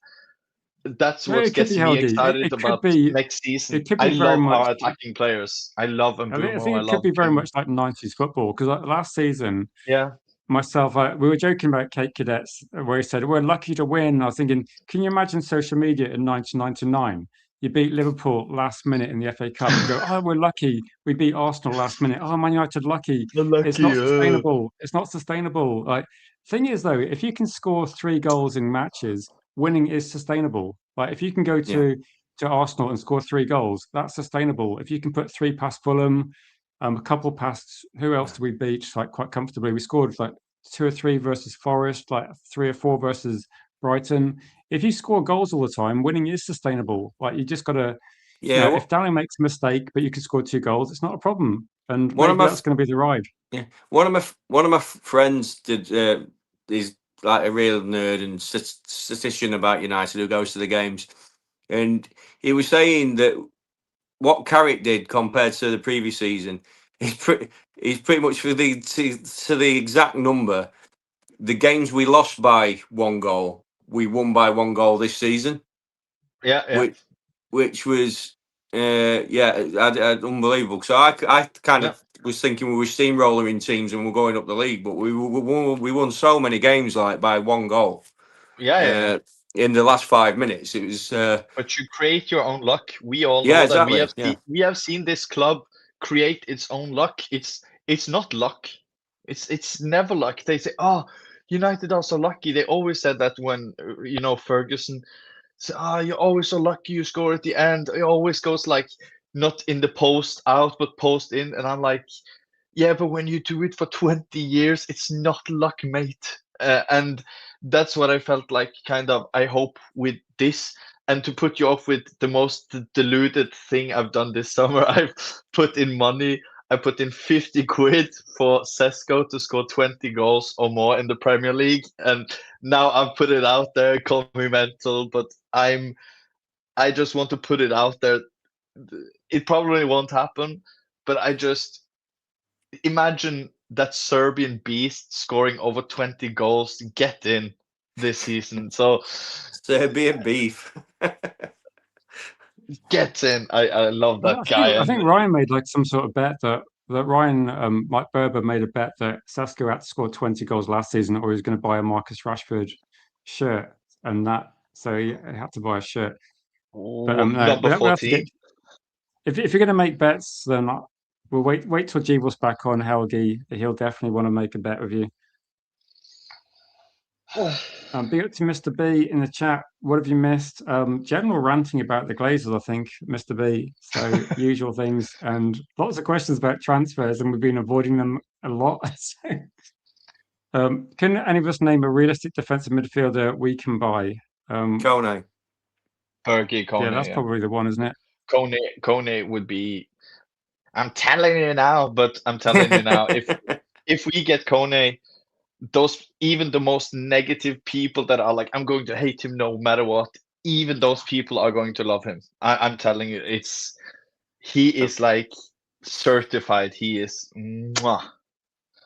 that's No, what it could gets be me Helgi. excited It could about be. next season. It could I be very love much. our attacking players. I love I Mbumo. think it could be very much like 90s football, because last season, myself, we were joking about Kate Cadets, where he said, we're lucky to win. I was thinking, can you imagine social media in 1999? You beat Liverpool last minute in the FA Cup and go, oh, we're lucky. We beat Arsenal last minute. Oh, Man United lucky. It's not sustainable. It's not sustainable. Like, thing is, though, if you can score 3 goals in matches, winning is sustainable. Like, if you can go to Arsenal and score 3 goals, that's sustainable. If you can put 3 past Fulham, a couple past, who else did we beat like quite comfortably? We scored like 2 or 3 versus Forest, like 3 or 4 versus Brighton. If you score goals all the time, winning is sustainable. Like you just got to, if Daniel makes a mistake, but you can score 2 goals, it's not a problem. And maybe that's going to be the ride. Yeah, one of my friends did. He's like a real nerd and statistician about United who goes to the games, and he was saying that what Carrick did compared to the previous season, he's pretty much to the exact number. The games we lost by 1 goal, we won by 1 goal this season. Yeah. Which was unbelievable. So I kind of was thinking we were steamrolling teams and we're going up the league, but we won so many games like by 1 goal. Yeah. In the last 5 minutes, it was. But you create your own luck. We all know exactly. that. We have seen this club create its own luck. It's not luck. It's never luck. They say, "Oh, United are so lucky." They always said that when Ferguson said, "Oh, you're always so lucky. You score at the end. It always goes like not in the post out, but post in." And I'm like, "Yeah, but when you do it for 20 years, it's not luck, mate." And that's what I felt like, kind of, I hope with this. And to put you off with the most deluded thing I've done this summer, I've put in money. I put in 50 quid for Sesko to score 20 goals or more in the Premier League. And now I've put it out there, call me mental, but I just want to put it out there. It probably won't happen, but I just imagine that Serbian beast scoring over 20 goals to get in this season. So Serbian beef. Gets in. I love that guy. I think Ryan made like some sort of bet that Ryan, Mike Berber made a bet that Sesko had to score 20 goals last season, or he was going to buy a Marcus Rashford shirt, and so he had to buy a shirt. But number 14. If you're going to make bets, then we'll wait till Jeebel's back on, Helgi. He'll definitely want to make a bet with you. Big up to Mr. B in the chat. What have you missed? General ranting about the Glazers, I think, Mr. B. So usual things, and lots of questions about transfers, and we've been avoiding them a lot. Can any of us name a realistic defensive midfielder we can buy? Kone. Bergie, Kone. Yeah, that's probably the one, isn't it? Kone would be. I'm telling you now, but I'm telling you now, if we get Kone, even the most negative people that are like, I'm going to hate him no matter what, even those people are going to love him. I'm telling you, he is like certified. He is. Mwah.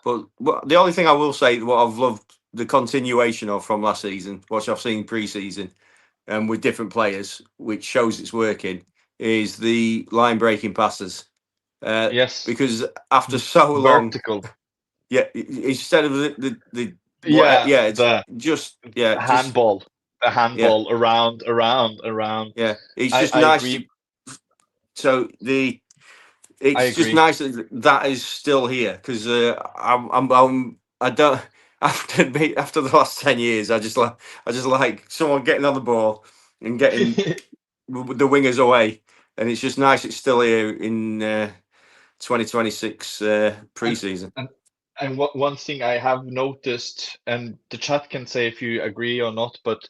But the only thing I will say, what I've loved the continuation of from last season, what I've seen pre-season, and with different players, which shows it's working, is the line breaking passes. Yes, because after so long, vertical. Yeah, instead of the Yeah, it's the just handball, around. Yeah, it's I just nice. agree. It's just agree. nice that is still here because I don't. I have to admit, after the last 10 years, I just like someone getting on the ball and getting the wingers away, and it's just nice. It's still here in 2026 pre-season. And one thing I have noticed, and the chat can say if you agree or not, but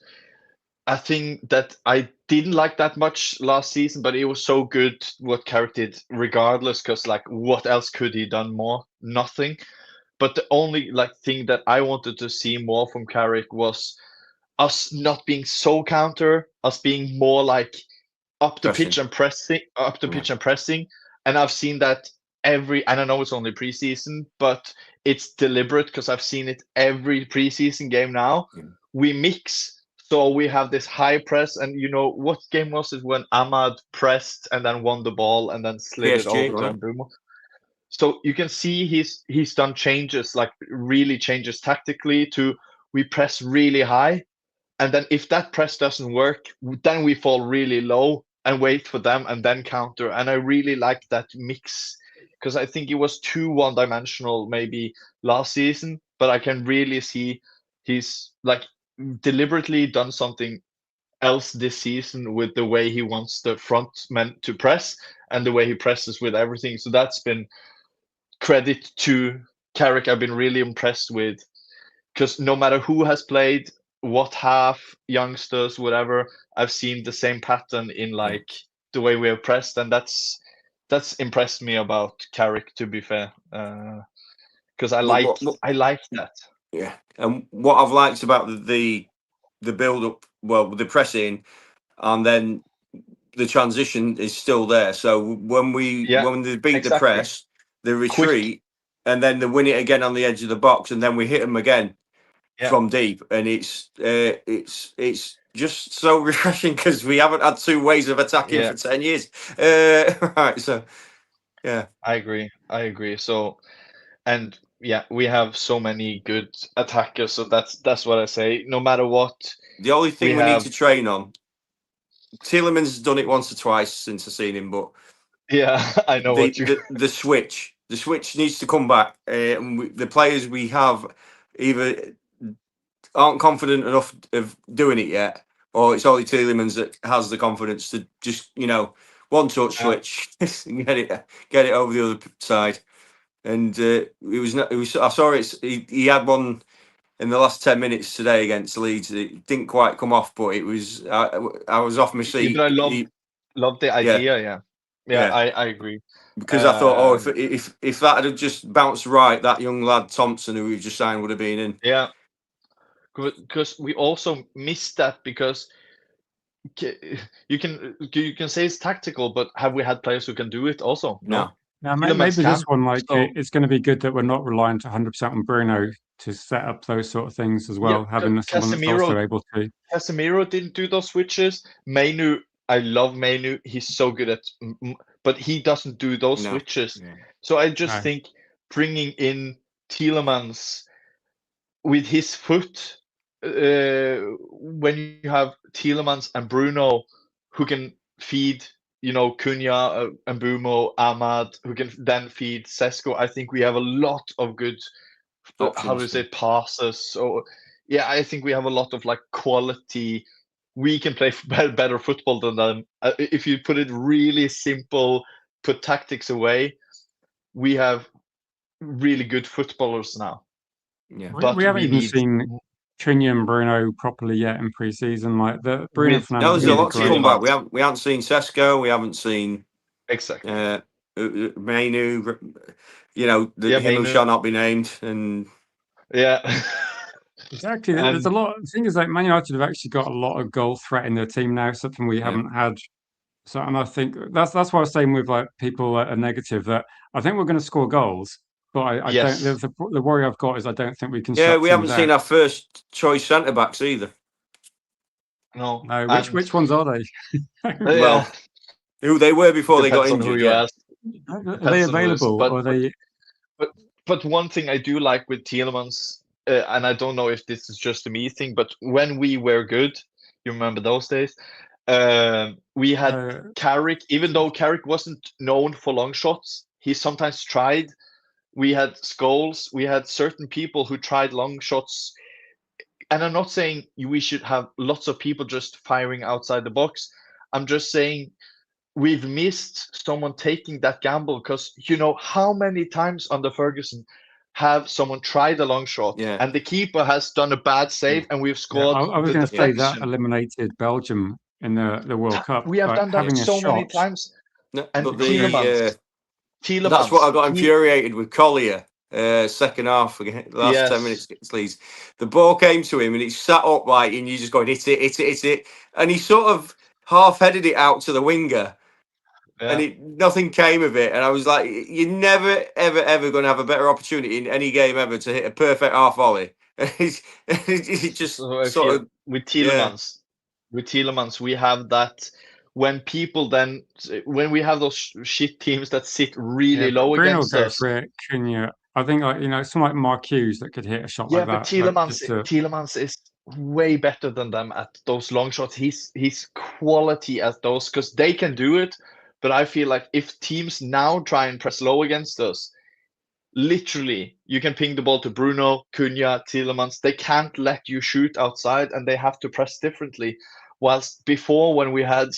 I think that I didn't like that much last season, but it was so good what Carrick did regardless, because like what else could he done more? Nothing. But the only like thing that I wanted to see more from Carrick was us not being so counter, us being more like up the pitch and pressing. And I've seen that and I know it's only preseason, but it's deliberate because I've seen it every preseason game now. We mix, so we have this high press, and what game was it when Ahmad pressed and then won the ball and then slid it over to Mbeumo? So you can see he's done changes, like really changes tactically to we press really high, and then if that press doesn't work, then we fall really low and wait for them and then counter. And I really like that mix because I think it was too one-dimensional maybe last season, but I can really see he's like deliberately done something else this season with the way he wants the front men to press and the way he presses with everything. So that's been credit to Carrick. I've been really impressed with, because no matter who has played what half, youngsters, whatever, I've seen the same pattern in like the way we have pressed, and that's impressed me about Carrick, to be fair, because I like that. Yeah, and what I've liked about the build up, well, the pressing, and then the transition is still there. So when they beat the press, the retreat, and then they win it again on the edge of the box, and then we hit them again from deep, and it's just so refreshing because we haven't had two ways of attacking for 10 years. Right, so yeah, I agree. So, and we have so many good attackers. So that's what I say. No matter what, the only thing we need to train on. Tielemans has done it once or twice since I've seen him, but I know the switch needs to come back. The players we have either aren't confident enough of doing it yet, or it's only Tielemans that has the confidence to just one touch switch and get it over the other side. And I saw it. He had one in the last 10 minutes today against Leeds. It didn't quite come off, but it was. I was off my seat. But I love the idea. Yeah. I agree. Because I thought, if that had just bounced right, that young lad Thompson, who we've just signed, would have been in. Yeah. Because we also missed that, because you can say it's tactical, but have we had players who can do it also? No. Now, maybe this one, it's going to be good that we're not reliant 100% on Bruno to set up those sort of things as well, having someone that's also able to. Casemiro didn't do those switches. Mainu, I love Mainu. He's so good at, but he doesn't do those switches. Yeah. So I just think bringing in Tielemans with his foot, when you have Tielemans and Bruno who can feed, Cunha, Mbeumo, Ahmad, who can then feed Sesko, I think we have a lot of good passes. So I think we have a lot of like quality. We can play better football than them. If you put it really simple, put tactics away, we have really good footballers now. Yeah, but we haven't even seen Cunha and Bruno properly yet in pre-season. Like the Bruno With Fernandes There's is a going to be lot to great. come back. Tielemans. We haven't seen Sesko. We haven't seen Exactly. Mainu. You know, Yeah, him who Mainu. shall not be named. And Yeah. Exactly. There's a And lot. The thing is, like Man United have actually got a lot of goal threat in their team now, something we Yeah. haven't had. So, and I think that's why I was saying with like people that are negative that I think we're going to score goals, but I yes. don't. The worry I've got is I don't think we can yeah, shut we teams haven't seen out. our first choice centre backs either. No. No, And which ones are they? yeah, Well, who they were before they got depends on who injured. you Yeah. ask. Are they Depends on who is. available? Or are they? But one thing I do like with Tielemans, and I don't know if this is just a me thing, but when we were good, you remember those days, we had Carrick. Even though Carrick wasn't known for long shots, he sometimes tried. We had Scholes. We had certain people who tried long shots. And I'm not saying we should have lots of people just firing outside the box. I'm just saying we've missed someone taking that gamble because you know how many times under Ferguson have someone tried a long shot Yeah. and the keeper has done a bad save and we've Yeah, scored I was the going to say that deflection. eliminated Belgium in the World Cup. We have Like, done that having a so many shot. times. No, And but Tielemans, that's what I got infuriated with Collier. Second half, the last 10 minutes against Leeds. The ball came to him and he sat up like, and you just going, hit it. And he sort of half-headed it out to the winger. Yeah. And nothing came of it. And I was like, you're never, ever going to have a better opportunity in any game ever to hit a perfect half volley. It just So sort of, with Tielemans, we have that when people then when we have those shit teams that sit really low Bruno will against go us. for it. Cunha, I think, like, you know, someone like Marquez that could hit a shot Yeah, like but that. Like, just Tielemans is way better than them at those long shots. He's quality at those because they can do it. But I feel like if teams now try and press low against us, literally you can ping the ball to Bruno, Cunha, Tielemans. They can't let you shoot outside, and they have to press differently. Whilst before, when we had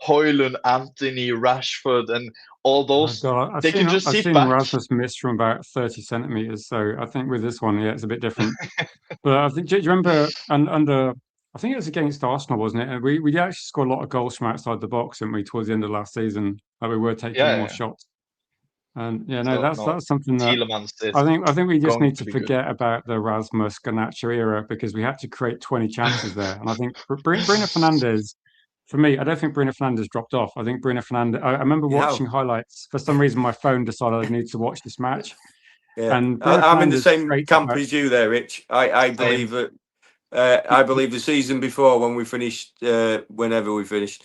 Højlund, Anthony, Rashford, and all those, God, they can just I've sit seen back. Rasmus miss from about 30 centimeters. So I think with this one, yeah, it's a bit different. But I think, do you remember under, I think it was against Arsenal, wasn't it? And we actually scored a lot of goals from outside the box, didn't we, towards the end of last season? Like we were taking more shots. And yeah, no, that's something that Tielemans is I think we just going need to to be forget about the Rasmus Garnacho era because we had to create 20 chances there. And I think Bruno Fernandes, for me, I don't think Bruno Fernandes dropped off. I think Bruno Fernandes. I remember watching highlights. For some reason, my phone decided I needed to watch this match. Yeah, and I'm in the same camp as you there, Rich. I believe Same. that. I believe the season before, when we finished, whenever we finished,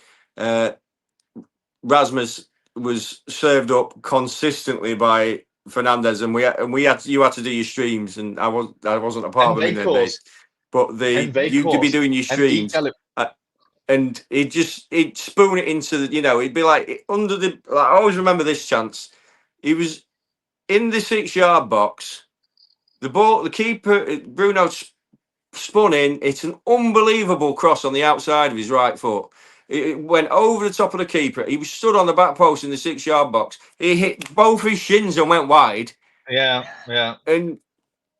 Rasmus was served up consistently by Fernandes, and you had to do your streams, and I wasn't a part of them in them days. But you could be doing your streams, and he'd spoon it into the, he'd be like under the. Like, I always remember this chance. He was in the 6-yard box. The ball, the keeper, Bruno spun in. It's an unbelievable cross on the outside of his right foot. It went over the top of the keeper. He was stood on the back post in the 6-yard box. He hit both his shins and went wide. Yeah. And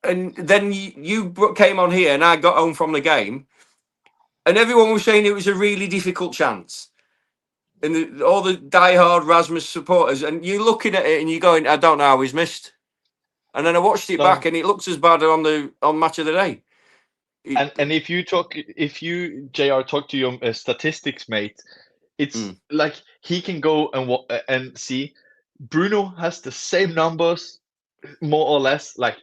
then you came on here and I got home from the game. And everyone was saying it was a really difficult chance. And all the diehard Rasmus supporters. And you're looking at it and you're going, I don't know how he's missed. And then I watched it back and it looks as bad on Match of the Day. And if you JR talk to your statistics mate, it's like he can go and see Bruno has the same numbers, more or less, like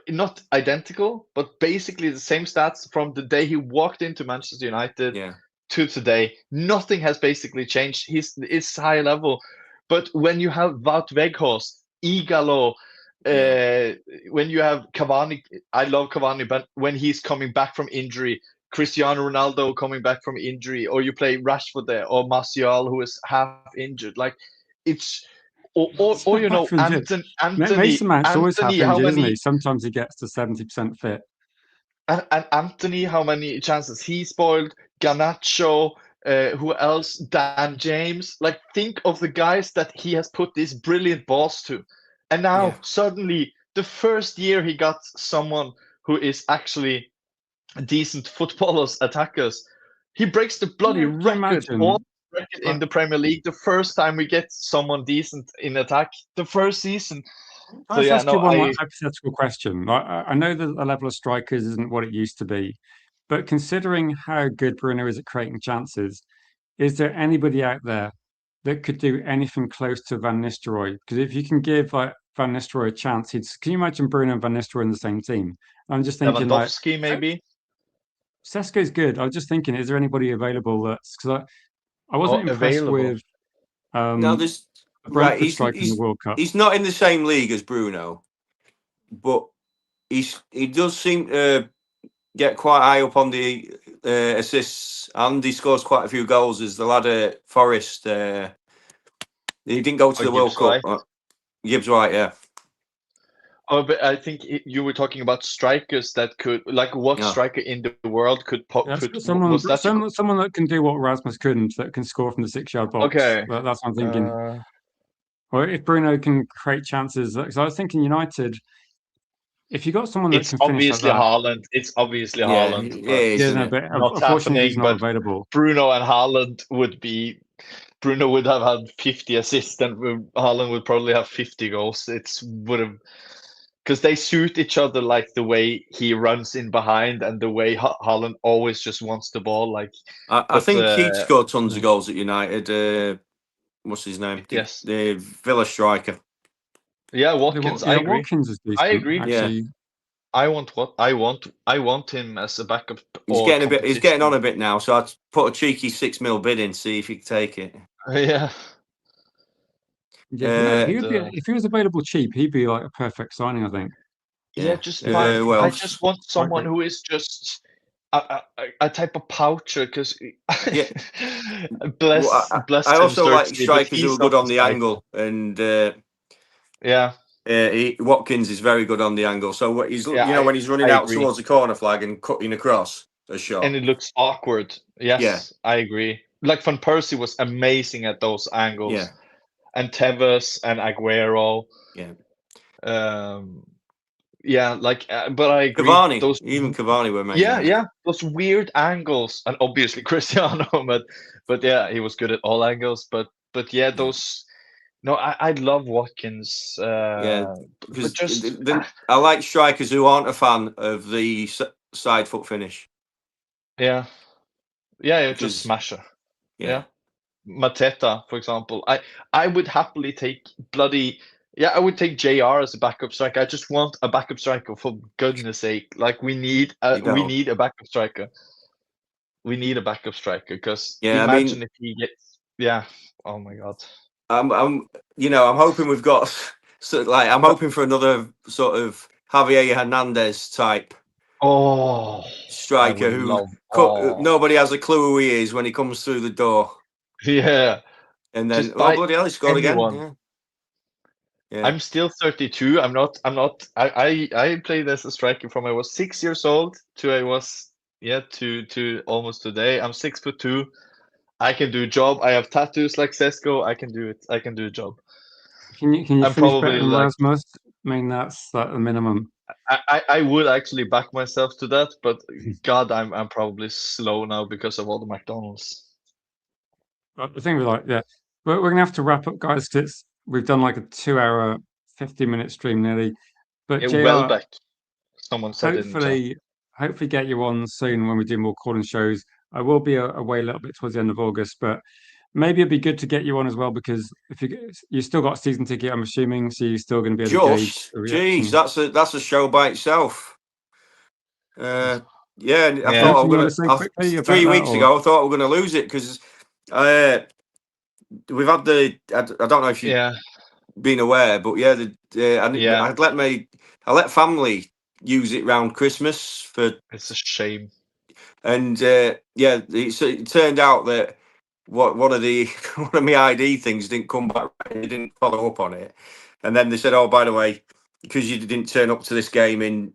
not identical, but basically the same stats from the day he walked into Manchester United to today. Nothing has basically changed. It's high level, but when you have Wout Weghorst, Igalo, when you have Cavani, I love Cavani, but when he's coming back from injury, Cristiano Ronaldo coming back from injury, or you play Rashford there, or Martial who is half injured, like it's, or Anthony. Mason Mount's always half injured, isn't he? Many, Sometimes he gets to 70% fit. and Anthony, how many chances he spoiled? Garnacho, who else? Dan James. Like, think of the guys that he has put these brilliant balls to. And now suddenly, the first year he got someone who is actually decent footballers, attackers. He breaks the bloody Can you imagine? all record in the Premier League. The first time we get someone decent in attack, the first season. Can So I just yeah, ask no, you one I like, hypothetical question? I know that the level of strikers isn't what it used to be, but considering how good Bruno is at creating chances, is there anybody out there that could do anything close to Van Nistelrooy? Because if you can give like Van Nistelrooy a chance, can you imagine Bruno and Van Nistelrooy in the same team? I'm just thinking like Lewandowski maybe. Sesko's good. I was just thinking, is there anybody available that's because I wasn't impressed available. with No, there's the right. Brentford striker in the World Cup. He's not in the same league as Bruno, but he does seem to get quite high up on the assists, and he scores quite a few goals. As the lad at Forest, he didn't go to the World Gibbs Cup. Gibbs White, yeah. Oh, but I think you were talking about strikers that could, like, what Yeah. striker in the world could Someone was that that can do what Rasmus couldn't, that can score from the 6-yard box. Okay. That's what I'm thinking. Or if Bruno can create chances, because I was thinking United, if you got someone that it's can finish like obviously that, Haaland. It's obviously Yeah, Haaland. it But is, yeah, isn't no, it? but not unfortunately he's happening. not But available. Bruno and Haaland would be. Bruno would have had 50 assists, and Haaland would probably have 50 goals. Would have, because they suit each other, like the way he runs in behind and the way Haaland always just wants the ball. Like I think he'd scored tons of goals at United. What's his name? Yes. The Villa striker. Yeah, Watkins. I agree. Watkins is decent. I agree. Actually. I want him as a backup. He's getting on a bit now, so I'd put a cheeky $6 million bid in, see if he could take it. Yeah. Yeah, if he was available cheap, he'd be like a perfect signing, I think. Yeah, I just want someone who is just a type of poucher, because bless I also him, like Xerxes, strikers who are good on the angle, and Watkins is very good on the angle. So when he's running out towards the corner flag and cutting across a shot, and it looks awkward. Yes, I agree. Like Van Persie was amazing at those angles. Yeah. And Tevez and Aguero. Yeah. But I agree. Cavani, even Cavani were amazing. Yeah, those weird angles, and obviously Cristiano, but yeah, he was good at all angles. But yeah, those. No, I love Watkins. Because I like strikers who aren't a fan of the side foot finish. Yeah, just smasher. Yeah. Mateta, for example. I would happily take I would take JR as a backup striker. I just want a backup striker, for goodness sake. Like we need a backup striker. We need a backup striker, because imagine if he gets oh my god. I'm hoping we've got I'm hoping for another sort of Javier Hernandez type striker who nobody has a clue who he is when he comes through the door. Yeah. And then bloody hell, he scored again. Yeah. I'm still 32. I played as a striker from I was 6 years old to I was to almost today. I'm 6'2". I can do a job. I have tattoos like Sesko. I can do it. I can do a job. Can you finish better than Rasmus? I mean, that's like the minimum. I would actually back myself to that, but God, I'm probably slow now because of all the McDonald's. But the thing we're gonna have to wrap up, guys, because we've done like a 2-hour, 50-minute stream nearly. But JR, Welbeck, someone said hopefully get you on soon when we do more calling shows. I will be away a little bit towards the end of August, but maybe it'd be good to get you on as well, because if you still got a season ticket, I'm assuming, so you're still going to be able to gauge the reaction. Jeez, that's a show by itself. I thought I was going to 3 weeks ago. I thought we were going to lose it, because we've had I don't know if you've been aware, but I let family use it round Christmas for. It's a shame. And it turned out that one of my ID things didn't come back. They didn't follow up on it, and then they said, "Oh, by the way, because you didn't turn up to this game in,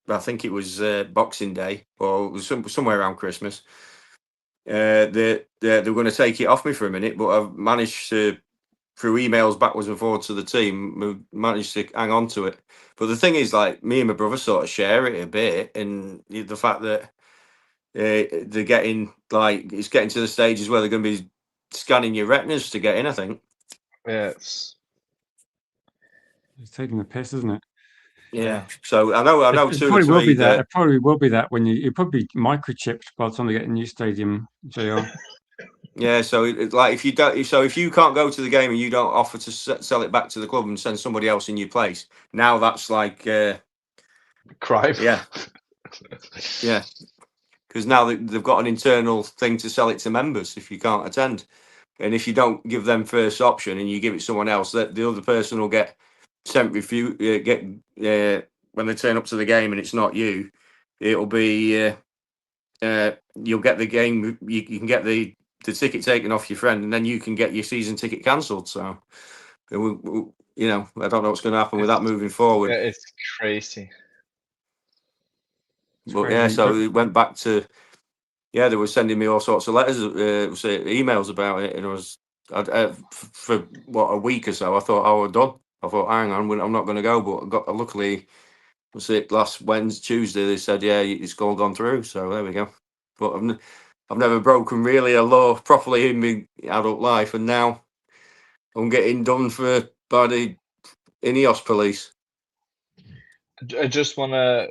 I think it was Boxing Day, or it was somewhere around Christmas. They were going to take it off me for a minute, but I've managed to through emails backwards and forwards to the team, we managed to hang on to it. But the thing is, like, me and my brother sort of share it a bit, and the fact that they're getting, like, it's getting to the stages where they're going to be scanning your retinas to get in, I think. Yes. It's taking the piss, isn't it? Yeah. So I know It two or probably will be three that. that, It probably will be that when you're probably microchipped by the time they get a new stadium, JR. yeah. So it's like, if you don't, so if you can't go to the game and you don't offer to sell it back to the club and send somebody else in your place, now that's like, Crime. yeah, yeah. Because now they've got an internal thing to sell it to members if you can't attend. And if you don't give them first option and you give it someone else, that the other person will get sent when they turn up to the game and it's not you, it'll be you'll get the game. You can get the ticket taken off your friend, and then you can get your season ticket cancelled. So, I don't know what's going to happen with that moving forward. Yeah, it's crazy. But yeah, so it went back to, yeah, they were sending me all sorts of letters, emails about it, and for what, a week or so, I thought, oh, we're done. I thought, hang on, I'm not going to go. But luckily, was it last Wednesday, Tuesday? They said, yeah, it's all gone through. So there we go. But I've never broken really a law properly in my adult life, and now I'm getting done by the Ineos police. I just want to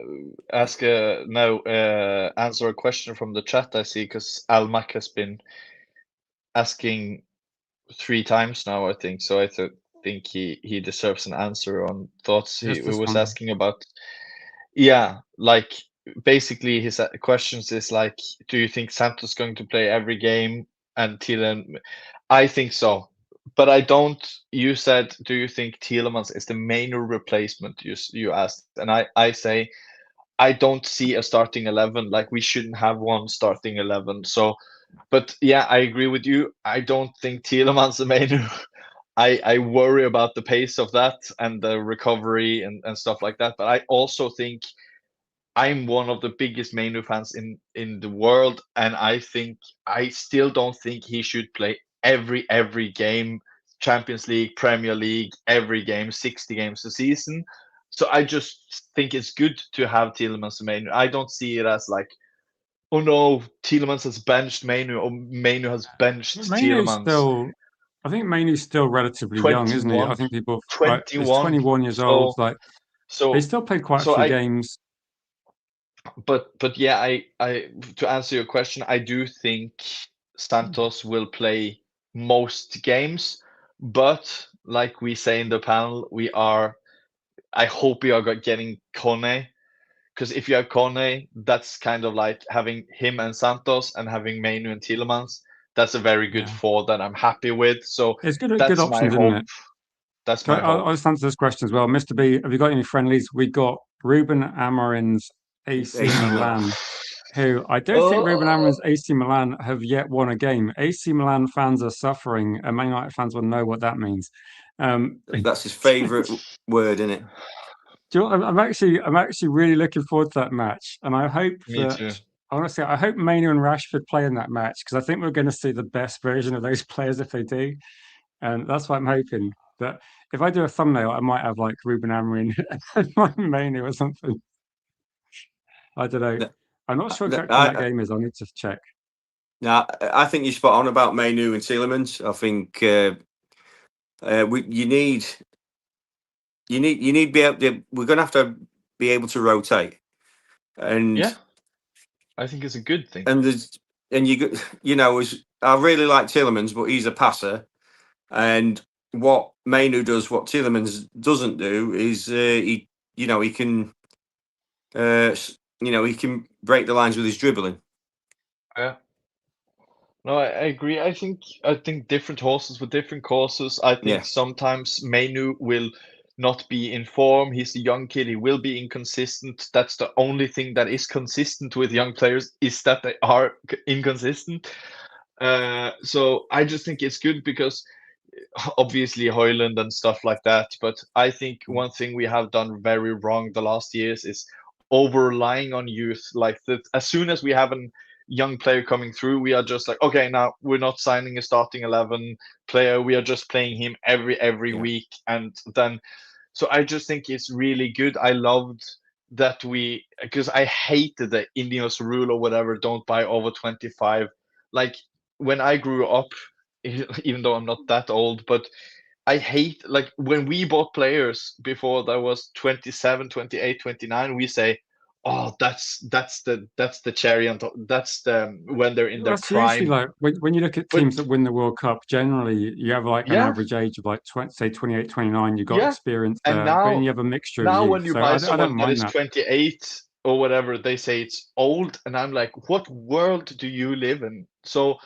answer a question from the chat I see, because Almac has been asking 3 times now, I think. So I think he deserves an answer on thoughts. He was asking about, like, basically his questions is like, do you think Santos is going to play every game? And Thielen, I think so. But I don't. You said, do you think Tielemans is the main replacement? You asked, and I say, I don't see a starting 11. Like, we shouldn't have one starting 11. So, but yeah, I agree with you. I don't think Tielemans the main. I worry about the pace of that and the recovery and stuff like that. But I also think I'm one of the biggest Manu fans in the world, and I still don't think he should play every game, Champions League, Premier League, every game, 60 games a season. So I just think it's good to have Tielemans and Manu. I don't see it as like, oh no, Tielemans has benched Manu, or Manu has benched Tielemans. I think Manu's still relatively young, isn't he? I think people, like, he's 21 years old. Like, he still played quite a few games. But yeah, I to answer your question, I do think Santos will play most games, but like we say in the panel, I hope we are getting Kone, because if you have Kone, that's kind of like having him and Santos and having Manu and Tielemans. That's a very good four that I'm happy with. So it's good that's options, my isn't hope. it? That's my hope. I'll just answer this question as well. Mr. B, have you got any friendlies? We got Ruben Amorim's AC Milan, who I don't think Ruben Amorim's AC Milan have yet won a game. AC Milan fans are suffering, and Man United fans will know what that means. That's his favourite word, isn't it? Do you know, I'm actually really looking forward to that match, and I hope Me too. Honestly, I hope Manu and Rashford play in that match, because I think we're going to see the best version of those players if they do, and that's what I'm hoping. But if I do a thumbnail, I might have like Ruben Amorim and Manu or something. I don't know. I'm not sure exactly when that game is. I'll need to check. No, I think you're spot on about Manu and Tielemans. I think you need be able to, we're going to have to be able to rotate, and yeah, I think it's a good thing. And I really like Tielemans, but he's a passer, and what Manu does, what Tielemans doesn't do, is he can he can break the lines with his dribbling. Yeah. No, I agree. I think different horses with different courses. I think sometimes Manu will not be in form. He's a young kid. He will be inconsistent. That's the only thing that is consistent with young players, is that they are inconsistent. So I just think it's good, because obviously Højlund and stuff like that. But I think one thing we have done very wrong the last years is over relying on youth. Like that, as soon as we have young player coming through, we are just like, okay, now we're not signing a starting 11 player. We are just playing him every week. And then, so I just think it's really good. I loved that because I hated the Ineos rule or whatever, don't buy over 25. Like when I grew up, even though I'm not that old, but I hate, like when we bought players before that was 27, 28, 29, we say, oh, that's the cherry on top. That's when they're in their That's usually prime. like when you look at But teams that win the World Cup, generally you have like an yeah, average age of like say 28, 29. You've got yeah. experience And there, but then you have a mixture of now youth. when you So buy I someone don't that mind is that. 28 or whatever, they say it's old, and I'm like, what world do you live in? So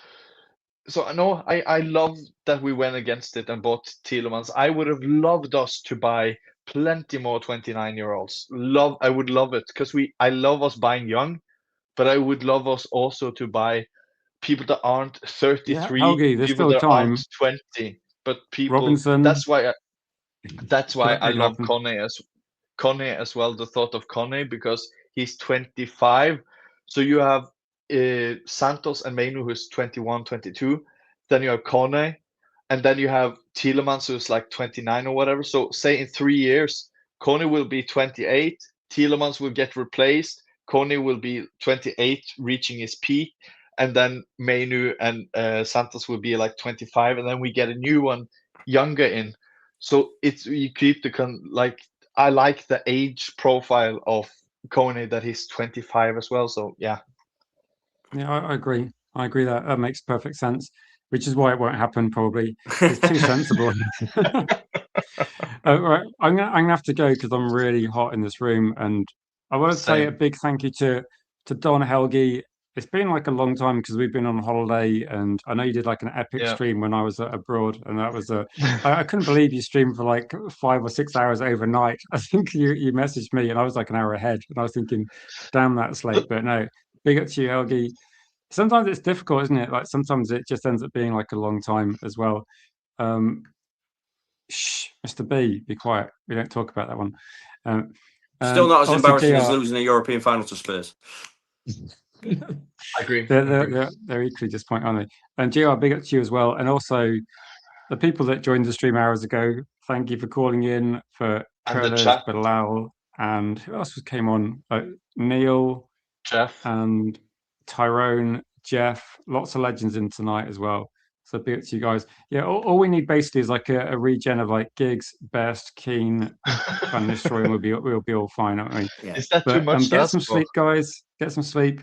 I know I love that we went against it and bought Tielemans. I would have loved us to buy plenty more 29-year-olds. I would love it because I love us buying young, but I would love us also to buy people that aren't Yeah, 33, Helgi, there's people still that aren't time. 20, but people. Robinson, That's why could I that be love happen? Kone as well. The thought of Kone because he's 25. So you have Santos and Mainu who's 21, 22. Then you have Kone, and then you have Tielemans who's like 29 or whatever. So say in 3 years, Kone will be 28. Tielemans will get replaced. Kone will be 28, reaching his peak, and then Mainu and Santos will be like 25, and then we get a new one younger in. So you keep like I like the age profile of Kone that he's 25 as well. So yeah. Yeah, I agree. I agree that makes perfect sense, which is why it won't happen probably. It's too sensible. Right, I'm gonna have to go because I'm really hot in this room, and I want to say a Same. big thank you to Don Helgi. It's been like a long time because we've been on holiday, and I know you did like an epic Yeah. stream when I was abroad, and that was I couldn't believe you streamed for like 5 or 6 hours overnight. I think you messaged me, and I was like an hour ahead, and I was thinking, damn, that's late. But no, big up to you, Helgi. Sometimes it's difficult, isn't it? Like sometimes it just ends up being like a long time as well. Um, Shh, Mr. B, be quiet. We don't talk about that one. Still not as Also, embarrassing as JR, losing a European final to Spurs. I agree. they're equally disappointing, aren't they? And JR, big up to you as well. And also the people that joined the stream hours ago, thank you for calling in, for And the Kurles, chat, Bilal, and who else came on? Neil Jeff. and Tyrone, Jeff, lots of legends in tonight as well. So big up to you guys. Yeah, all we need basically is like a regen of like Giggs, Best, Keane, Van Nistelrooy, and we'll be all fine, aren't we? Yeah. Is that too But much to get ask some for? sleep, guys. Get some sleep.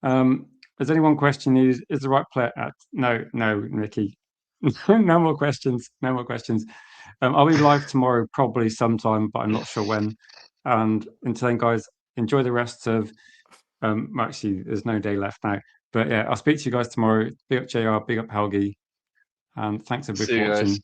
There's only one question: is the right player? No, Nicky. No more questions. No more questions. I'll be live tomorrow, probably sometime, but I'm not sure when. And until then, guys, enjoy the rest of. Actually, there's no day left now. But yeah, I'll speak to you guys tomorrow. Big up JR, big up Helgi, and thanks everybody See for you guys. watching.